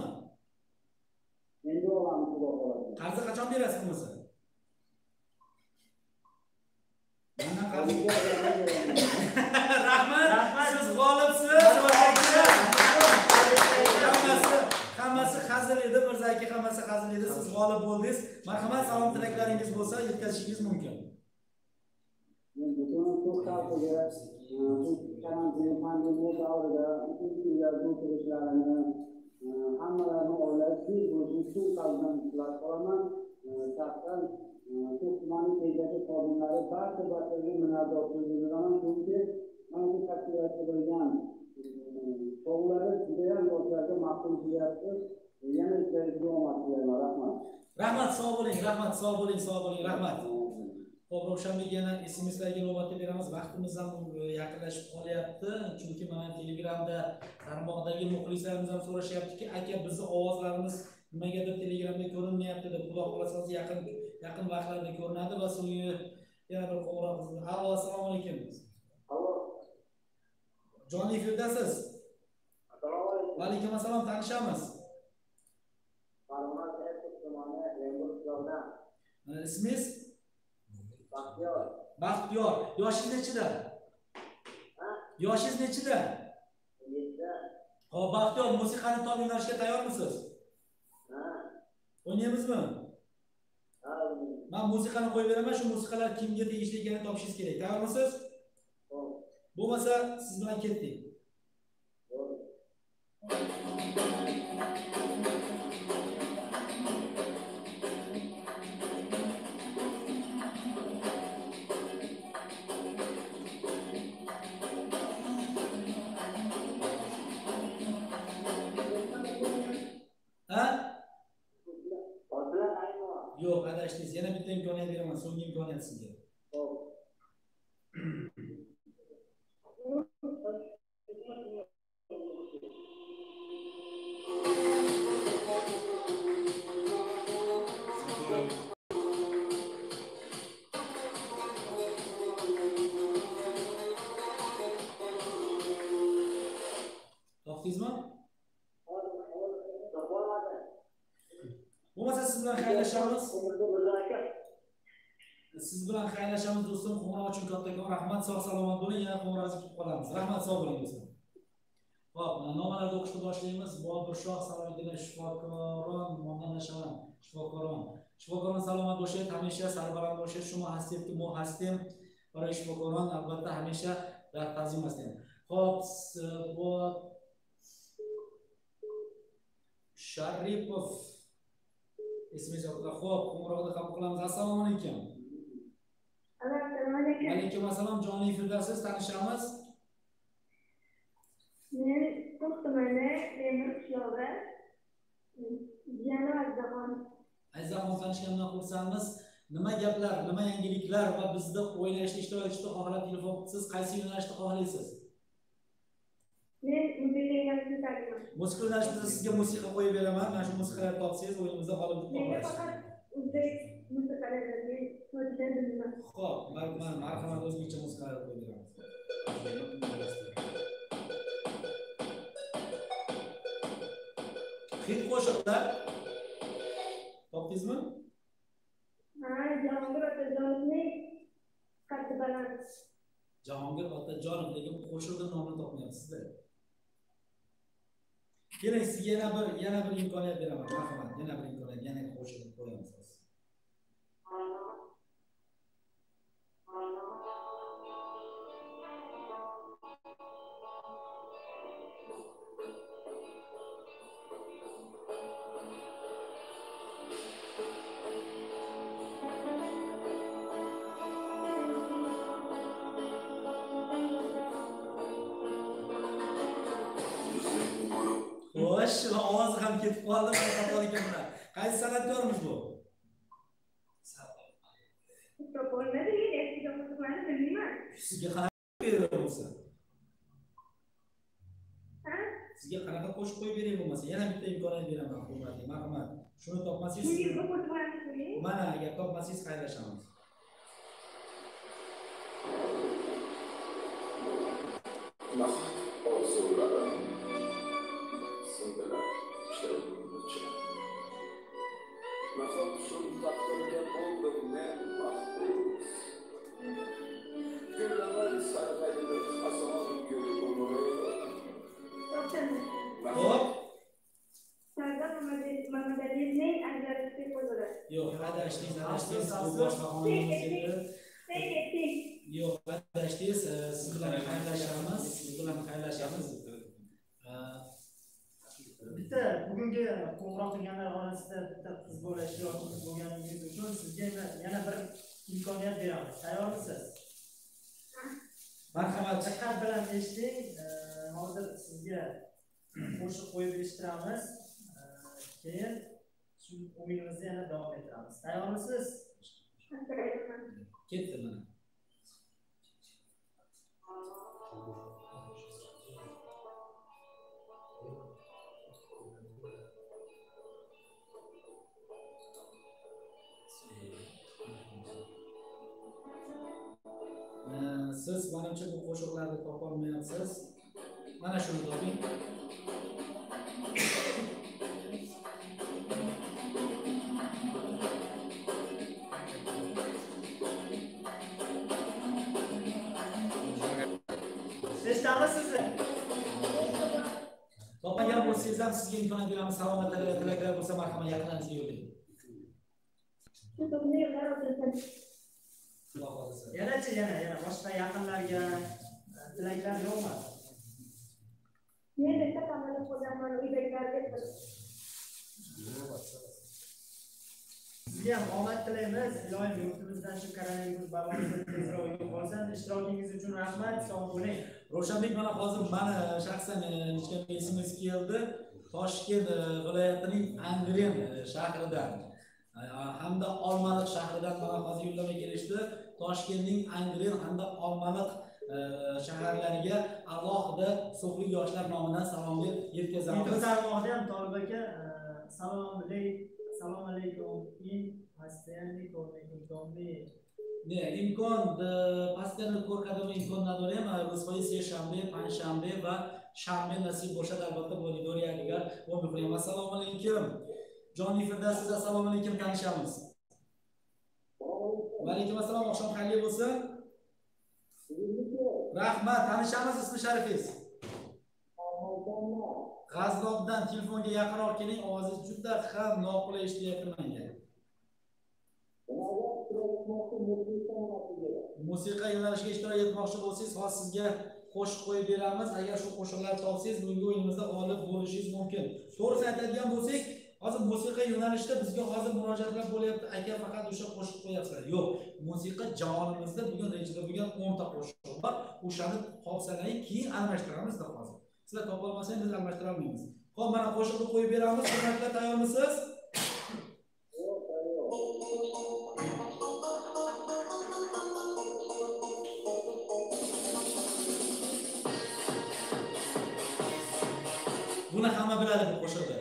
Endi olamiz, xudo xolasa. Qarzni qachon berasiz bo'lmasa? Rahmat. Siz g'olibsiz. Hammasi hazil edi, Mirzo aka, hammasi hazil edi. Siz g'olib bo'ldingiz. Marhamat, salom tilaklaringiz bo'lsa yetkazishingiz mumkin. Men butun xalqqa karantin pandemiya davrida uylarda o'tirishlarini, hammalarning oilasi bo'lishini chin qalbdan tilab qolaman. Shaxsan tuman kengashi xodimlari barchaga minnatdorchilik bildiraman, chunki mana shu tashkilotga bo'lgan shoularni judayam yoshlarga ma'qul qilyapti. Yana ishlaringizga omad tilayman. Rahmat, sog' bo'ling, rahmat. Xo'p, Ravshanbek, yana SMS-larga navbatda beramiz. Vaqtimiz ham yaqinlashib qolyapti. Chunki mana Telegramda tarmoqdagi muxlislarimiz ham so'rashyaptiki, aka, bizning ovozlarimiz nimagadir Telegramda ko'rinmayapti deb. Xudo xolasa yaqin vaqtlarda ko'rinadi va so'nggi yana bir qo'ng'iroq qildi. Assalomu alaykum. Jonli efirdasiz. Assalomu alaykum. Va alaykum assalom, tanishamiz. Ismingiz? Baxtiyor. Yoshingiz nechida? Yoshingiz nechida? 7. Xo'p, Baxtiyor, musiqani tom yo'nalishga tayyormisiz? O'ynaymizmi? Men musiqani qo'yib beraman, shu musiqalar kimga tegishli ekanini topishingiz kerak. Tayyormisiz? Bo'lmasa, siz bilan ketdik. Yo'q, adashdingiz. Yana bitta imkoniyat beraman, so'nggi imkoniyat sizga. Topdingizmi? Bo'lmasa siz bilan xayrlashamiz. Siz bilan xayrlashamiz do'stim. Qo'ng'iroq uchun kattakon rahmat. Sog' salomat bo'ling. Yana qo'ng'iroqni kutib qolamiz. Rahmat, sog' bo'ling do'stim. Xo'p, nomalarni o'qishni boshlaymiz. Boburshoh Salomiddinov shifokoron, Mo'minashaman shifokoron. Shifokoron salomat bo'lishing, hamisha sarbaland bo'lishing. Shuma hastim, mo hastim. Bora shifokoron albatta hamisha ta'zim asting. Xo'p, bu Sharipov ismingiz yo'qlar. Xo'p, qo'ng'iroqni qabul qilamiz. Assalomu alaykum. Assalomu alaykum. Alaykum assalom. Jonli efirdasiz, tanishamiz. Men To'xtamani Temir qishlog'i Janob Azzaxon. Azzaxon tanishgandan xursandmiz. Nima gaplar, nima yangiliklar va bizda o'ynashni ishtirok etishni xohlaysiz? Qaysi yo'nalishni xohlaysiz? Men musiqa yo'nalishini tanlayman. Musiqa yo'nalishida sizga musiqa qo'yib beraman. Mana shu musiqalarni topsangiz o'yinimizda g'olib bo'lib Menga qolasiz. faqat o'zbek musiqalarini o'rgandim. Xo'p, marhamat o'zbekcha musiqalar qo'yib beramiz. Hit qo'shiqlar topdingizmi? Jahongir Otajonovning qaddi baland. Jahongir Otajonov degan qo'shiqning nomini topmayapsizda. Keling, sizga yana bir imkoniyat beraman. Marhamat, yana bir imkoniyat, yana qo'shiq qo'yamiz. Xo'sh, ovozi ham ketib qoldi, xatolik ekan. Qaysi san'atkorimiz bu? Sizga qanaqa qo'yib bo'lsa? Sizga qanaqa qo'shib qo'yib beray bo'lmasa, yana bitta imkoniyat beraman, hurmatli. Marhamat. Shuni topmasangiz, mana agar topmasangiz xayrlashamiz. Yo'q, adashdingiz, bu boshqa xonamiz edi. Yo'q, adashdingiz, siz bilan xayrlashamiz. Bitta bugungi qo'ng'iroq qilganlar orasida bitta qiz bola ishtirokchi bo'lganingiz uchun sizga yana bir imkoniyat beramiz. Tayyormisiz? Marhamat. Diqqat bilan eshiting. Hozir sizga qo'shiq qo'yib eshittiramiz. Keyin shu o'yinimizni yana davom ettiramiz. Tayyormisiz? Ketdi mana. Siz menimcha bu qo'shiqlarni topa olmayapsiz. Mana shuni toping. Topagan bo'lsangiz bo'lsangiz ham sizga imkoniyat beramiz. Salomatlik tilaklar bo'lsa marhamat yaqinlaringizga yo'llang. Yana boshqa yaqinlarga tilaklar yo'qmi? Men bitta qamalib qo'yaman, uydagilarga. Sizga ham omad tilaymiz. Iloyim yurtimizdan shu koronavirus balosidan tezroq yo'qolsin. Ishtirokingiz uchun rahmat. Sog' bo'ling. Ravshanbek, mana hozir mani shaxsan nechta SMS keldi. Toshkent viloyatining Angren shahridan hamda Olmaliq shahridan mana hozir yo'llanma kelishdi. Toshkentning Angren hamda Olmaliq shaharlariga alohida So'xlik yoshlar nomidan salomni yetkazamiz. YouTube tarmog'ida ham Tolib aka Assalomu alaykum. Постоянный корный Не, имкон постоянно ko'rkadagi imkonlar ham rusvoyi seshanba, panshanba va shanba nasib bo'ladi albatta bu auditoriyaga va muhrim. Assalomu alaykum. Jonifirda siz assalomu alaykum tanishamiz. Va alaykum assalom, oqshom xayrli bo'lsin. Rahmat, tanishamiz, ismi sharifingiz? G'aznobdan telefonga yaqinroq keling, ovozingiz juda ham noqulay eshityapti menga. Musiqa yo'nalishiga ishtirok etmoqchi bo'lsangiz, hozir sizga qo'shiq qo'yib beramiz. Agar shu qo'shiqlarni topsangiz, bugungi o'yinimizda g'olib bo'lishingiz mumkin. To'g'risini aytadigan bo'lsak, hozir musiqa yo'nalishida bizga hozir murojaatlar bo'lyapti. Aka faqat o'sha qo'shiq qo'yapsizlar. Yo'q, musiqa jonimizda bugun rejada bo'lgan 10 ta qo'shiq bor. O'shani topsalaring, keyin almashtiramizda hozir. Sizlar topa olmasangiz biz almashtira olmaymiz. Xo'p, mana qo'shiqni qo'yib beramiz. Hurmatli, tayyormisiz? Buni hamma biladi bu qo'shiqni.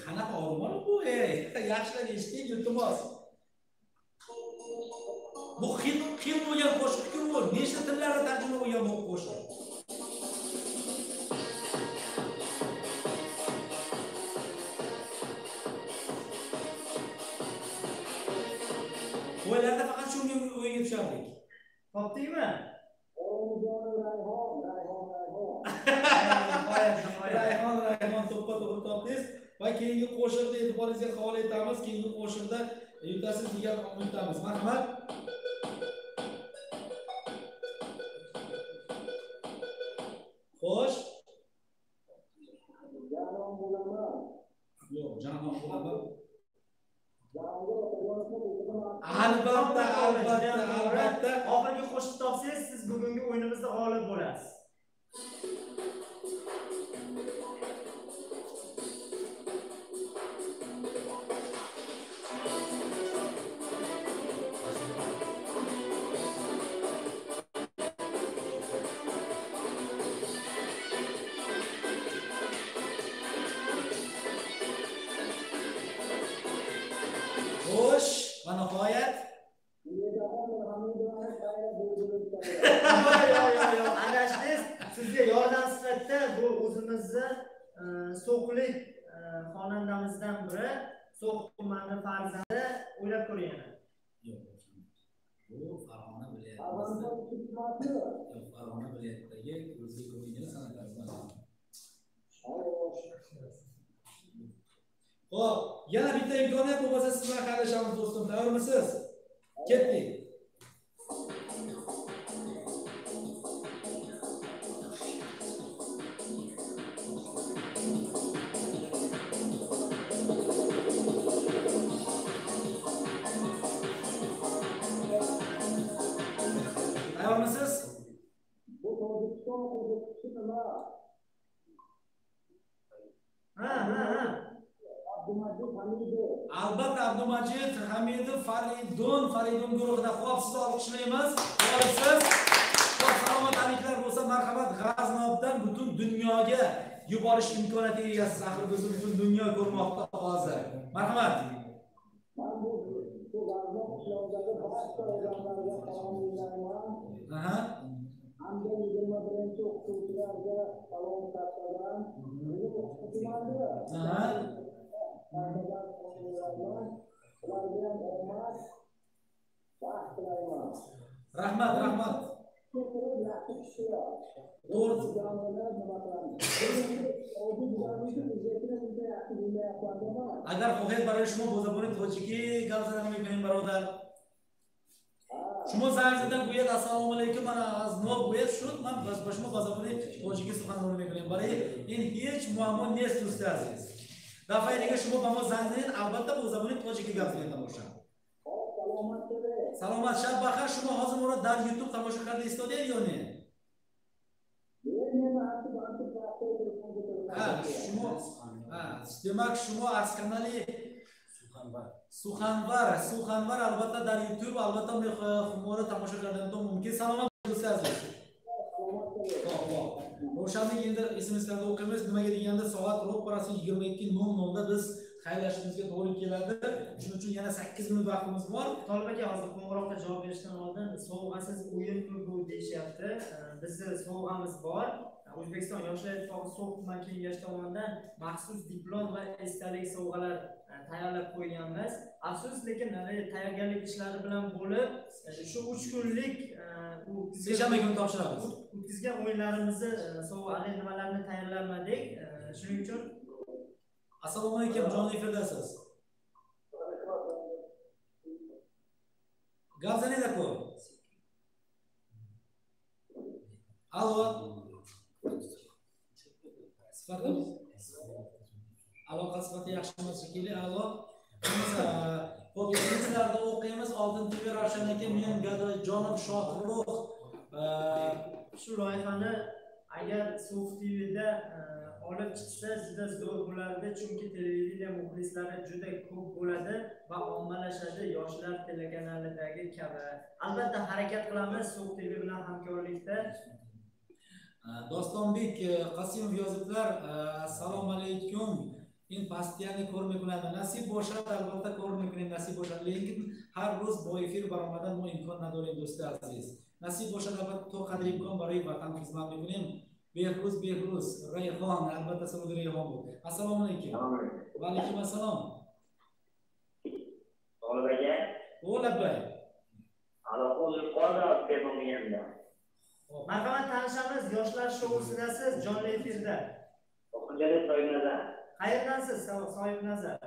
Qanaqa ormon bu? Yaxshilar eshiting, iltimos. Bu xil bo'lgan qo'shiq-ku bu. Nechta tillarga tarjima bo'lgan bu qo'shiq? O'ylarda faqat shunga o'yinga tushardik. Topdingmi? Rayhon to'ppa-to'g'ri topdingiz. Va keyingi qo'shiqni e'tiboringizga havola etamiz. Keyingi qo'shiqda yutasiz degan umidamiz. Marhamat. Xo'sh. Janon bo'laman. Yo'q, janon bo'laman. Albatta. Albatta. Oxirgi qo'shiq topsangiz, siz bugungi o'yinimizda g'olib bo'lasiz. Xo'sh, va nihoyat adashdingiz. Sizga yordam sifatida bu o'zimizni So'xlik xonandamizdan biri, So'x tumani farzandi o'ylab ko'ring yana. yo'q. Bu Farg'ona viloyati. Farg'ona viloyatidagi o'zbek o'yini san'atlaridan. Xo'p, yana bitta imkoniyat bo'lmasa siz bilan xayrlashamiz do'stim. Tayyormisiz? Ketdik. Tayyormisiz? Bu Tojikiston qo'shiqchisi nima? Ha. Abdumajid Hamidov. Albatta Abdumajid Hamidov Faridun guruhida. Xo'p, sizni olqishlaymiz. G'olibsiz. Xo'p, salomatliklar bo'lsa, marhamat, G'aznobdan butun dunyoga yuborish imkoniyatiga egasiz. Axir biz butun dunyo ko'rmoqda hozir. Marhamat. Men bu G'aznob qishlog'idagi barcha odamlarga salom yo'llayman. Aha. Hamda 21-chi o'qituvchilarga salom tarqagan. Bugun o'qituvchilarga Aha. ularga ham omad, baxt tilayman. Rahmat. اگر خواهید برای شما بازابون تاجیکی گپ زدن میکنیم برادر. شما زنگ زدن گوید السلام علیکم، من از نو گوید شد، من با شما بازابون تاجیکی سخنرانی میکنیم. برای این هیچ معما نیست دوست عزیز. دفعه دیگه شما با ما زنگ زدین البته بازابون تاجیکی گپ زدن باشم. سلامت شب بخیر. شما حاضر ما رو در یوتیوب تماشا کرده ایستادید یا نه؟ demak شما از کانال سخنور البته در یوتیوب البته ما رو تماشا کردن تو ممکن. سلامت دوست عزیز. روشن endi esimizda o'qiymiz. Nimaga deganda soat ro'parasi 22:00 da biz xayrlashishimizga to'g'ri keladi. Shuning uchun yana 8 minut vaqtimiz bor. Tolib aka hozir qo'ng'iroqqa javob berishdan oldin sovg'asiz o'yin bu deyishyapti. Bizni sovg'amiz bor. O'zbekiston Yoshlar ittifoqi So'x tuman kengashi tomonidan maxsus diplom va esdalik sovg'alar tayyorlab qo'yganmiz. Afsus, lekin tayyorgarlik ishlari bilan bo'lib, shu 3 kunlik seshanba kuni topshiramiz. O'tkazgan o'yinlarimizni sovg'a nimalarni tayyorlamadik. Shuning uchun assalomu alaykum, jonli efirdasiz. Gazaneda-ku. Alo. Aloqa sifati yaxshi emas shekilli. Alo. Biz sizlarda o'qiymiz. Oldin TV Ravshan aka, men Jonim Shohruh shu loyihani agar So'x TVda olib chiqsa juda zo'r bo'lardi, chunki televideniya muxlislari juda ko'p bo'ladi va ommalashadi yoshlar telekanalidagi kabi. Albatta harakat qilamiz So'x TV bilan hamkorlikda. Dostonbek Qasimov yozibdilar. Assalomu alaykum. این پستیانی کار میکنند. نصیب باشد البته کار میکنیم، نصیب باشد، لیکن هر روز با افیر برآمدن ما امکان نداریم دوست عزیز. نصیب باشد البته تا قدر امکان برای وطن خدمت میکنیم. بهروز ریحان البته سرود ریحان بود. السلام علیکم. و علیکم السلام. Tolib aka. O'labay. Aloqani qoldirib bermoqyapman. Marhamat, tanishamiz. Yoshlar shousidasiz, jonli efirda. Oxirgi so'yinada Qayerdansiz, Soyib Nazar?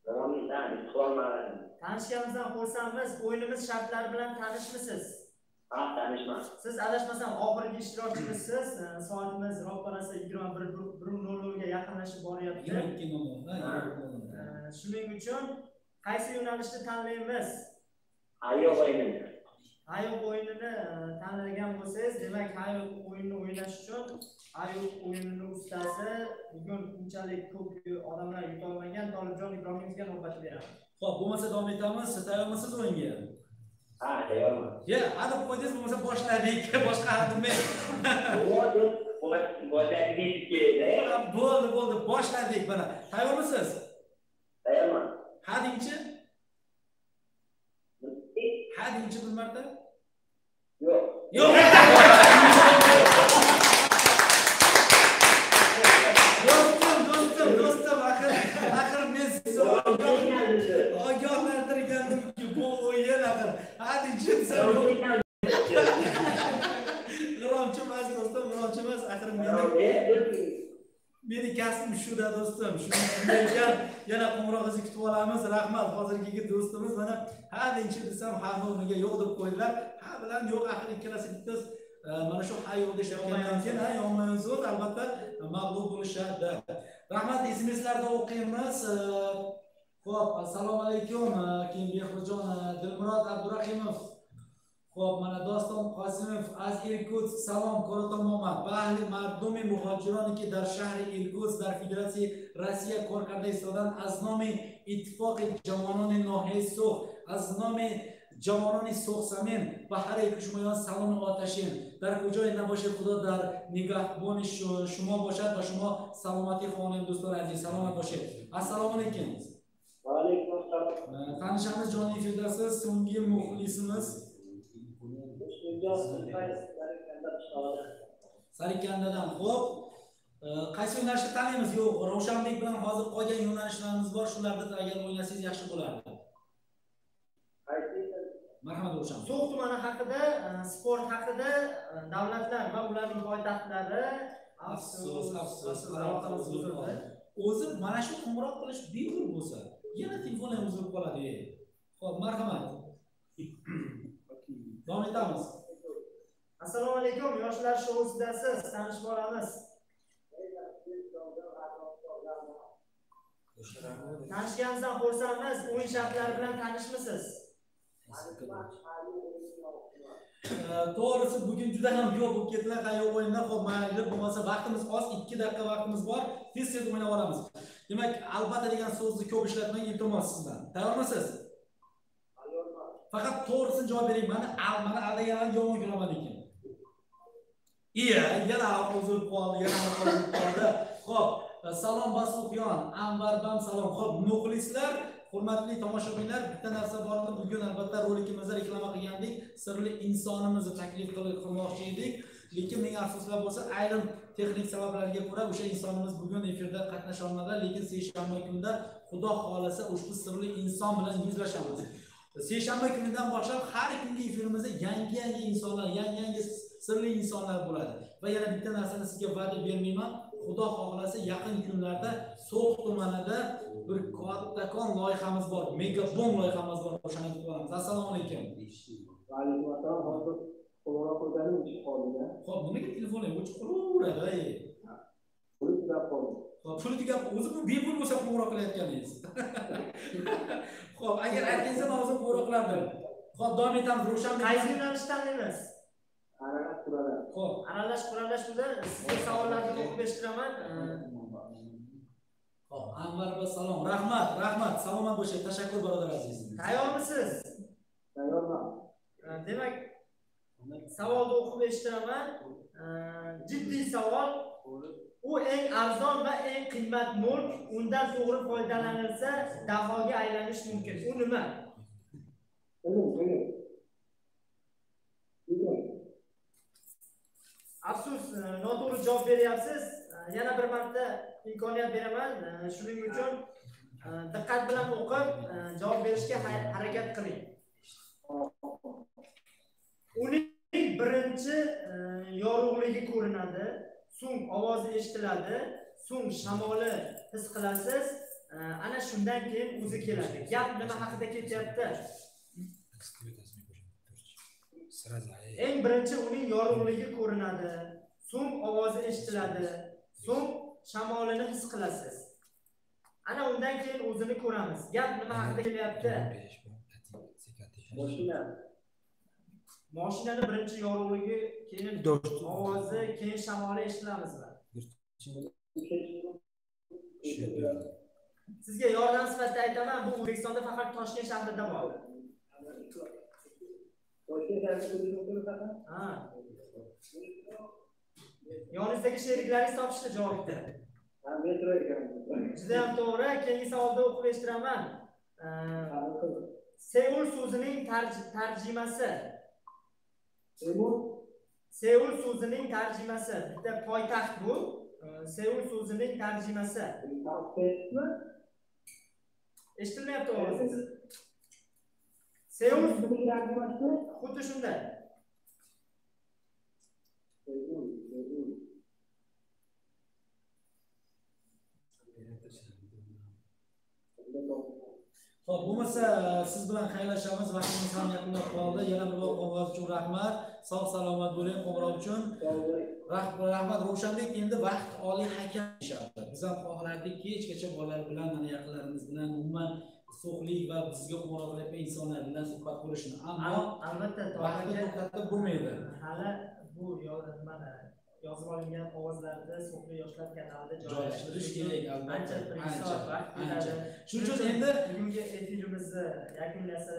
Romondan istiqolmadim. Tanishganimizdan xursandmiz. O'yinimiz shartlari bilan tanishmisiz? Ha, tanishman. Siz adashmasam oxirgi ishtirokchimisiz. Soatimiz ro'parasi 21:00 ga yaqinlashib boryapti. Shuning uchun qaysi yo'nalishni tanlaymiz? Ayoq o'yini. Ayoq o'yinini tanlagan bo'lsangiz, demak ayoq o'yinini o'ynash uchun ayoq o'yinini ustasi bugun unchalik ko'p odamlar yutolmagan Tolibjon Ibrohimovga navbat beramiz. Xo'p, bo'lmasa davom etamiz. Tayyormisiz o'yinga? Ha, tayyorman. Ya, adab qo'ydingiz, bo'lmasa boshladik. Boshqa hadimay. Bo'ldi, boshladik mana. Tayyormisiz? Tayyorman. Hadingchi? Hadingchi bir marta? Yo'q. Yo'q. Do'stim, axir men sizni ogohlantirgandimki bu o'yin axir. Hadingchi G'iromchi emas do'stim, g'iromchi emas. Axir meni kasbim shuda do'stim. Shunday ekan, yana qo'ng'iroqingizni kutib olamiz. Rahmat. Hozirgi do'stimiz mana hadingchi desam, ha o'rniga yo'q deb qo'ydilar. Ha bilan yo'q, axir ikkalasi bittasi mana shu ha yo'q deyishgandan keyin yomon so'z albatta mag'lub bo'lishadi. Rahmat, esimizlarda o'qiymiz. Xo'p, assalomu alaykum. Keyin Behruzjon Dilmurod Abdurahimov. Xo'p, mana Doston Qosimov az Irkutsk salom Korotomoma. Bahli mardumi muhojironi ki dar shahri Irkutsk dar Federatsiya Rossiya kor karda istodan az nomi ittifoqi jamononi nohai So'x, az nomi جوانان سرخ زمین و هر یک شما سلام آتشین در کجای نباشه خدا در نگهبان شما باشد و شما سلامتی خانم دوستان عزیز سلامت باشید. السلام علیکم. و علیکم السلام. tanishamiz jonli efirdasiz. So'nggi muxlisimiz Sarikandadan. Xo'p, qaysi yo'nalishni tanlaymiz? Yo'q, Ravshanbek bilan hozir qolgan yo'nalishlarimiz bor. Shularda agar o'ynasangiz yaxshi bo'lardi. Marhamat Ravshan. So'x tumani haqida, sport haqida davlatlar va ularning poytaxtlari afsus aloqamiz uzildi. O'zi mana shu qo'ng'iroq qilish bepul bo'lsa, yana telefonlar uzilib qoladi. Xo'p, marhamat. Davom etamiz. Assalomu alaykum, yoshlar shousidasiz, tanishib olamiz. Tanishganimizdan xursandmiz. O'yin shartlari bilan tanishmisiz? To'g'risi bugun juda ham yo'q bo'lib ketdilar, qayoq o'yinlar. Xo'p, mayli, bo'lmasa vaqtimiz oz, 2 daqiqa vaqtimiz bor. Tez-tez o'ynab olamiz. Demak, albatta degan so'zni ko'p ishlatmang, iltimos sizdan. Tayyormisiz? Faqat to'g'risini javob bering. Mana aldaganlarni yomon ko'raman ekan. Yana uzilib qoldi, yana uzilib qoldi. Xo'p, salom Basuxyon, Anvar bam salom. Xo'p, muxlislar, hurmatli tomoshabinlar, bitta narsa borki, bugun albatta rolikimizda reklama qilgandik, sirli insonimizni taklif qilmoqchi edik. Lekin menga afsuslar bo'lsa, ayrim texnik sabablarga ko'ra o'sha insonimiz bugun efirda qatnasha olmadi, lekin seshanba kunida Xudo xolasa ushbu sirli inson bilan yuzlashamiz. Seshanba kunidan boshlab har kungi efirimizda yangi insonlar, yangi sirli insonlar bo'ladi. Va yana bitta narsani sizga va'da bermayman. Xudo xohlasa yaqin kunlarda So'x tumanida bir kattakon loyihamiz bor, megabom loyihamiz bor. O'shani kutib olamiz. Assalomu alaykum. Va alaykum assalom. Hozir qo'ng'iroq qilganim ish qoldi-da. Xo'p, nimaga telefoning o'chib qolaveradi? Pul tugab qoldi. Xo'p, pul tugab, o'zi bu bepul bo'lsa qo'ng'iroq qilayotganingiz. Xo'p, agar aytganingizda hozir qo'ng'iroq qilardim. Xo'p, davom etamiz. Ravshan, Qaysi yo'nalishda tanlaymiz? Aralash quralash. Xo'p, Aralash sizga savollarni o'qib berish-tiraman. Xo'p, Anvar va salom. Rahmat. Salomat bo'ling. Tashakkur birodar aziz. Tayyormisiz? Tayyorman. Demak, savolni o'qib eshitiraman. Jiddiy savol. U eng arzon va eng qimmat mulk, undan to'g'ri foydalanilsa, dahoga aylanish mumkin. U nima? Afsus, noto'g'ri javob beryapsiz. Yana bir marta imkoniyat beraman. Shuning uchun diqqat bilan o'qib, javob berishga harakat qiling. Uning birinchi yorug'ligi ko'rinadi, so'ng ovozi eshitiladi, so'ng shamoli his qilasiz. Ana shundan keyin o'zi keladi. Gap nima haqida ketyapti? Eng birinchi uning yorug'ligi ko'rinadi, so'ng ovozi eshitiladi, so'ng shamolini his qilasiz. Ana undan keyin o'zini ko'ramiz. Gap nima haqida kelyapti? Mashinani birinchi yorug'ligi, keyin ovozi, keyin shamoli eshitamizmi? Sizga yordam sifatida aytaman, bu O'zbekistonda faqat Toshkent shahrida bor. Ha. Yoningizdagi sheriklaringiz topishdi javobni. Metro ekan. Juda ham to'g'ri. Keyingi savolni o'qib eshitiraman. Seul so'zining tarjimasi. Seul so'zining tarjimasi. Bitta poytaxt bu. Seul so'zining tarjimasi. Eshitilmayapti ovozingiz. Seul so'zining tarjimasi xuddi shunday. Xo'p, bo'lmasa siz bilan xayrlashamiz, vaqtimiz ham yaqinlab qoldi. Yana bir bor qo'ng'iroq uchun rahmat. Sog' salomat bo'ling qo'ng'iroq uchun. Rahmat Ravshanbek, endi vaqt oliy hakam ishadi. Biz ham xohlardik kechgacha bolalar bilan, mana yaqinlarimiz bilan umuman so'xlik va bizga qo'ng'iroq qilayotgan insonlar bilan suhbat qilishni. Ammo albatta vaqtni to'xtatib bo'lmaydi. Hali bu mana yozib olingan ovozlarni so'xli yoshlar kanalida joylashtirish kerak, albatta. Ancha. Shuning uchun endi bugungi efirimizni yakunlasa